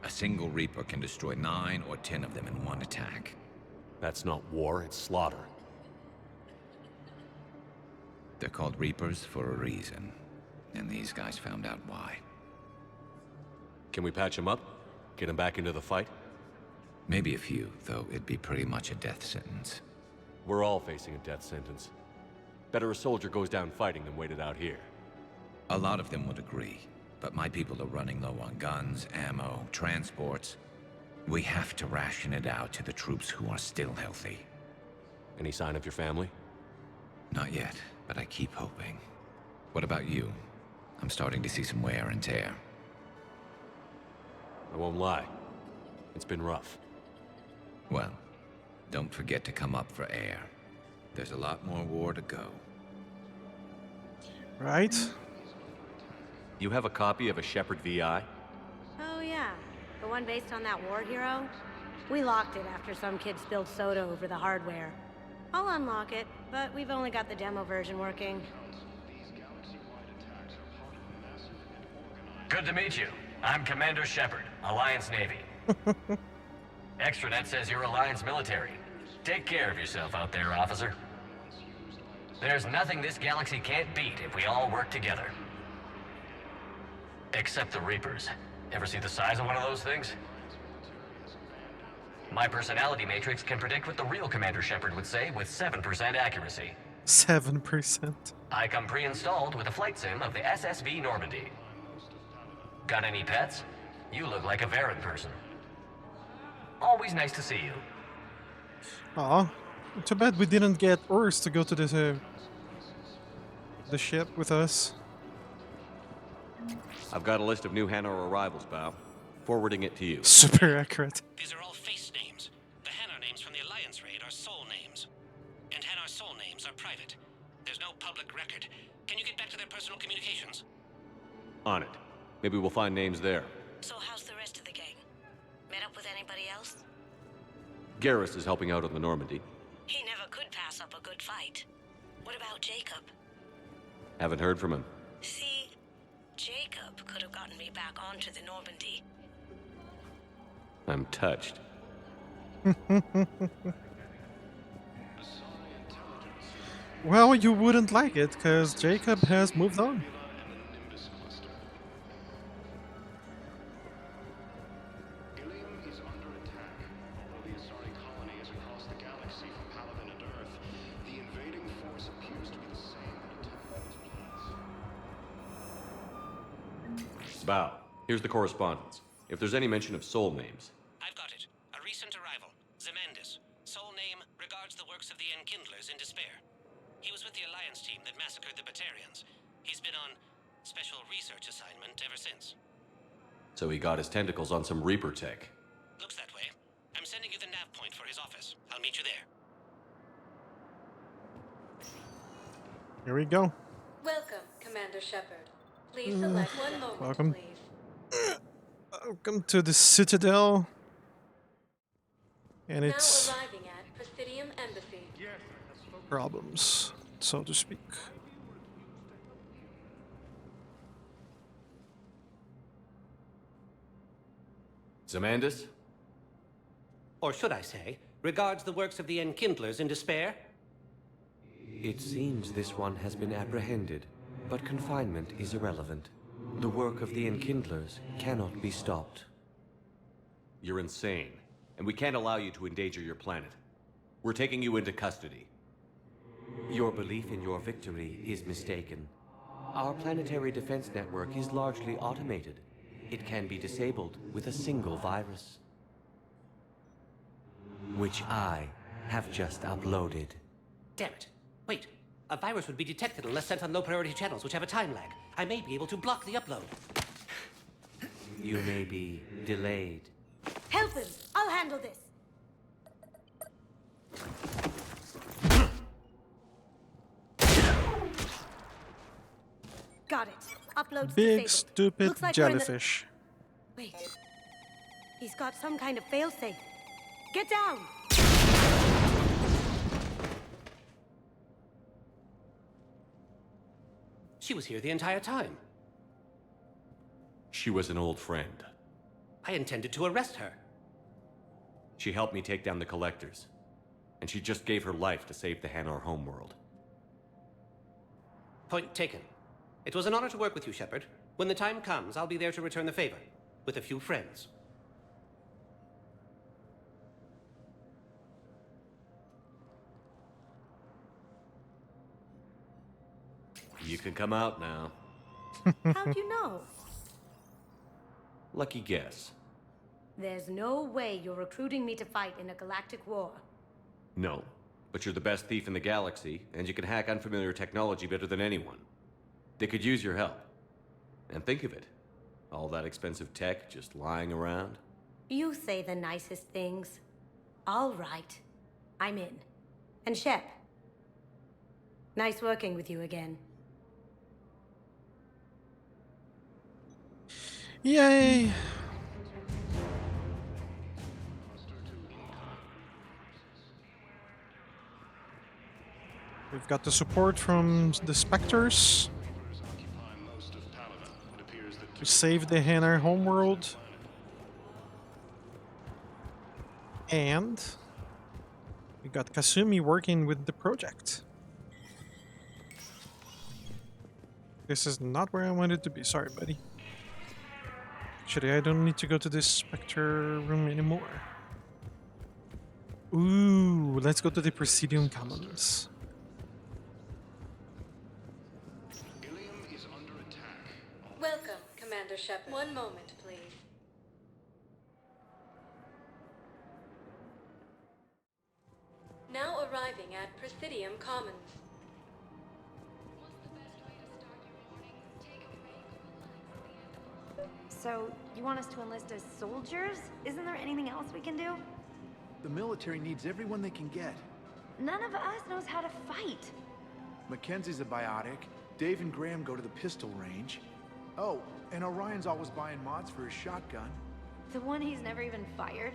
A single Reaper can destroy 9 or 10 of them in one attack. That's not war, it's slaughter. They're called Reapers for a reason. And these guys found out why. Can we patch him up? Get him back into the fight? Maybe a few, though it'd be pretty much a death sentence. We're all facing a death sentence. Better a soldier goes down fighting than waited out here. A lot of them would agree, but my people are running low on guns, ammo, transports. We have to ration it out to the troops who are still healthy. Any sign of your family? Not yet, but I keep hoping. What about you? I'm starting to see some wear and tear. I won't lie. It's been rough. Well, don't forget to come up for air. There's a lot more war to go. Right? You have a copy of a Shepard VI? Oh yeah, the one based on that war hero? We locked it after some kid spilled soda over the hardware. I'll unlock it, but we've only got the demo version working. Good to meet you. I'm Commander Shepard, Alliance Navy. Extranet says you're Alliance military. Take care of yourself out there, officer. There's nothing this galaxy can't beat if we all work together. Except the Reapers. Ever see the size of one of those things? My personality matrix can predict what the real Commander Shepard would say with 7% accuracy. 7%. I come pre-installed with a flight sim of the SSV Normandy. Got any pets? You look like a Varen person. Always nice to see you. Aw, too bad we didn't get Urs to go to the ship with us. I've got a list of new Hanar arrivals, Bao. Forwarding it to you. Super accurate. These are all face names. The Hanar names from the Alliance raid are soul names. And Hanar soul names are private. There's no public record. Can you get back to their personal communications? On it. Maybe we'll find names there. So how's the rest of the gang? Met up with anybody else? Garrus is helping out on the Normandy. He never could pass up a good fight. What about Jacob? Haven't heard from him. See, Jacob could have gotten me back onto the Normandy. I'm touched. Well, you wouldn't like it, because Jacob has moved on. Bao, here's the correspondence. If there's any mention of soul names. I've got it. A recent arrival. Zemandis. Soul name regards the works of the Enkindlers in despair. He was with the Alliance team that massacred the Batarians. He's been on special research assignment ever since. So he got his tentacles on some Reaper tech. Looks that way. I'm sending you the nav point for his office. I'll meet you there. Here we go. Welcome, Commander Shepard. Please select one moment, Welcome. please. Welcome to the Citadel. And Now it's arriving at Presidium Embassy. problems, so to speak. Zamandis? Or should I say, regards the works of the Enkindlers in despair? It seems this one has been apprehended, but confinement is irrelevant. The work of the Enkindlers cannot be stopped. You're insane, and we can't allow you to endanger your planet. We're taking you into custody. Your belief in your victory is mistaken. Our planetary defense network is largely automated. It can be disabled with a single virus, which I have just uploaded. Damn it. Wait. A virus would be detected unless sent on low-priority channels, which have a time lag. I may be able to block the upload. You may be delayed. Help him! I'll handle this! Got it. Upload's Big disabled. stupid Looks like we're in the- jellyfish. Wait. He's got some kind of failsafe. Get down! She was here the entire time. She was an old friend. I intended to arrest her. She helped me take down the Collectors. And she just gave her life to save the Hanar homeworld. Point taken. It was an honor to work with you, Shepard. When the time comes, I'll be there to return the favor. With a few friends. You can come out now. How'd you know? Lucky guess. There's no way you're recruiting me to fight in a galactic war. No. But you're the best thief in the galaxy, and you can hack unfamiliar technology better than anyone. They could use your help. And think of it. All that expensive tech just lying around. You say the nicest things. All right. I'm in. And Shep. Nice working with you again. Yay! We've got the support from the Spectres to save the Hanar homeworld. And we got Kasumi working with the project. This is not where I wanted to be. Sorry, buddy. Actually, I don't need to go to this Spectre room anymore. Ooh, let's go to the Presidium Commons. Welcome, Commander Shepard. One moment, please. Now arriving at Presidium Commons. So, you want us to enlist as soldiers? Isn't there anything else we can do? The military needs everyone they can get. None of us knows how to fight. Mackenzie's a biotic. Dave and Graham go to the pistol range. Oh, and Orion's always buying mods for his shotgun. The one he's never even fired?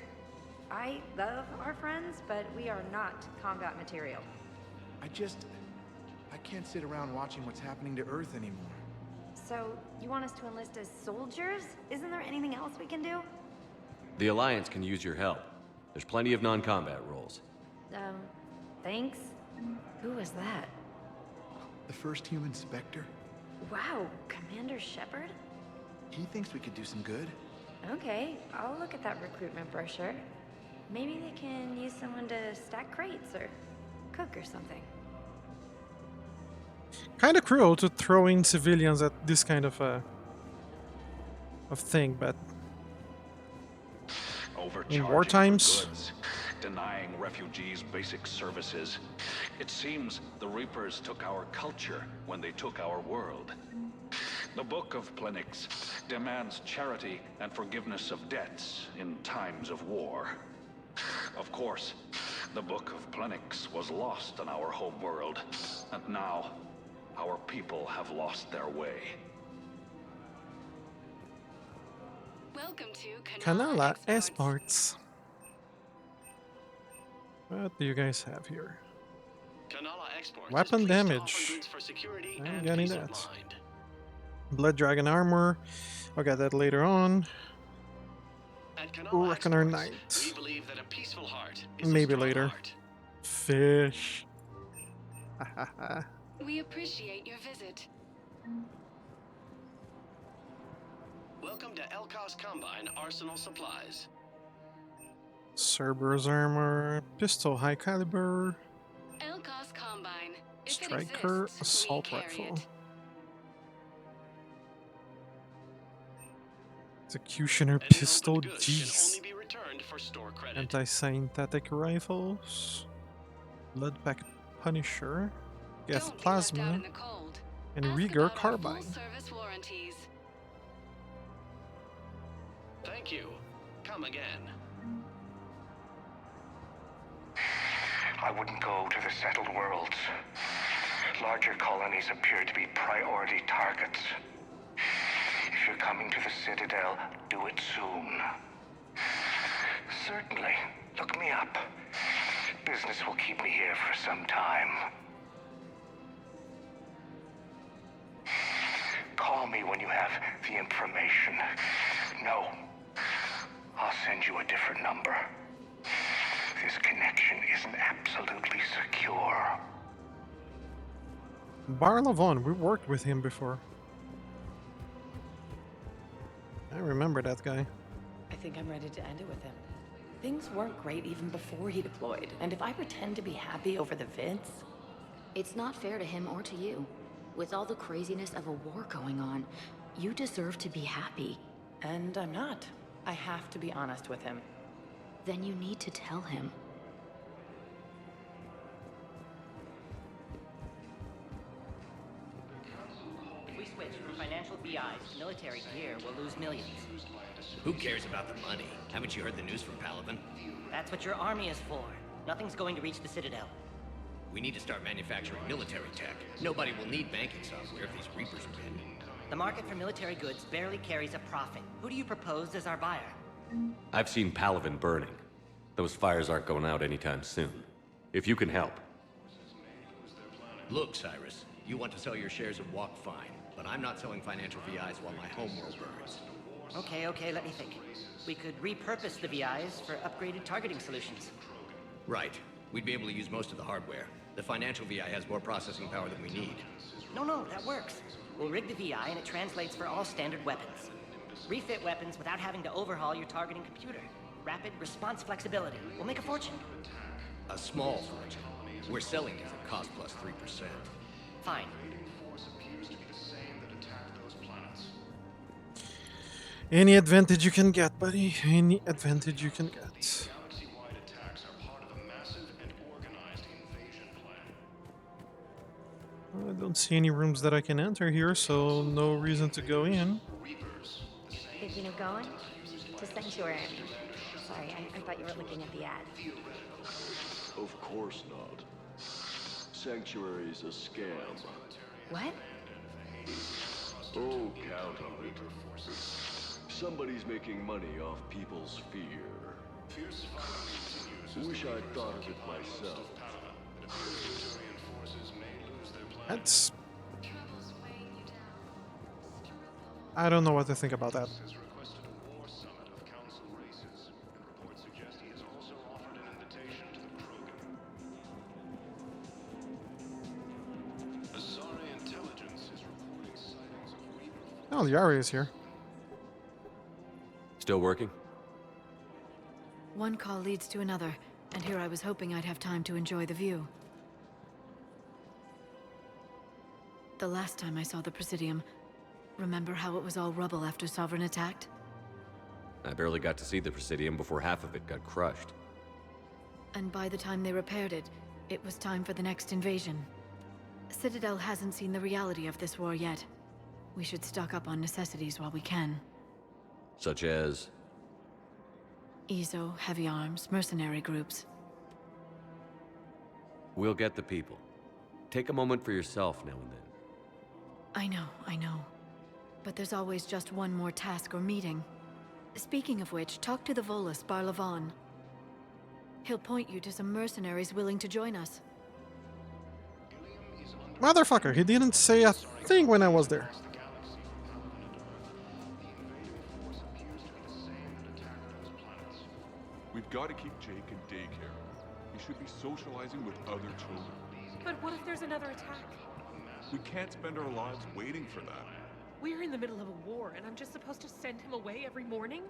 I love our friends, but we are not combat material. I can't sit around watching what's happening to Earth anymore. So, you want us to enlist as soldiers? Isn't there anything else we can do? The Alliance can use your help. There's plenty of non-combat roles. Thanks? Who was that? The first human Spectre? Wow, Commander Shepard? He thinks we could do some good. Okay, I'll look at that recruitment brochure. Maybe they can use someone to stack crates or cook or something. Kind of cruel to throw in civilians at this kind of thing, but in war times, goods, denying refugees basic services. It seems the Reapers took our culture when they took our world. The Book of Plenix demands charity and forgiveness of debts in times of war. Of course, the Book of Plenix was lost in our homeworld, and now our people have lost their way. Welcome to Canala Esports. What do you guys have here? Canala Exports Weapon is pleased to damage. offer goods for security I'm and getting peace that. of mind. Blood Dragon armor. I'll get that later on. At Canala Reckoner Exports, Knight. we believe that a peaceful heart is Maybe a strong later. heart. Fish. We appreciate your visit. Welcome to Elkos Combine Arsenal Supplies. Cerberus armor. Pistol high caliber. Elkos Combine. If Striker it exists, assault we carry rifle. it. Executioner Any pistol. opened goods can Jeez. only be returned for store credit. Anti-synthetic rifles. Blood pack Punisher. Gas Don't be left out plasma. in the cold. And Ask Rieger about our carbine. full-service warranties. Thank you. Come again. I wouldn't go to the settled worlds. Larger colonies appear to be priority targets. If you're coming to the Citadel, do it soon. Certainly. Look me up. Business will keep me here for some time. Call me when you have the information. No. I'll send you a different number. This connection isn't absolutely secure. Bar Lavon, we worked with him before. I remember that guy. I think I'm ready to end it with him. Things weren't great even before he deployed, and if I pretend to be happy over the vids... It's not fair to him or to you. With all the craziness of a war going on, you deserve to be happy. And I'm not. I have to be honest with him. Then you need to tell him. If we switch from financial VIs to military gear, we'll lose millions. Who cares about the money? Haven't you heard the news from Palaven? That's what your army is for. Nothing's going to reach the Citadel. We need to start manufacturing military tech. Nobody will need banking software if these Reapers are in. The market for military goods barely carries a profit. Who do you propose as our buyer? I've seen Palaven burning. Those fires aren't going out anytime soon. If you can help. Look, Cyrus, you want to sell your shares of Walk fine, but I'm not selling financial VIs while my homeworld burns. Okay, let me think. We could repurpose the VIs for upgraded targeting solutions. Right. We'd be able to use most of the hardware. The financial VI has more processing power than we need. No, that works. We'll rig the VI and it translates for all standard weapons. Refit weapons without having to overhaul your targeting computer. Rapid response flexibility. We'll make a fortune. A small fortune. We're selling these at cost plus 3%. Fine. Any advantage you can get, buddy. Any advantage you can get. I don't see any rooms that I can enter here, so no reason to go in. Thinking of going? To Sanctuary. Sorry, I thought you were looking at the ad. Of course not. Sanctuary's a scam. What? Oh, count on it. Somebody's making money off people's fear. Wish I'd thought of it myself. That's... I don't know what to think about that. Oh, the Ari is here. Still working? One call leads to another, and here I was hoping I'd have time to enjoy the view. The last time I saw the Presidium, remember how it was all rubble after Sovereign attacked? I barely got to see the Presidium before half of it got crushed. And by the time they repaired it, it was time for the next invasion. Citadel hasn't seen the reality of this war yet. We should stock up on necessities while we can. Such as? EZO, heavy arms, mercenary groups. We'll get the people. Take a moment for yourself now and then. I know. But there's always just one more task or meeting. Speaking of which, talk to the Volus, Barlavan. He'll point you to some mercenaries willing to join us. Motherfucker, he didn't say a thing when I was there. We've got to keep Jake in daycare. He should be socializing with other children. But what if there's another attack? We can't spend our lives waiting for that. We're in the middle of a war, and I'm just supposed to send him away every morning?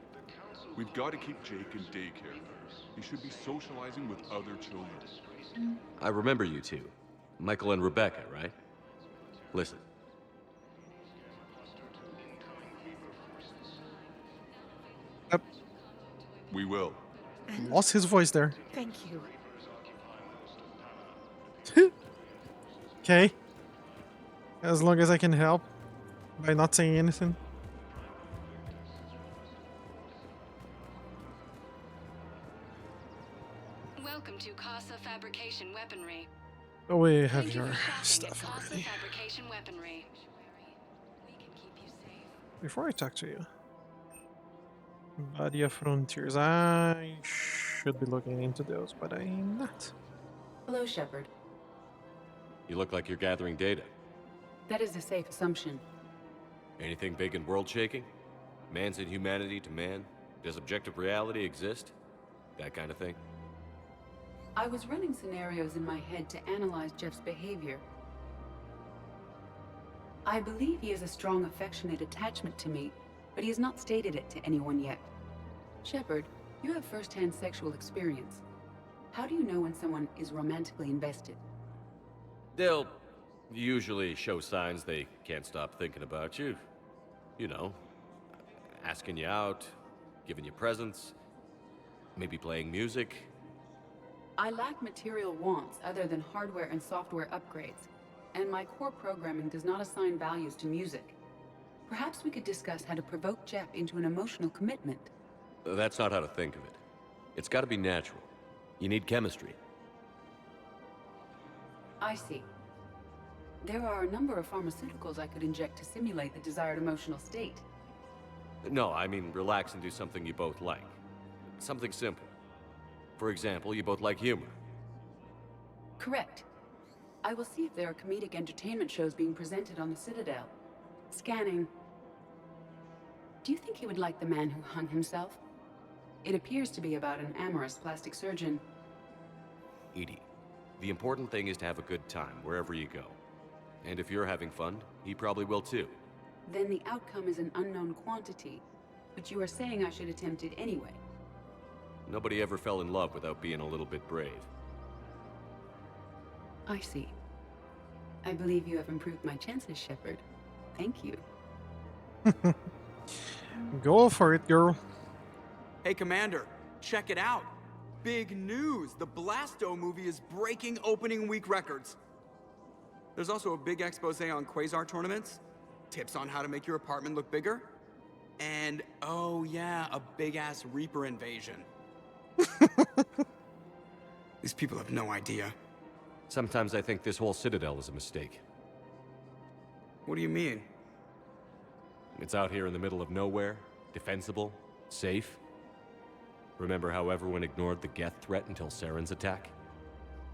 We've got to keep Jake in daycare. He should be socializing with other children. I remember you two. Michael and Rebecca, right? Listen. Yep. We will. Lost his voice there. Thank you. Okay. As long as I can help by not saying anything. Welcome to Casa Fabrication Weaponry. Oh, we have Thank you your for shopping stuff at Casa already. Fabrication Weaponry. We can keep you safe. Before I talk to you, Badia Frontiers, I should be looking into those, but I'm not. Hello, Shepard. You look like you're gathering data. That is a safe assumption. Anything big and world-shaking? Man's inhumanity to man? Does objective reality exist? That kind of thing? I was running scenarios in my head to analyze Jeff's behavior. I believe he has a strong affectionate attachment to me, but he has not stated it to anyone yet. Shepard, you have first-hand sexual experience. How do you know when someone is romantically invested? They'll usually show signs they can't stop thinking about you. You know, asking you out, giving you presents, maybe playing music. I lack material wants other than hardware and software upgrades, and my core programming does not assign values to music. Perhaps we could discuss how to provoke Jeff into an emotional commitment. That's not how to think of it. It's got to be natural. You need chemistry. I see. There are a number of pharmaceuticals I could inject to simulate the desired emotional state. No, I mean relax and do something you both like. Something simple. For example, you both like humor. Correct. I will see if there are comedic entertainment shows being presented on the Citadel. Scanning. Do you think he would like The Man Who Hung Himself? It appears to be about an amorous plastic surgeon. Edie, the important thing is to have a good time wherever you go. And if you're having fun, he probably will too. Then the outcome is an unknown quantity, but you are saying I should attempt it anyway. Nobody ever fell in love without being a little bit brave. I see. I believe you have improved my chances, Shepard. Thank you. Go for it, girl. Hey, Commander, check it out. Big news! The Blasto movie is breaking opening week records. There's also a big expose on Quasar tournaments, tips on how to make your apartment look bigger, and, oh yeah, a big-ass Reaper invasion. These people have no idea. Sometimes I think this whole Citadel is a mistake. What do you mean? It's out here in the middle of nowhere, defensible, safe. Remember how everyone ignored the Geth threat until Saren's attack?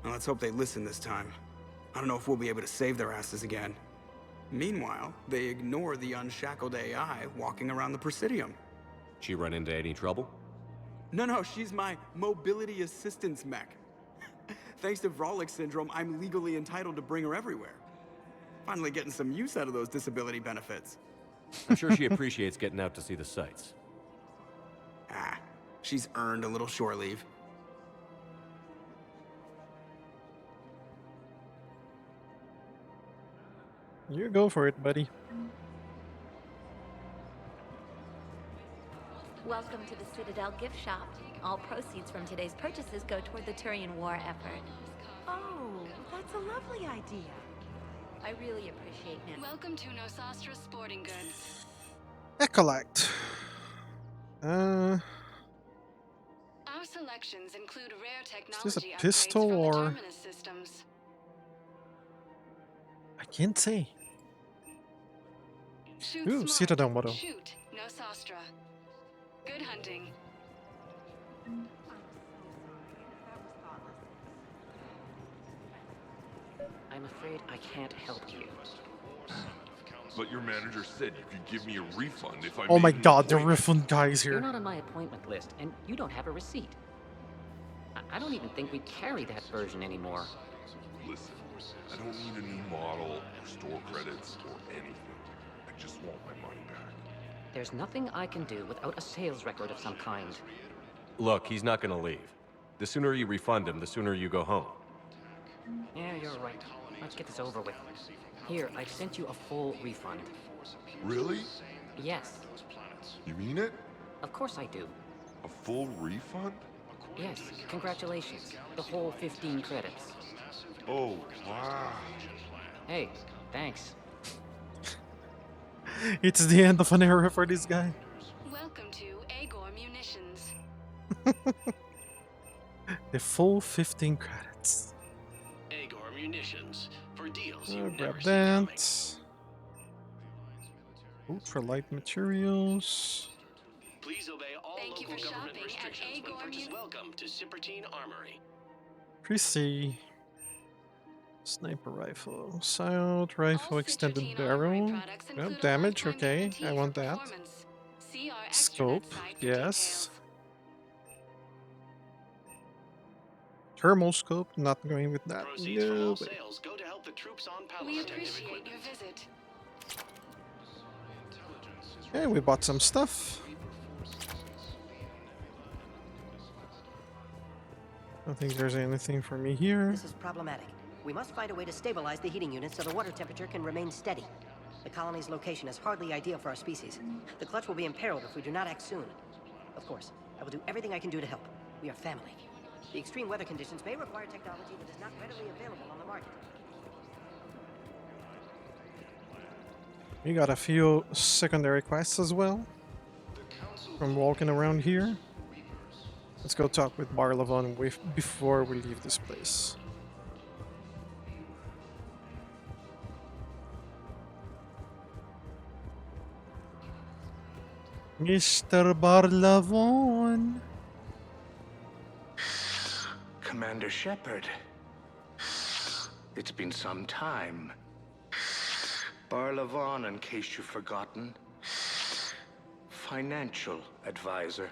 Well, let's hope they listen this time. I don't know if we'll be able to save their asses again. Meanwhile, they ignore the unshackled AI walking around the Presidium. She run into any trouble? No, she's my mobility assistance mech. Thanks to Vrolic syndrome, I'm legally entitled to bring her everywhere. Finally getting some use out of those disability benefits. I'm sure she appreciates getting out to see the sights. Ah, she's earned a little shore leave. You go for it, buddy. Welcome to the Citadel gift shop. All proceeds from today's purchases go toward the Turian war effort. Oh, that's a lovely idea. I really appreciate it. Welcome to Nosastra Sporting Goods. Ecolite. Our selections include rare Is this a technology upgrades pistol from the or? Terminus systems. I can't say. Shoot Ooh, smart. Citadel model. Shoot Nosastra. Good hunting. I'm afraid I can't help you. But your manager said you could give me a refund if I Oh my made an god, the appointment. refund guy is You're here. not on my appointment list, and you don't have a receipt. I don't even think we carry that version anymore. Listen, I don't need a new model or store credits or anything. I just want my money back. There's nothing I can do without a sales record of some kind. Look, he's not gonna leave. The sooner you refund him, the sooner you go home. Yeah, you're right. Let's get this over with. Here, I've sent you a full refund. Really? Yes. You mean it? Of course I do. A full refund? Yes, congratulations. The whole 15 credits. Oh, wow. Hey, thanks. It's the end of an era for this guy. Welcome to Agor Munitions. The full 15 credits. Agor Munitions. For deals I'll you never grab see coming. that. Ultralight materials. Please obey all Thank you local for government shopping at restrictions when Agor purchasing. Welcome to Sippertine Armory. PC. Sniper rifle. Assault rifle, extended barrel. No damage, okay. I want that. See our Scope, extranet site for yes. Thermal scope, not going with that. Proceeds from No all way. sales go to help the troops on We protective appreciate equipment. your visit. Okay, we bought some stuff. I don't think there's anything for me here. This is problematic. We must find a way to stabilize the heating unit so the water temperature can remain steady. The colony's location is hardly ideal for our species. The clutch will be imperiled if we do not act soon. Of course, I will do everything I can do to help. We are family. The extreme weather conditions may require technology that is not readily available on the market. We got a few secondary quests as well from walking around here. Let's go talk with Barlavon before we leave this place. Mr. Barlavon. Commander Shepard. It's been some time. Barlavon, in case you've forgotten. Financial advisor.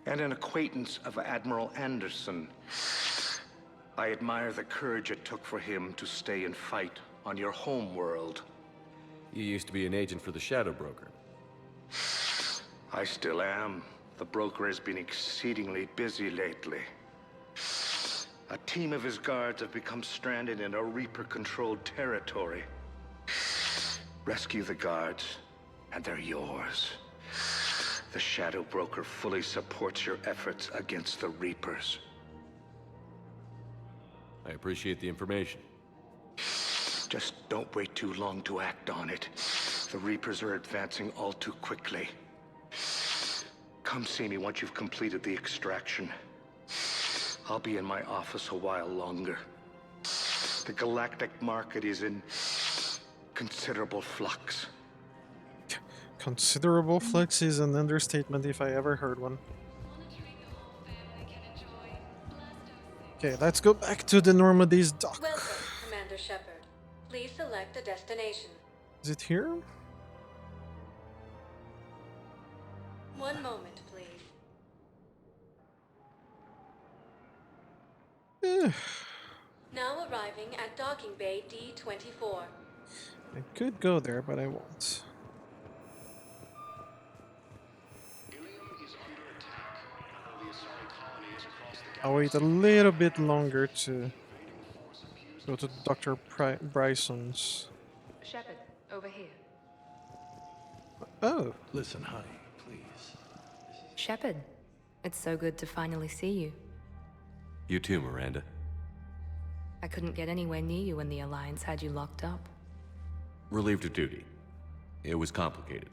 And an acquaintance of Admiral Anderson. I admire the courage it took for him to stay and fight on your home world. You used to be an agent for the Shadow Broker. I still am. The broker has been exceedingly busy lately. A team of his guards have become stranded in a Reaper-controlled territory. Rescue the guards, and they're yours. The Shadow Broker fully supports your efforts against the Reapers. I appreciate the information. Just don't wait too long to act on it. The Reapers are advancing all too quickly. Come see me once you've completed the extraction. I'll be in my office a while longer. The galactic market is in considerable flux. Considerable flux is an understatement if I ever heard one. Okay, let's go back to the Normandy's dock. Welcome, Commander Shepard. Please select a destination. Is it here? One moment, please. Now arriving at docking bay D-24. I could go there, but I won't. I'll wait a little bit longer to go to Dr. Bryson's. Shepard, over here. Oh. Listen, honey, please. Shepard, it's so good to finally see you. You too, Miranda. I couldn't get anywhere near you when the Alliance had you locked up. Relieved of duty. It was complicated.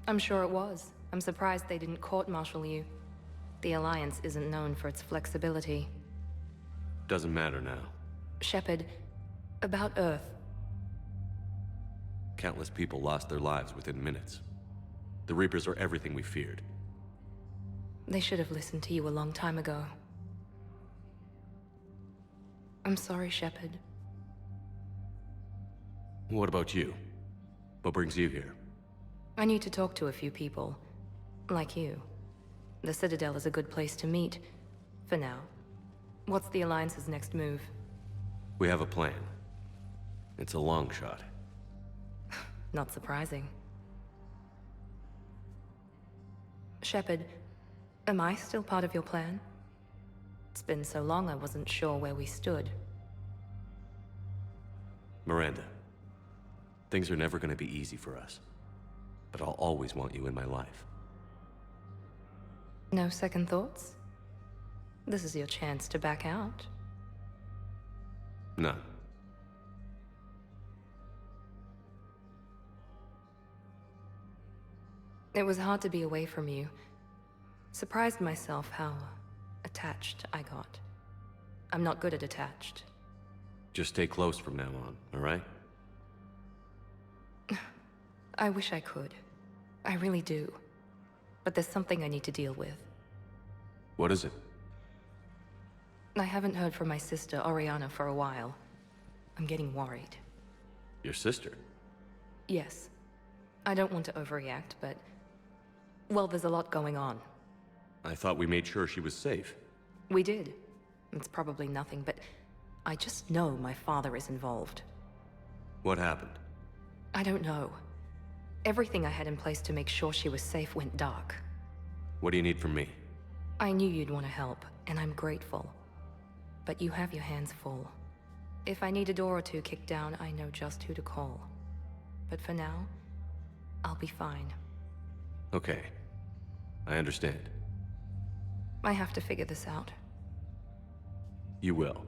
I'm sure it was. I'm surprised they didn't court-martial you. The Alliance isn't known for its flexibility. Doesn't matter now. Shepard, about Earth. Countless people lost their lives within minutes. The Reapers are everything we feared. They should have listened to you a long time ago. I'm sorry, Shepard. What about you? What brings you here? I need to talk to a few people. Like you. The Citadel is a good place to meet. For now. What's the Alliance's next move? We have a plan. It's a long shot. Not surprising. Shepard, am I still part of your plan? It's been so long I wasn't sure where we stood. Miranda, things are never going to be easy for us. But I'll always want you in my life. No second thoughts? This is your chance to back out. None. It was hard to be away from you. Surprised myself how attached I got. I'm not good at attached. Just stay close from now on, all right? I wish I could. I really do. But there's something I need to deal with. What is it? I haven't heard from my sister, Oriana, for a while. I'm getting worried. Your sister? Yes. I don't want to overreact, but... well, there's a lot going on. I thought we made sure she was safe. We did. It's probably nothing, but... I just know my father is involved. What happened? I don't know. Everything I had in place to make sure she was safe went dark. What do you need from me? I knew you'd want to help, and I'm grateful. But you have your hands full. If I need a door or two kicked down, I know just who to call. But for now, I'll be fine. Okay. I understand. I have to figure this out. You will.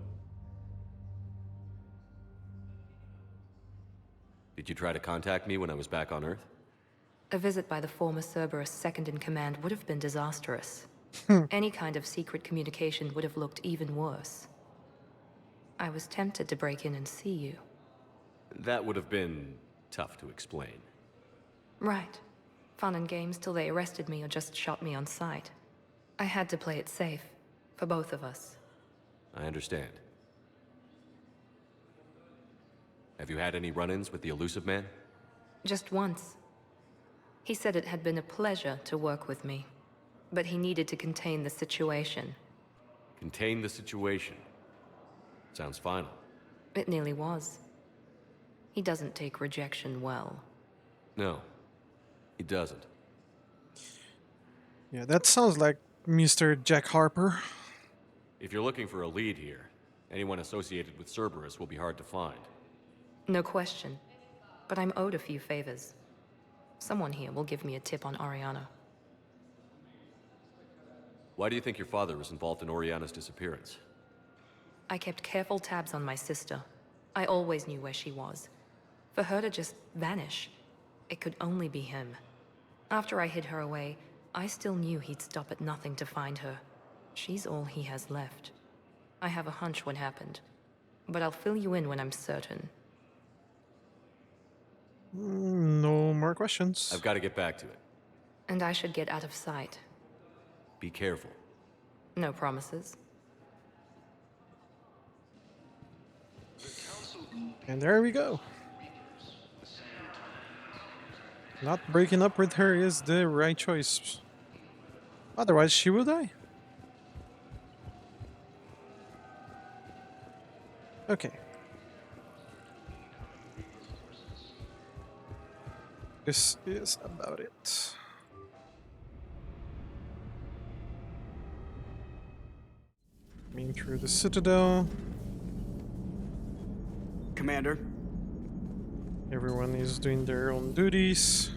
Did you try to contact me when I was back on Earth? A visit by the former Cerberus second-in-command would have been disastrous. Any kind of secret communication would have looked even worse. I was tempted to break in and see you. That would have been tough to explain. Right. Fun and games till they arrested me or just shot me on sight. I had to play it safe, for both of us. I understand. Have you had any run-ins with the Elusive Man? Just once. He said it had been a pleasure to work with me, but he needed to contain the situation. Contain the situation. Sounds final. It nearly was. He doesn't take rejection well. No, he doesn't. Yeah, that sounds like Mr. Jack Harper. If you're looking for a lead here, anyone associated with Cerberus will be hard to find. No question. But I'm owed a few favors. Someone here will give me a tip on Oriana. Why do you think your father was involved in Oriana's disappearance? I kept careful tabs on my sister. I always knew where she was. For her to just vanish, it could only be him. After I hid her away, I still knew he'd stop at nothing to find her. She's all he has left. I have a hunch what happened, but I'll fill you in when I'm certain. No more questions. I've got to get back to it. And I should get out of sight. Be careful. No promises. And there we go. Not breaking up with her is the right choice. Otherwise, she will die. Okay. This is about it. Coming through the Citadel. Commander. Everyone is doing their own duties.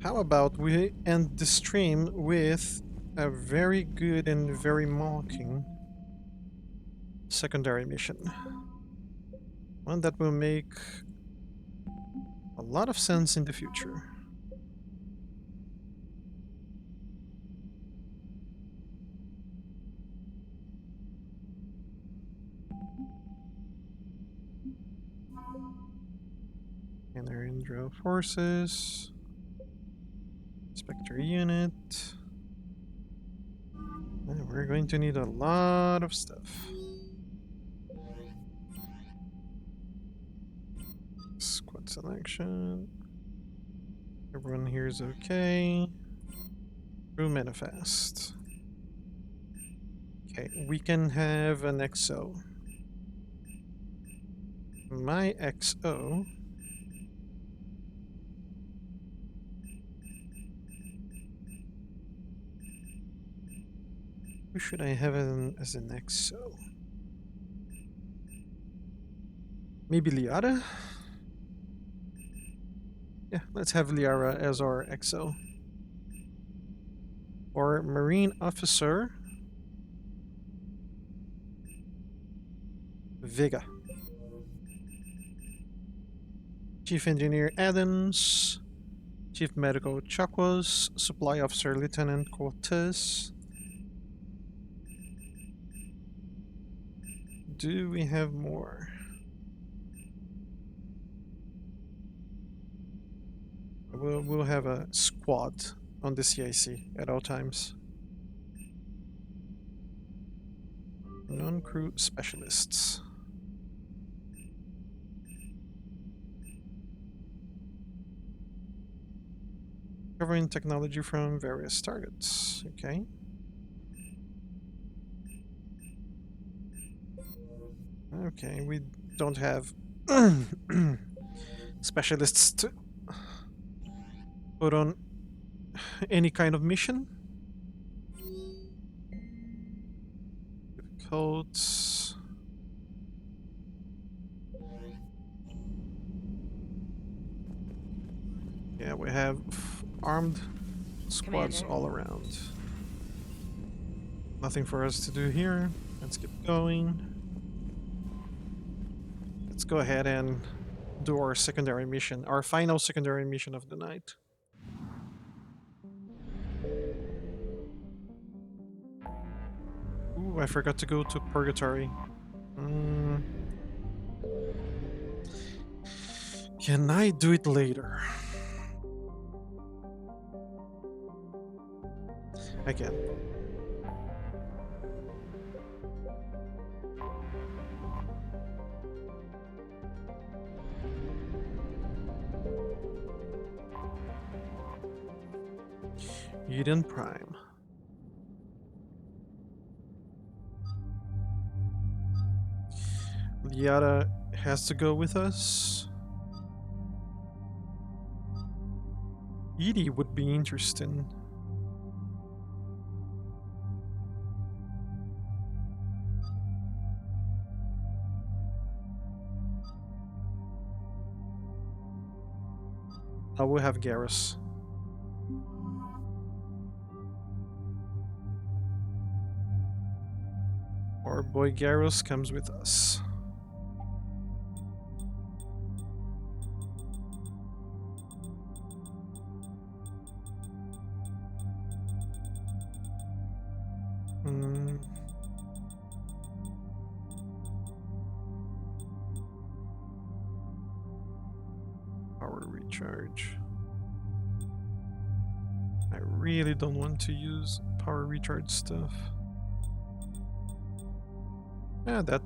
How about we end the stream with a very good and very mocking secondary mission. One that will make a lot of sense in the future. And our Indra forces. Spectre unit. And we're going to need a lot of stuff. Squad selection. Everyone here is okay. Crew manifest. Okay, we can have an XO. My XO. Who should I have as an XO? Maybe Liara? Yeah, let's have Liara as our XO. Or Marine Officer Vega. Chief Engineer Adams. Chief Medical Chakwas. Supply Officer Lieutenant Cortez. Do we have more? We'll have a squad on the CIC at all times. Non-crew specialists. Covering technology from various targets. Okay. Okay, we don't have specialists to put on any kind of mission. Codes. Yeah, we have armed squads all around. Nothing for us to do here. Let's keep going. Let's go ahead and do our secondary mission, our final secondary mission of the night. Ooh, I forgot to go to Purgatory. Can I do it later? I can. Eden Prime. Liara has to go with us. Edie would be interesting. I will have Garrus. Our boy Garrus comes with us. Power recharge. I really don't want to use power recharge stuff. Yeah, that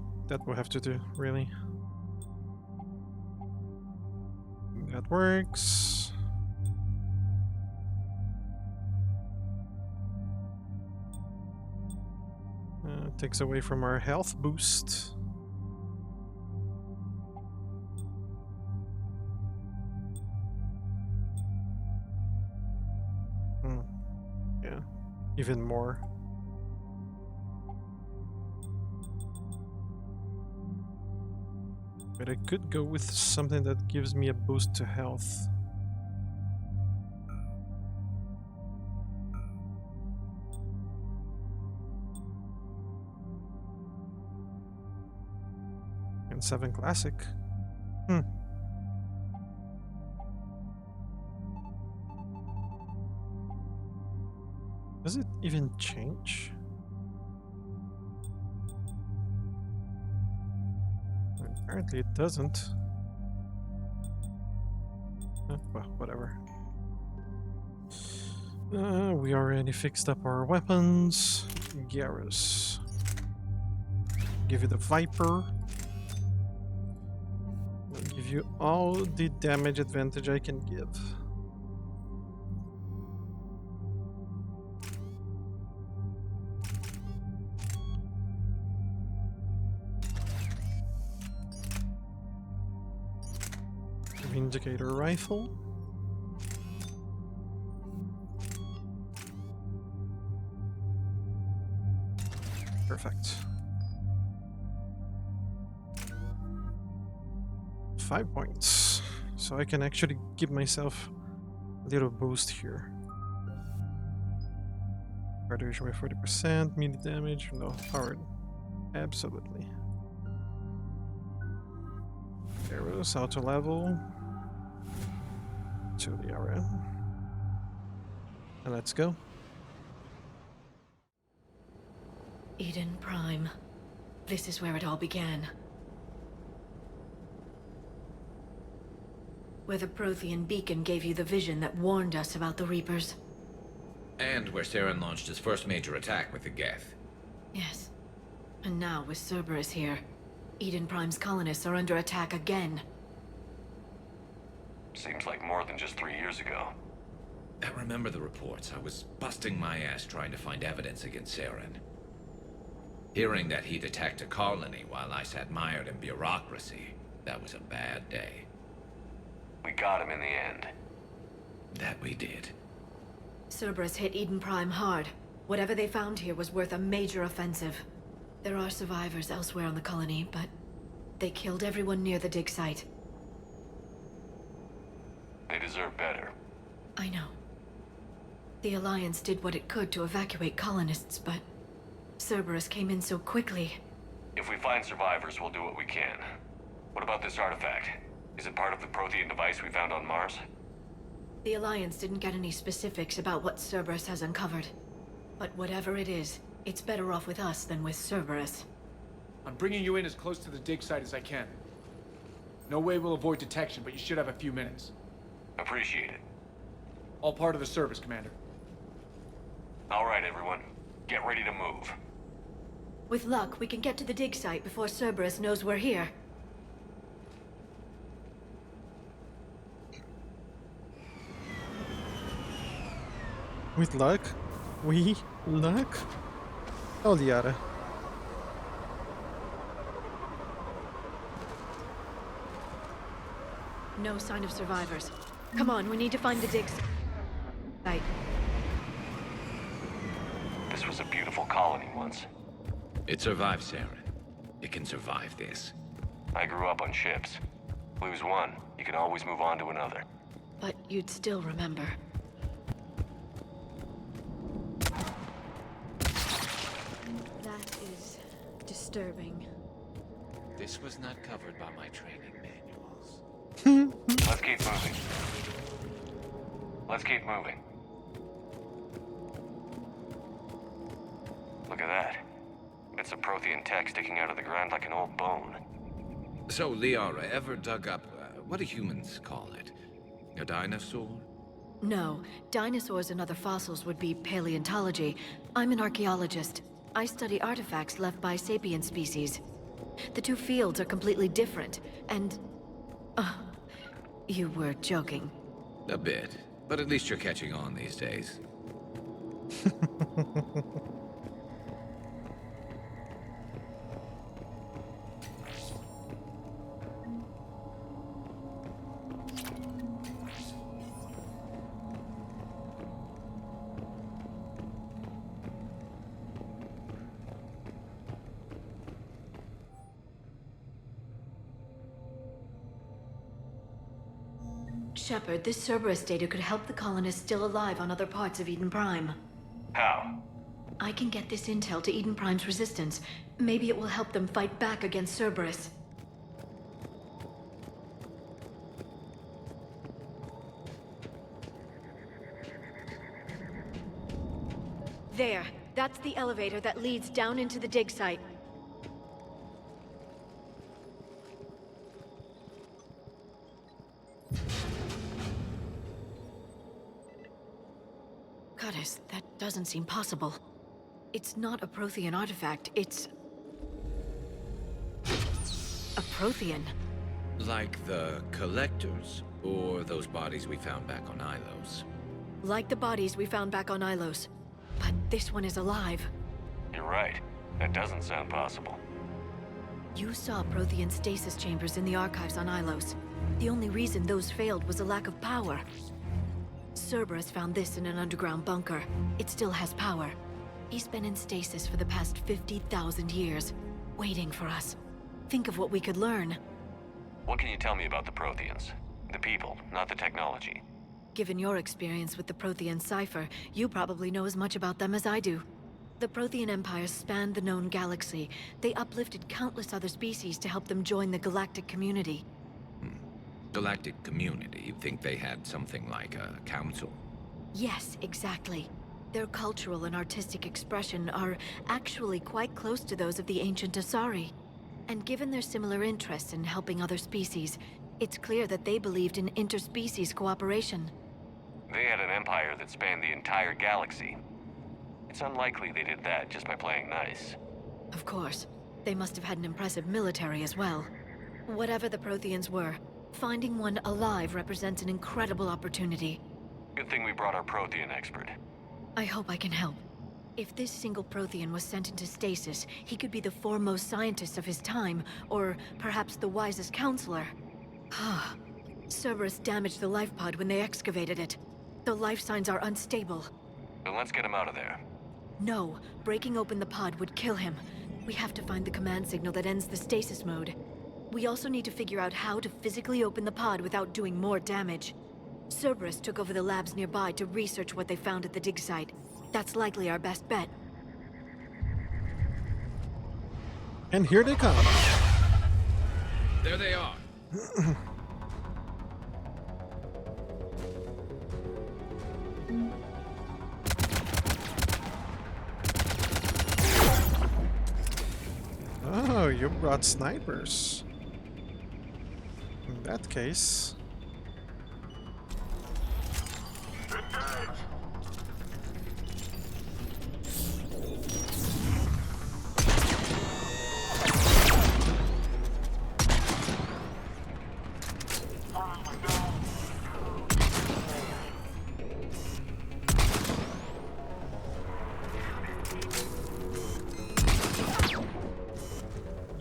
we'll have to do, really. That works. Takes away from our health boost. Yeah, even more. But I could go with something that gives me a boost to health. 1.7 classic. Does it even change? Apparently it doesn't. Well, whatever. We already fixed up our weapons. Garrus. Give you the Viper. I'll give you all the damage advantage I can give. Vindicator rifle. Perfect. 5 points. So I can actually give myself a little boost here. Graduation by 40%, melee damage, no powered. Absolutely. Arrows, auto level. To the area. And let's go. Eden Prime. This is where it all began. Where the Prothean beacon gave you the vision that warned us about the Reapers. And where Saren launched his first major attack with the Geth. Yes. And now, with Cerberus here, Eden Prime's colonists are under attack again. Seems like more than just 3 years ago. I remember the reports. I was busting my ass trying to find evidence against Saren. Hearing that he'd attacked a colony while I sat mired in bureaucracy, that was a bad day. We got him in the end. That we did. Cerberus hit Eden Prime hard. Whatever they found here was worth a major offensive. There are survivors elsewhere on the colony, but they killed everyone near the dig site. They deserve better. I know. The Alliance did what it could to evacuate colonists, but Cerberus came in so quickly. If we find survivors, we'll do what we can. What about this artifact? Is it part of the Prothean device we found on Mars? The Alliance didn't get any specifics about what Cerberus has uncovered. But whatever it is, it's better off with us than with Cerberus. I'm bringing you in as close to the dig site as I can. No way we'll avoid detection, but you should have a few minutes. Appreciate it. All part of the service, Commander. All right, everyone. Get ready to move. With luck, we can get to the dig site before Cerberus knows we're here. With luck? Luck? Oh, Liara. No sign of survivors. Come on, we need to find the dig site. This was a beautiful colony once. It survived, Saren. It can survive this. I grew up on ships. Lose one, you can always move on to another. But you'd still remember. That is disturbing. This was not covered by my training manuals. Let's keep moving. Let's keep moving. Look at that. Bits of Prothean tech sticking out of the ground like an old bone. So, Liara, ever dug up, what do humans call it? A dinosaur? No, dinosaurs and other fossils would be paleontology. I'm an archaeologist. I study artifacts left by sapient species. The two fields are completely different, and... you were joking. A bit, but at least you're catching on these days. Shepard, this Cerberus data could help the colonists still alive on other parts of Eden Prime. How? I can get this intel to Eden Prime's resistance. Maybe it will help them fight back against Cerberus. There. That's the elevator that leads down into the dig site. Goddess, that doesn't seem possible. It's not a Prothean artifact, it's... a Prothean. Like the Collectors, or those bodies we found back on Ilos. Like the bodies we found back on Ilos. But this one is alive. You're right. That doesn't sound possible. You saw Prothean stasis chambers in the archives on Ilos. The only reason those failed was a lack of power. Cerberus found this in an underground bunker. It still has power. He's been in stasis for the past 50,000 years, waiting for us. Think of what we could learn. What can you tell me about the Protheans? The people, not the technology. Given your experience with the Prothean cipher, you probably know as much about them as I do. The Prothean Empire spanned the known galaxy. They uplifted countless other species to help them join the galactic community. Galactic community? You think they had something like a council? Yes, exactly. Their cultural and artistic expression are actually quite close to those of the ancient Asari. And given their similar interests in helping other species, it's clear that they believed in interspecies cooperation. They had an empire that spanned the entire galaxy. It's unlikely they did that just by playing nice. Of course. They must have had an impressive military as well. Whatever the Protheans were, finding one alive represents an incredible opportunity. Good thing we brought our Prothean expert. I hope I can help. If this single Prothean was sent into stasis, he could be the foremost scientist of his time, or perhaps the wisest counselor. Ah, Cerberus damaged the life pod when they excavated it. The life signs are unstable. Then let's get him out of there. No, breaking open the pod would kill him. We have to find the command signal that ends the stasis mode. We also need to figure out how to physically open the pod without doing more damage. Cerberus took over the labs nearby to research what they found at the dig site. That's likely our best bet. And here they come. There they are. Oh, you brought snipers. In that case...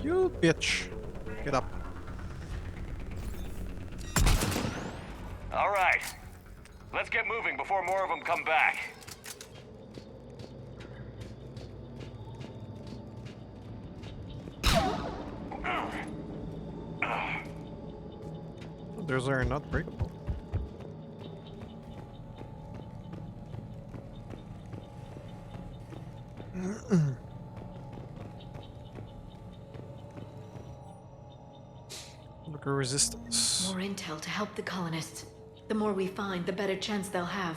You bitch. Get up. All right. Let's get moving before more of them come back. Those are not breakable. Look at resistance. More intel to help the colonists. The more we find, the better chance they'll have.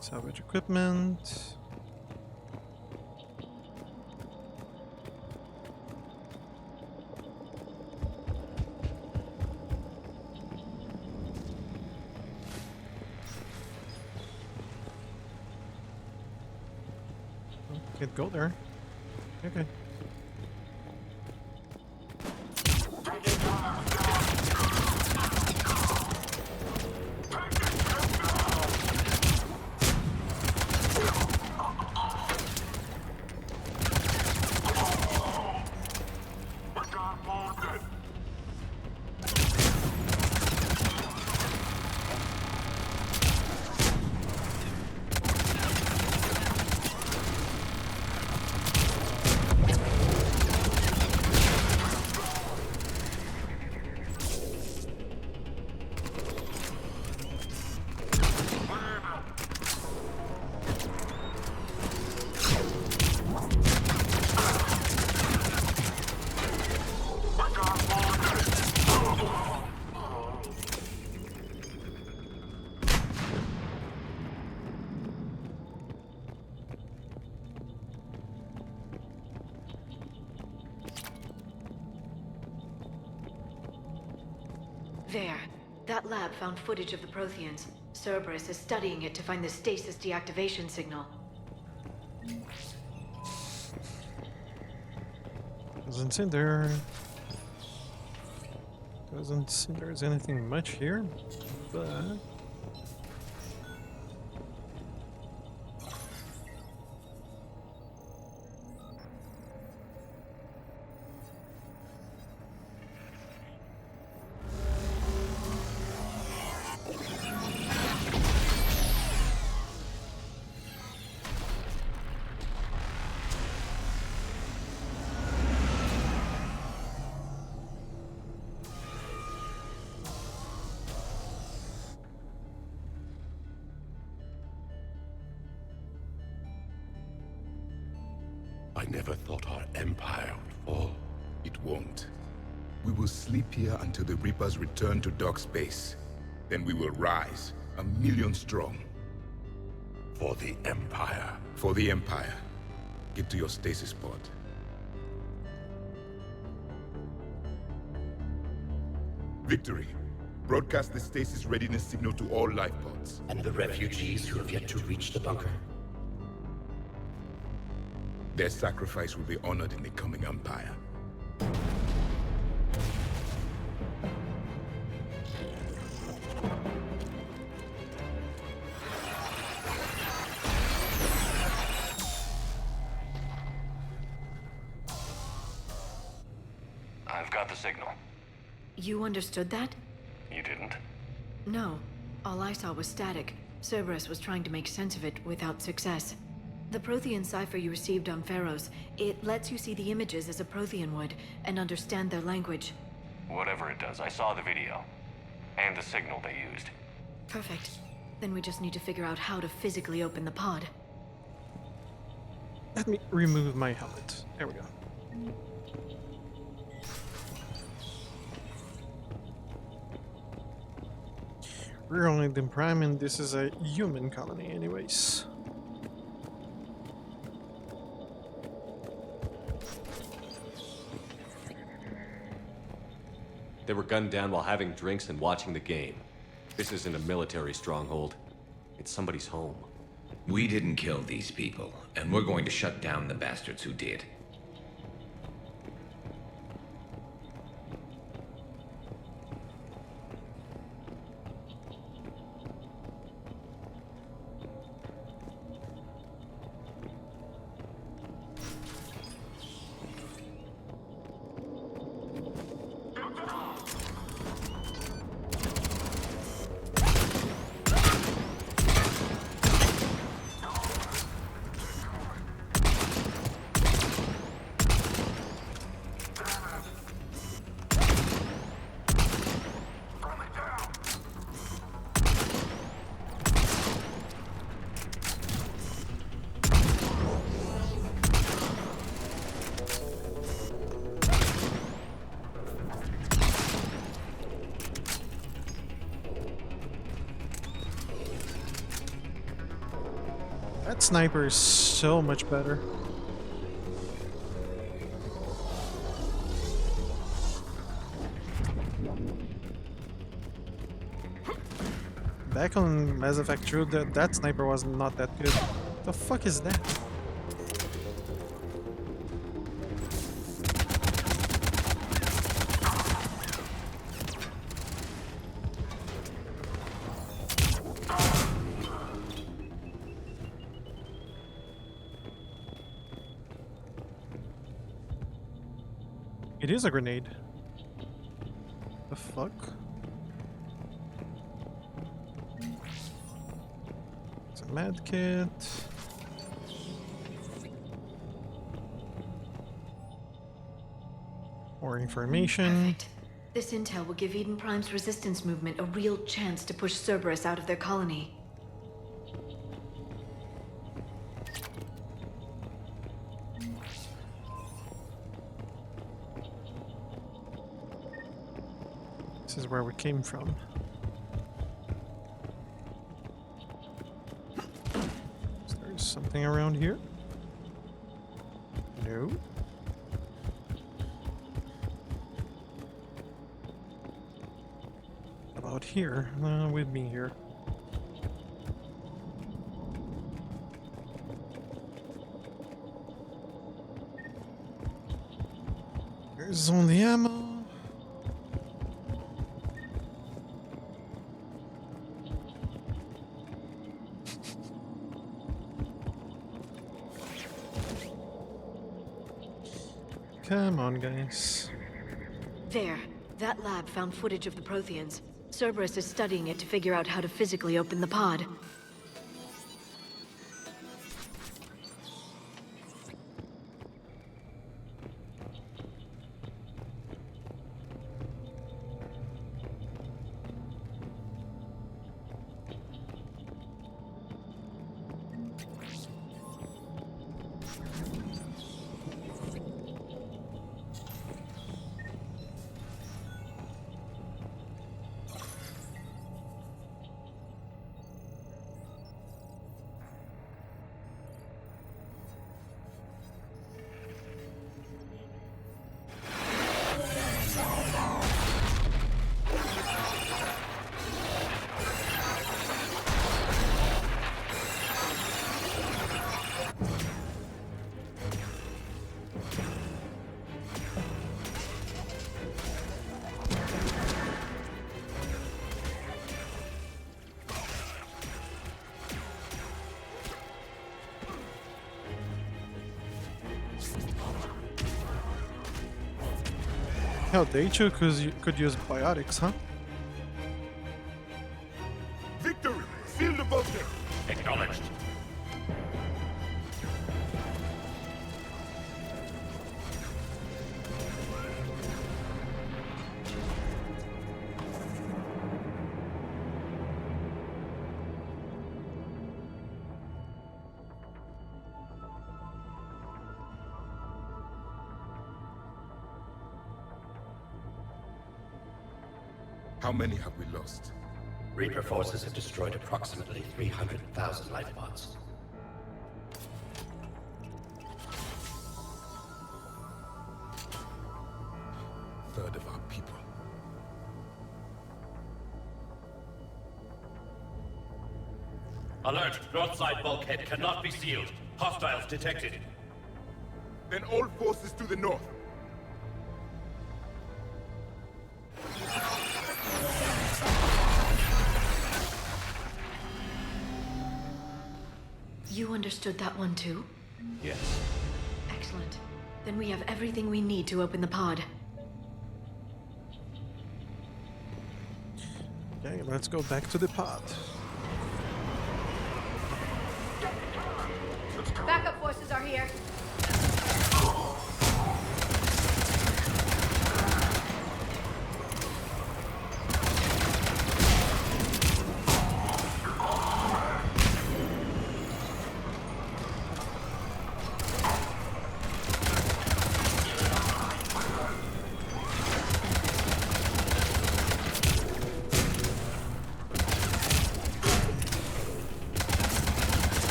Salvage equipment. Can't go there. Okay. There. That lab found footage of the Protheans. Cerberus is studying it to find the stasis deactivation signal. Doesn't seem there's anything much here, but I never thought our empire would fall. It won't. We will sleep here until the Reapers return to dock space. Then we will rise, 1,000,000 strong. For the Empire. For the Empire. Get to your stasis pod. Victory. Broadcast the stasis readiness signal to all life pods. And the refugees who have yet to reach the bunker? Their sacrifice will be honored in the coming Empire. I've got the signal. You understood that? You didn't? No. All I saw was static. Cerberus was trying to make sense of it without success. The Prothean cipher you received on Pharaohs, it lets you see the images as a Prothean would, and understand their language. Whatever it does, I saw the video. And the signal they used. Perfect. Then we just need to figure out how to physically open the pod. let me remove my helmet. There we go. We're only the Prime, and this is a human colony anyways. They were gunned down while having drinks and watching the game. This isn't a military stronghold. It's somebody's home. We didn't kill these people, and we're going to shut down the bastards who did. That sniper is so much better. Back on Mass Effect 2, that sniper was not that good. The fuck is that? It is a grenade. The fuck? It's a med kit. More information. Perfect. This intel will give Eden Prime's resistance movement a real chance to push Cerberus out of their colony. This is where we came from. So there's something around here? No. about here? With me here. There's only ammo. Come on, guys. There. That lab found footage of the Protheans. Cerberus is studying it to figure out how to physically open the pod. Hell, Daichu could use biotics, huh? Victory! Seal the bunker! Acknowledged. How many have we lost? Reaper forces have destroyed approximately 300,000 life pods. Third of our people. Alert! North side bulkhead cannot be sealed. Hostiles detected. Then all forces to the north. You understood that one too? Yes. Excellent. Then we have everything we need to open the pod. Okay, let's go back to the pod. Backup forces are here.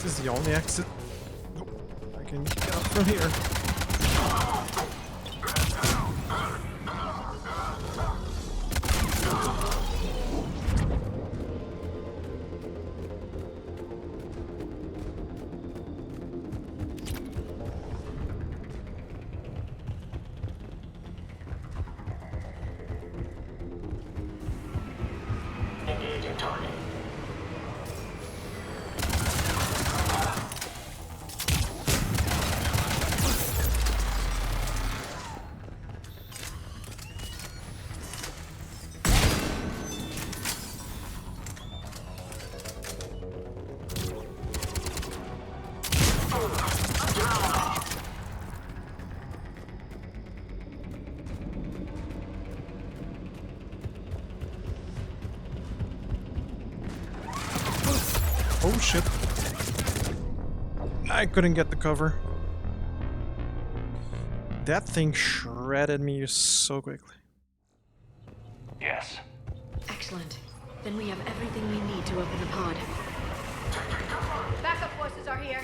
This is the only exit. Oh, I can get out from here. Engaging target. Oh shit. I couldn't get the cover. That thing shredded me so quickly. Yes. Excellent. Then we have everything we need to open the pod. Backup forces are here.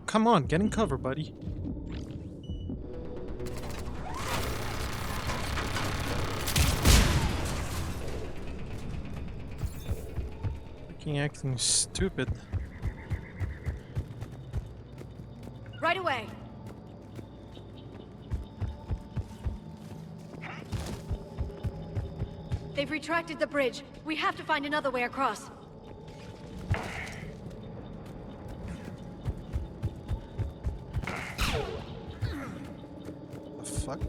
Come on, get in cover, buddy. Fucking acting stupid. Right away. They've retracted the bridge. We have to find another way across. The fuck?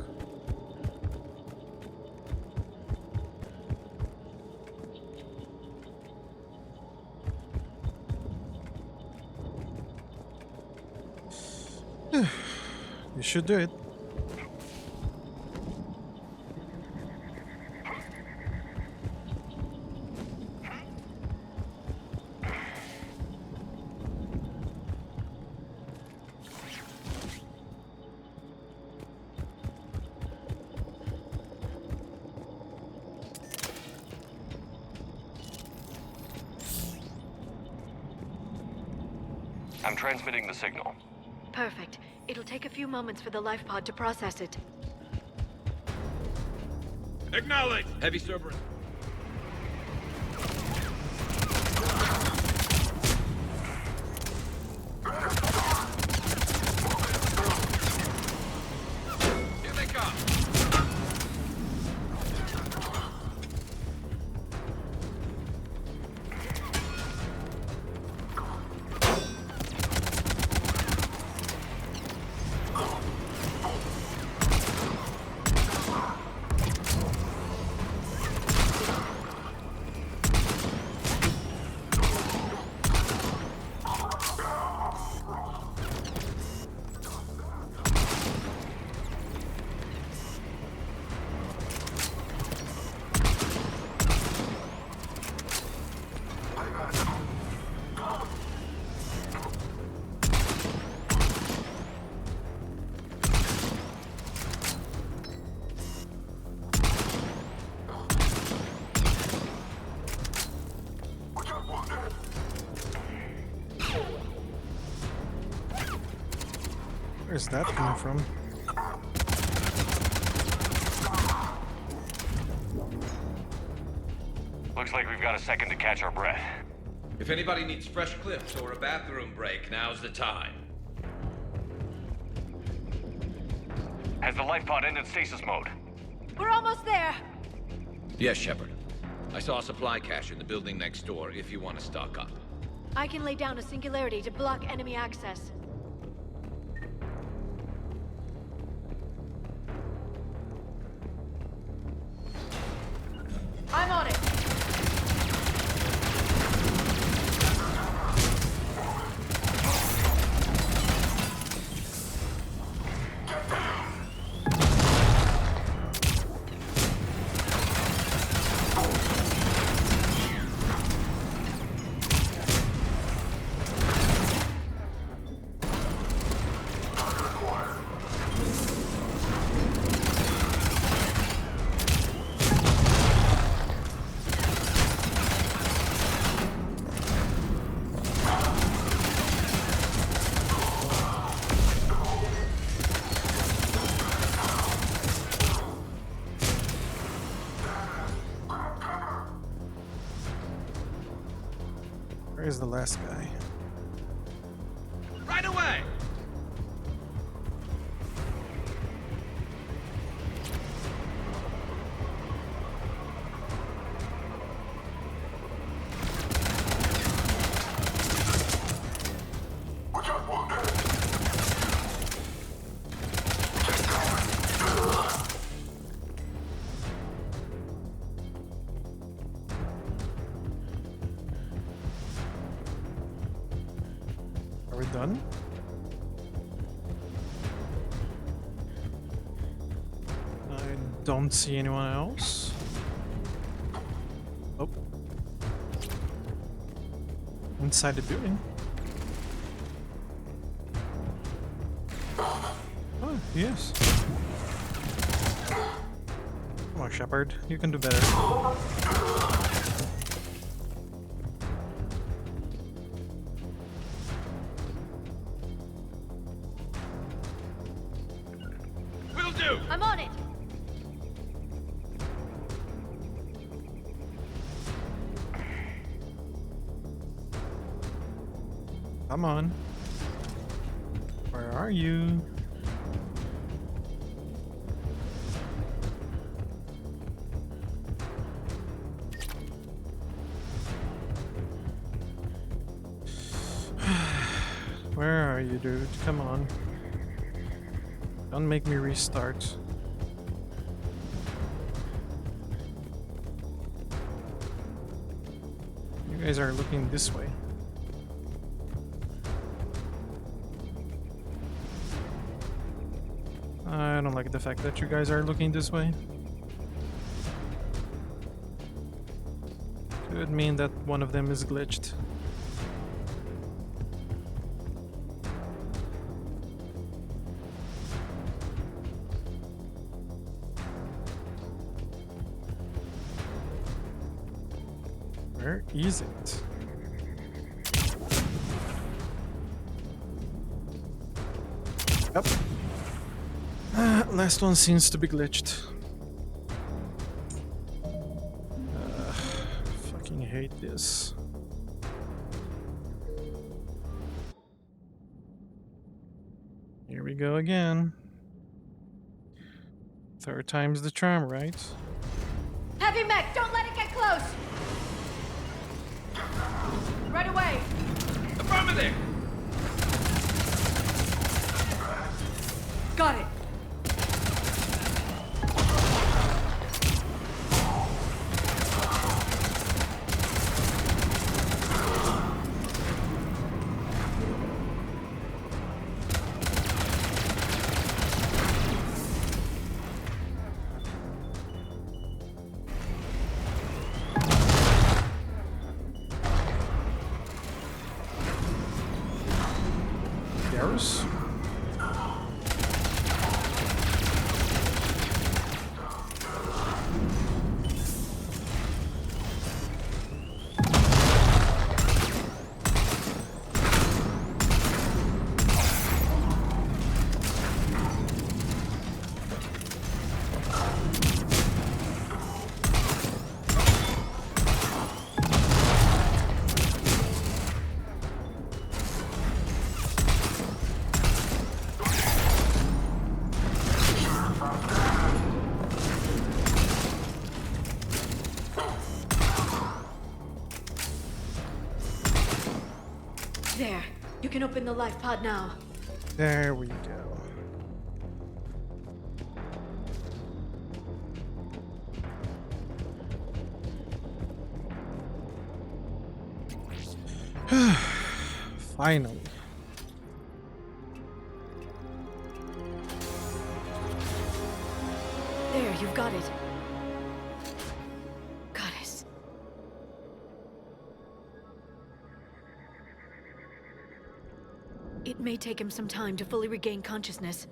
You should do it. I'm transmitting the signal. Perfect. It'll take a few moments for the life pod to process it. Acknowledge! Heavy Cerberus. Here they come. Where's that coming from? Looks like we've got a second to catch our breath. If anybody needs fresh clips or a bathroom break, now's the time. Has the life pod ended stasis mode? We're almost there. Yes, Shepard. I saw a supply cache in the building next door if you want to stock up. I can lay down a singularity to block enemy access. I'm on it. Where's the last guy? Right away! Are we done? I don't see anyone else. Oh. Inside the building. Oh, yes. Come on, Shepard. You can do better. Will do! I'm on it! Come on. Where are you? Where are you, dude? Come on. Don't make me restart. You guys are looking this way. I don't like the fact that you guys are looking this way. Could mean that one of them is glitched. Where is it? Yep. Last one seems to be glitched. Fucking hate this. Here we go again. Third time's the charm, right? Heavy mech, don't let it get close! Right away! Affirmative! Got it! Garrus? There. You can open the life pod now. There we go. Finally. There, you've got it. Goddess. It may take him some time to fully regain consciousness.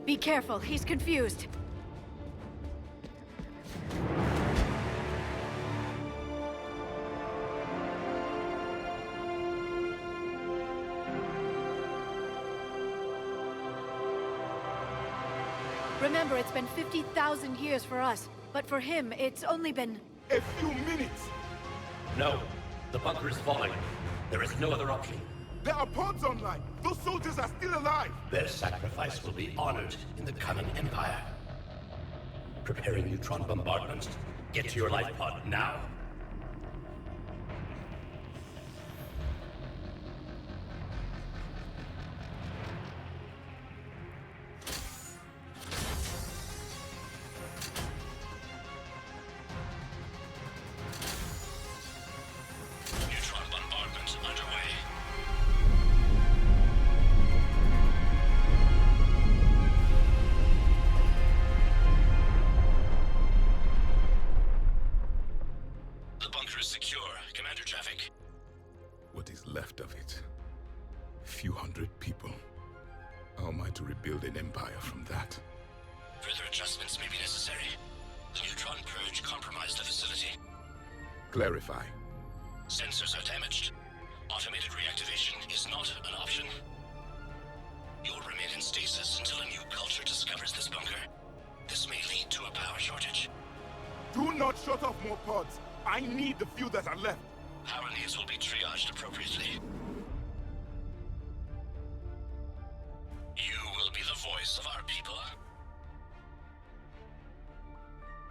Be careful, he's confused. Remember, it's been 50,000 years for us, but for him, it's only been... A few minutes! No. The bunker is falling. There is no other option. There are pods online! Those soldiers are still alive! Their sacrifice will be honored in the coming Empire. Preparing neutron bombardment. Get to your life pod now. Neutron bombardment underway. The bunker is secure. Commander traffic. What is left of it? Few hundred people. How am I to rebuild an empire from that? Further adjustments may be necessary. The neutron purge compromised the facility. Clarify. Sensors are damaged. Automated reactivation is not an option. You'll remain in stasis until a new culture discovers this bunker. This may lead to a power shortage. Do not shut off more pods! I need the few that are left! Power needs will be triaged appropriately. You will be the voice of our people.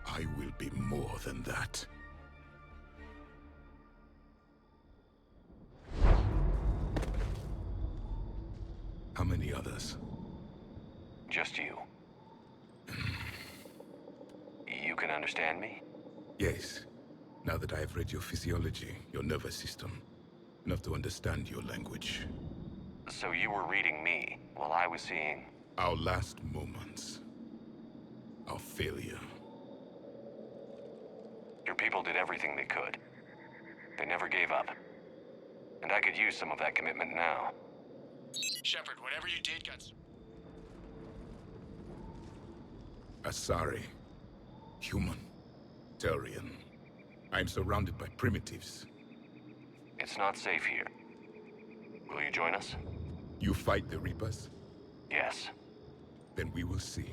I will be more than that. How many others? Just you. You can understand me? Yes. Now that I have read your physiology, your nervous system, enough to understand your language. So you were reading me while I was seeing... Our last moments. Our failure. Your people did everything they could. They never gave up. And I could use some of that commitment now. Shepard, whatever you did got... Asari. Human. Turian. I am surrounded by primitives. It's not safe here. Will you join us? You fight the Reapers? Yes. Then we will see.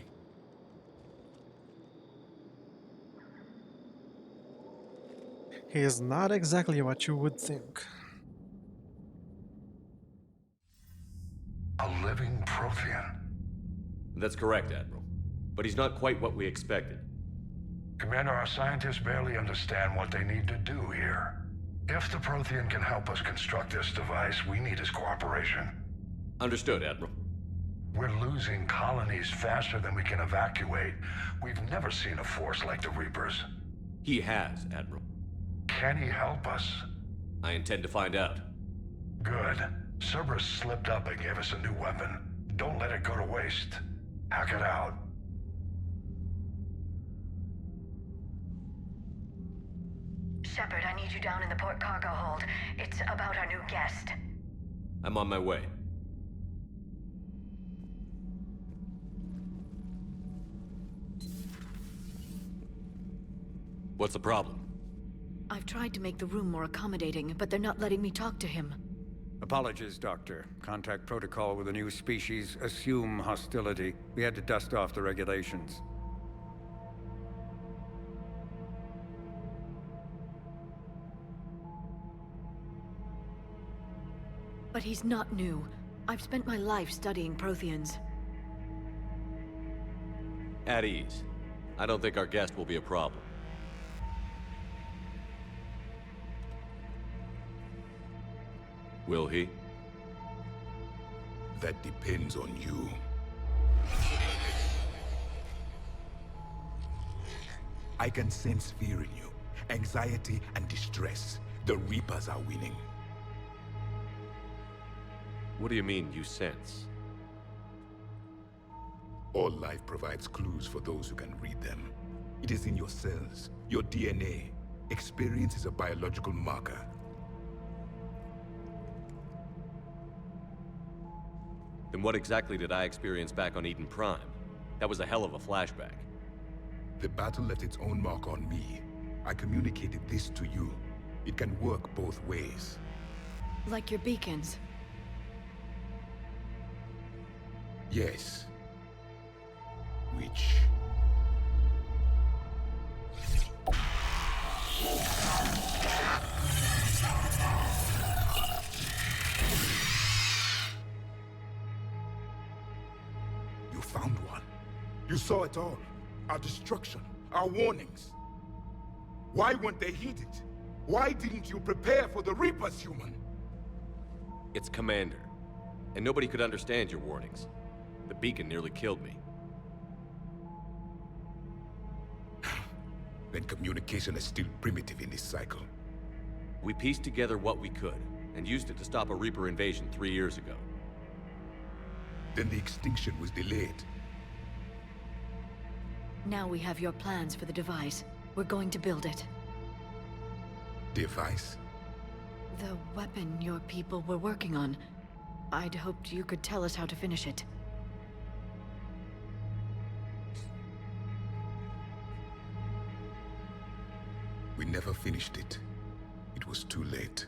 He is not exactly what you would think. A living Prothean. That's correct, Admiral. But he's not quite what we expected. Commander, our scientists barely understand what they need to do here. If the Prothean can help us construct this device, we need his cooperation. Understood, Admiral. We're losing colonies faster than we can evacuate. We've never seen a force like the Reapers. He has, Admiral. Can he help us? I intend to find out. Good. Cerberus slipped up and gave us a new weapon. Don't let it go to waste. Hack it out. Shepard, I need you down in the port cargo hold. It's about our new guest. I'm on my way. What's the problem? I've tried to make the room more accommodating, but they're not letting me talk to him. Apologies, Doctor. Contact protocol with a new species. Assume hostility. We had to dust off the regulations. But he's not new. I've spent my life studying Protheans. At ease. I don't think our guest will be a problem. Will he? That depends on you. I can sense fear in you, anxiety and distress. The Reapers are winning. What do you mean, you sense? All life provides clues for those who can read them. It is in your cells, your DNA. Experience is a biological marker. Then what exactly did I experience back on Eden Prime? That was a hell of a flashback. The battle left its own mark on me. I communicated this to you. It can work both ways. Like your beacons. Yes. Which... You found one. You saw it all. Our destruction, our warnings. Why weren't they heeded? Why didn't you prepare for the Reapers, human? It's Commander. And nobody could understand your warnings. The beacon nearly killed me. Then communication is still primitive in this cycle. We pieced together what we could, and used it to stop a Reaper invasion 3 years ago. Then the extinction was delayed. Now we have your plans for the device. We're going to build it. Device? The weapon your people were working on. I'd hoped you could tell us how to finish it. We never finished it. It was too late.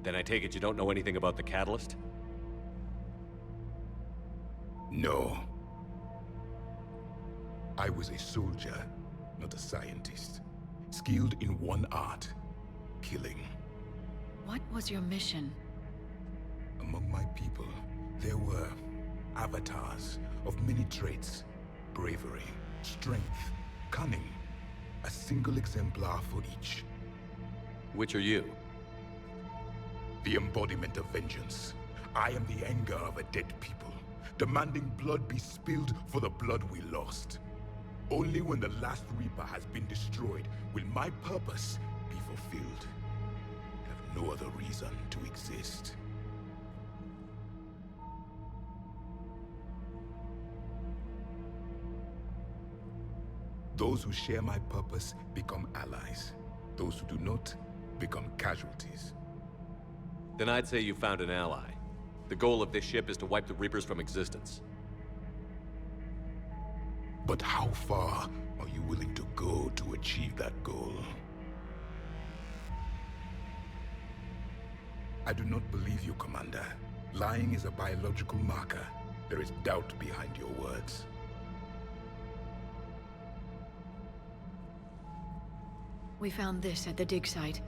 Then I take it you don't know anything about the catalyst? No. I was a soldier, not a scientist. Skilled in one art, killing. What was your mission? Among my people, there were avatars of many traits. Bravery, strength, cunning. A single exemplar for each. Which are you? The embodiment of vengeance. I am the anger of a dead people, demanding blood be spilled for the blood we lost. Only when the last Reaper has been destroyed will my purpose be fulfilled. I have no other reason to exist. Those who share my purpose become allies. Those who do not become casualties. Then I'd say you found an ally. The goal of this ship is to wipe the Reapers from existence. But how far are you willing to go to achieve that goal? I do not believe you, Commander. Lying is a biological marker. There is doubt behind your words. We found this at the dig site.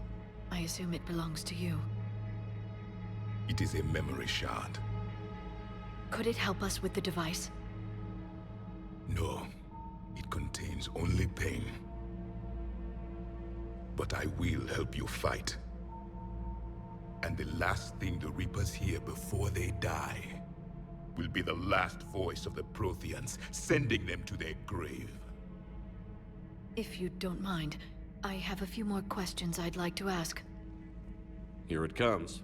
I assume it belongs to you. It is a memory shard. Could it help us with the device? No. It contains only pain. But I will help you fight. And the last thing the Reapers hear before they die will be the last voice of the Protheans, sending them to their grave. If you don't mind, I have a few more questions I'd like to ask. Here it comes.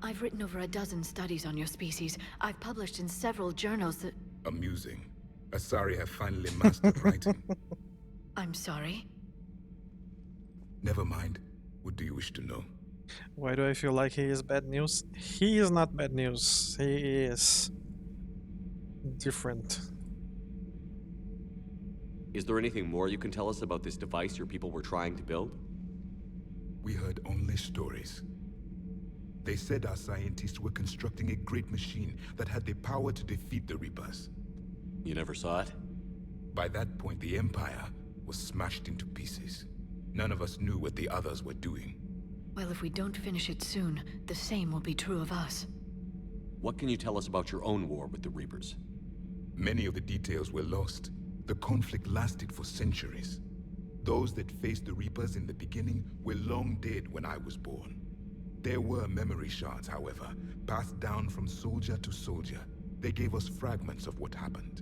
I've written over a dozen studies on your species. I've published in several journals that... Amusing. Asari have finally mastered writing. I'm sorry? Never mind. What do you wish to know? Why do I feel like he is bad news? He is not bad news. He is... different. Is there anything more you can tell us about this device your people were trying to build? We heard only stories. They said our scientists were constructing a great machine that had the power to defeat the Reapers. You never saw it? By that point, the Empire was smashed into pieces. None of us knew what the others were doing. Well, if we don't finish it soon, the same will be true of us. What can you tell us about your own war with the Reapers? Many of the details were lost. The conflict lasted for centuries. Those that faced the Reapers in the beginning were long dead when I was born. There were memory shards, however, passed down from soldier to soldier. They gave us fragments of what happened.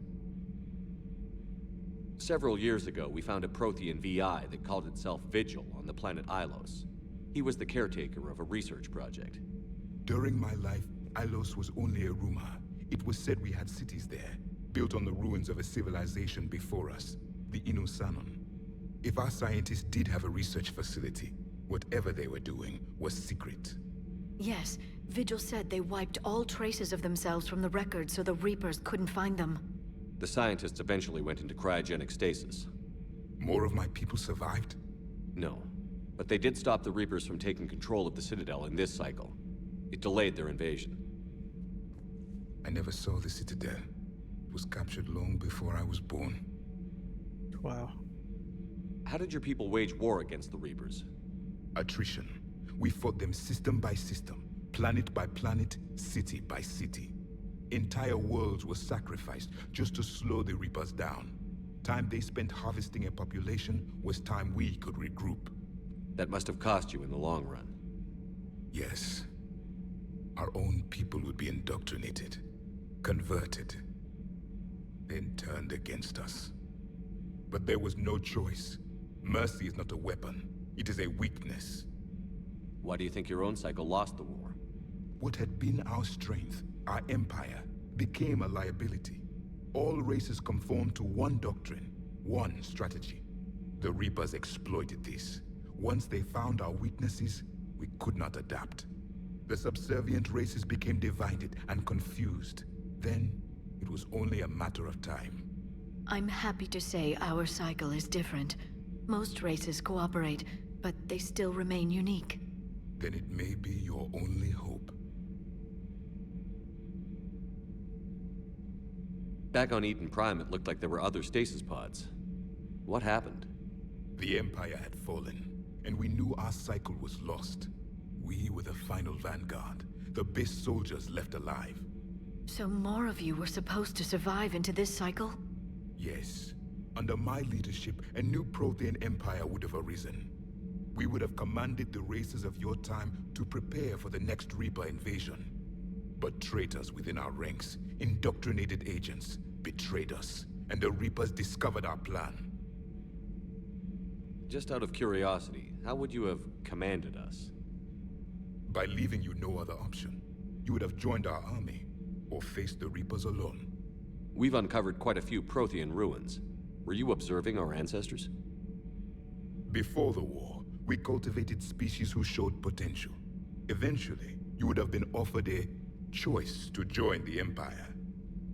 Several years ago, we found a Prothean VI that called itself Vigil on the planet Ilos. He was the caretaker of a research project. During my life, Ilos was only a rumor. It was said we had cities there, built on the ruins of a civilization before us, the Inusanon. If our scientists did have a research facility, whatever they were doing was secret. Yes, Vigil said they wiped all traces of themselves from the records so the Reapers couldn't find them. The scientists eventually went into cryogenic stasis. More of my people survived? No, but they did stop the Reapers from taking control of the Citadel in this cycle. It delayed their invasion. I never saw the Citadel. It was captured long before I was born. Wow. How did your people wage war against the Reapers? Attrition. We fought them system by system, planet by planet, city by city. Entire worlds were sacrificed just to slow the Reapers down. Time they spent harvesting a population was time we could regroup. That must have cost you in the long run. Yes. Our own people would be indoctrinated, converted, then turned against us. But there was no choice. Mercy is not a weapon. It is a weakness. Why do you think your own cycle lost the war? What had been our strength, our empire, became a liability. All races conformed to one doctrine, one strategy. The Reapers exploited this. Once they found our weaknesses, we could not adapt. The subservient races became divided and confused. Then, it was only a matter of time. I'm happy to say our cycle is different. Most races cooperate, but they still remain unique. Then it may be your only hope. Back on Eden Prime, it looked like there were other stasis pods. What happened? The Empire had fallen, and we knew our cycle was lost. We were the final vanguard, the best soldiers left alive. So more of you were supposed to survive into this cycle? Yes. Under my leadership, a new Prothean empire would have arisen. We would have commanded the races of your time to prepare for the next Reaper invasion. But traitors within our ranks, indoctrinated agents, betrayed us, and the Reapers discovered our plan. Just out of curiosity, how would you have commanded us? By leaving you no other option. You would have joined our army, or faced the Reapers alone. We've uncovered quite a few Prothean ruins. Were you observing our ancestors? Before the war, we cultivated species who showed potential. Eventually, you would have been offered a choice to join the Empire.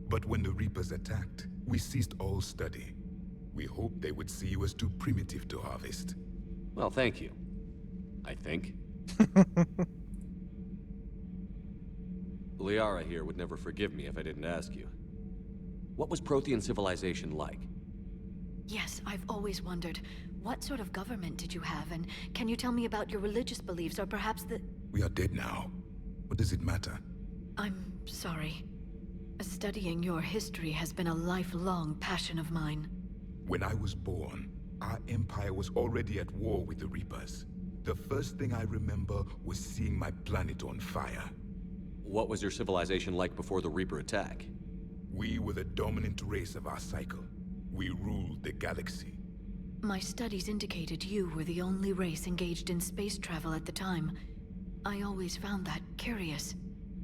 But when the Reapers attacked, we ceased all study. We hoped they would see you as too primitive to harvest. Well, thank you. I think. Liara here would never forgive me if I didn't ask you. What was Prothean civilization like? Yes, I've always wondered. What sort of government did you have, and can you tell me about your religious beliefs, or perhaps the... We are dead now. What does it matter? I'm sorry. Studying your history has been a lifelong passion of mine. When I was born, our empire was already at war with the Reapers. The first thing I remember was seeing my planet on fire. What was your civilization like before the Reaper attack? We were the dominant race of our cycle. We ruled the galaxy. My studies indicated you were the only race engaged in space travel at the time. I always found that curious.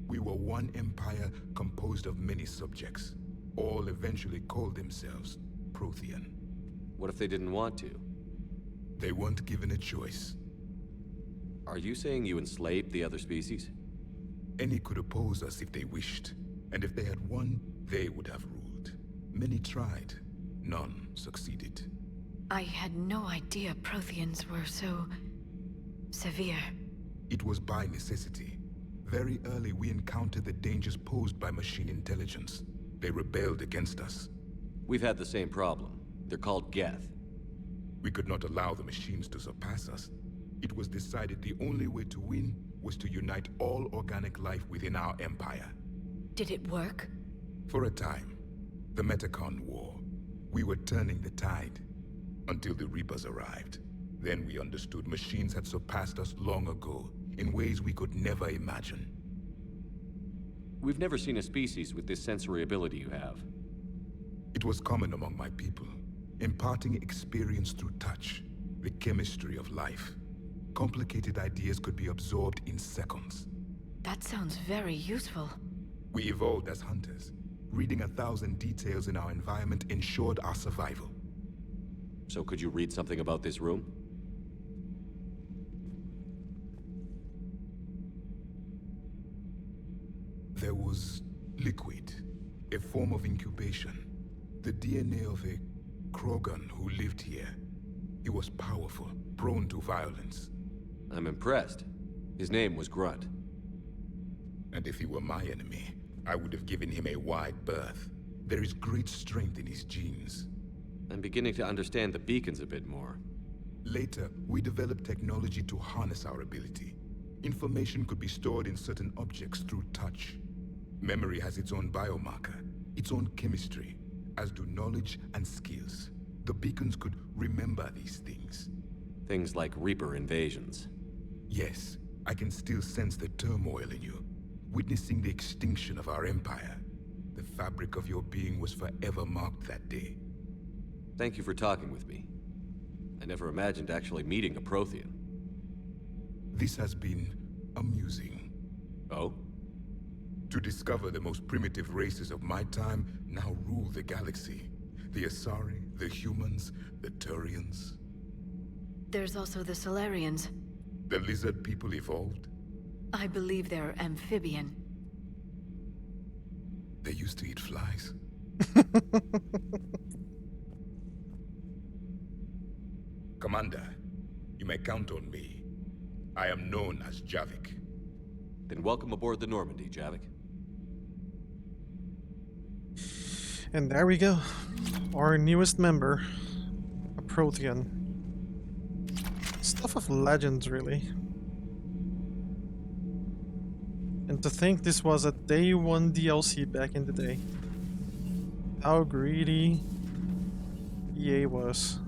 We were one empire composed of many subjects. All eventually called themselves Prothean. What if they didn't want to? They weren't given a choice. Are you saying you enslaved the other species? Any could oppose us if they wished. And if they had won, they would have ruled. Many tried. None succeeded. I had no idea Protheans were so... severe. It was by necessity. Very early we encountered the dangers posed by machine intelligence. They rebelled against us. We've had the same problem. They're called Geth. We could not allow the machines to surpass us. It was decided the only way to win was to unite all organic life within our empire. Did it work? For a time. The Metacon War. We were turning the tide. Until the Reapers arrived. Then we understood machines had surpassed us long ago, in ways we could never imagine. We've never seen a species with this sensory ability you have. It was common among my people, imparting experience through touch, the chemistry of life. Complicated ideas could be absorbed in seconds. That sounds very useful. We evolved as hunters. Reading 1,000 details in our environment ensured our survival. So could you read something about this room? There was liquid, a form of incubation. The DNA of a Krogan who lived here. He was powerful, prone to violence. I'm impressed. His name was Grunt. And if he were my enemy, I would have given him a wide berth. There is great strength in his genes. I'm beginning to understand the beacons a bit more. Later, we developed technology to harness our ability. Information could be stored in certain objects through touch. Memory has its own biomarker, its own chemistry, as do knowledge and skills. The beacons could remember these things. Things like Reaper invasions. Yes, I can still sense the turmoil in you, witnessing the extinction of our empire. The fabric of your being was forever marked that day. Thank you for talking with me. I never imagined actually meeting a Prothean. This has been amusing. Oh? To discover the most primitive races of my time now rule the galaxy. The Asari, the humans, the Turians. There's also the Solarians. The lizard people evolved? I believe they're amphibian. They used to eat flies. Commander, you may count on me. I am known as Javik. Then welcome aboard the Normandy, Javik. And there we go. Our newest member. A Prothean. Stuff of legends, really. And to think this was a day one DLC back in the day. How greedy EA was.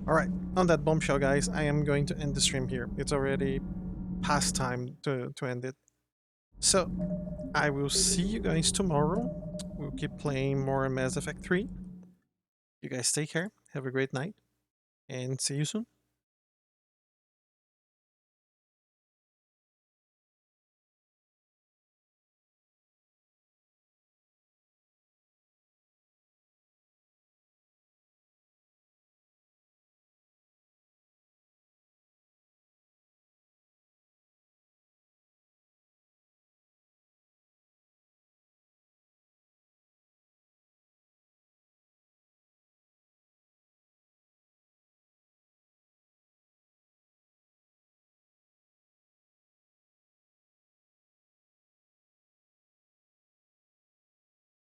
Alright, on that bombshell, guys, I am going to end the stream here. It's already past time to end it. So, I will see you guys tomorrow. We'll keep playing more Mass Effect 3. You guys take care, have a great night, and see you soon.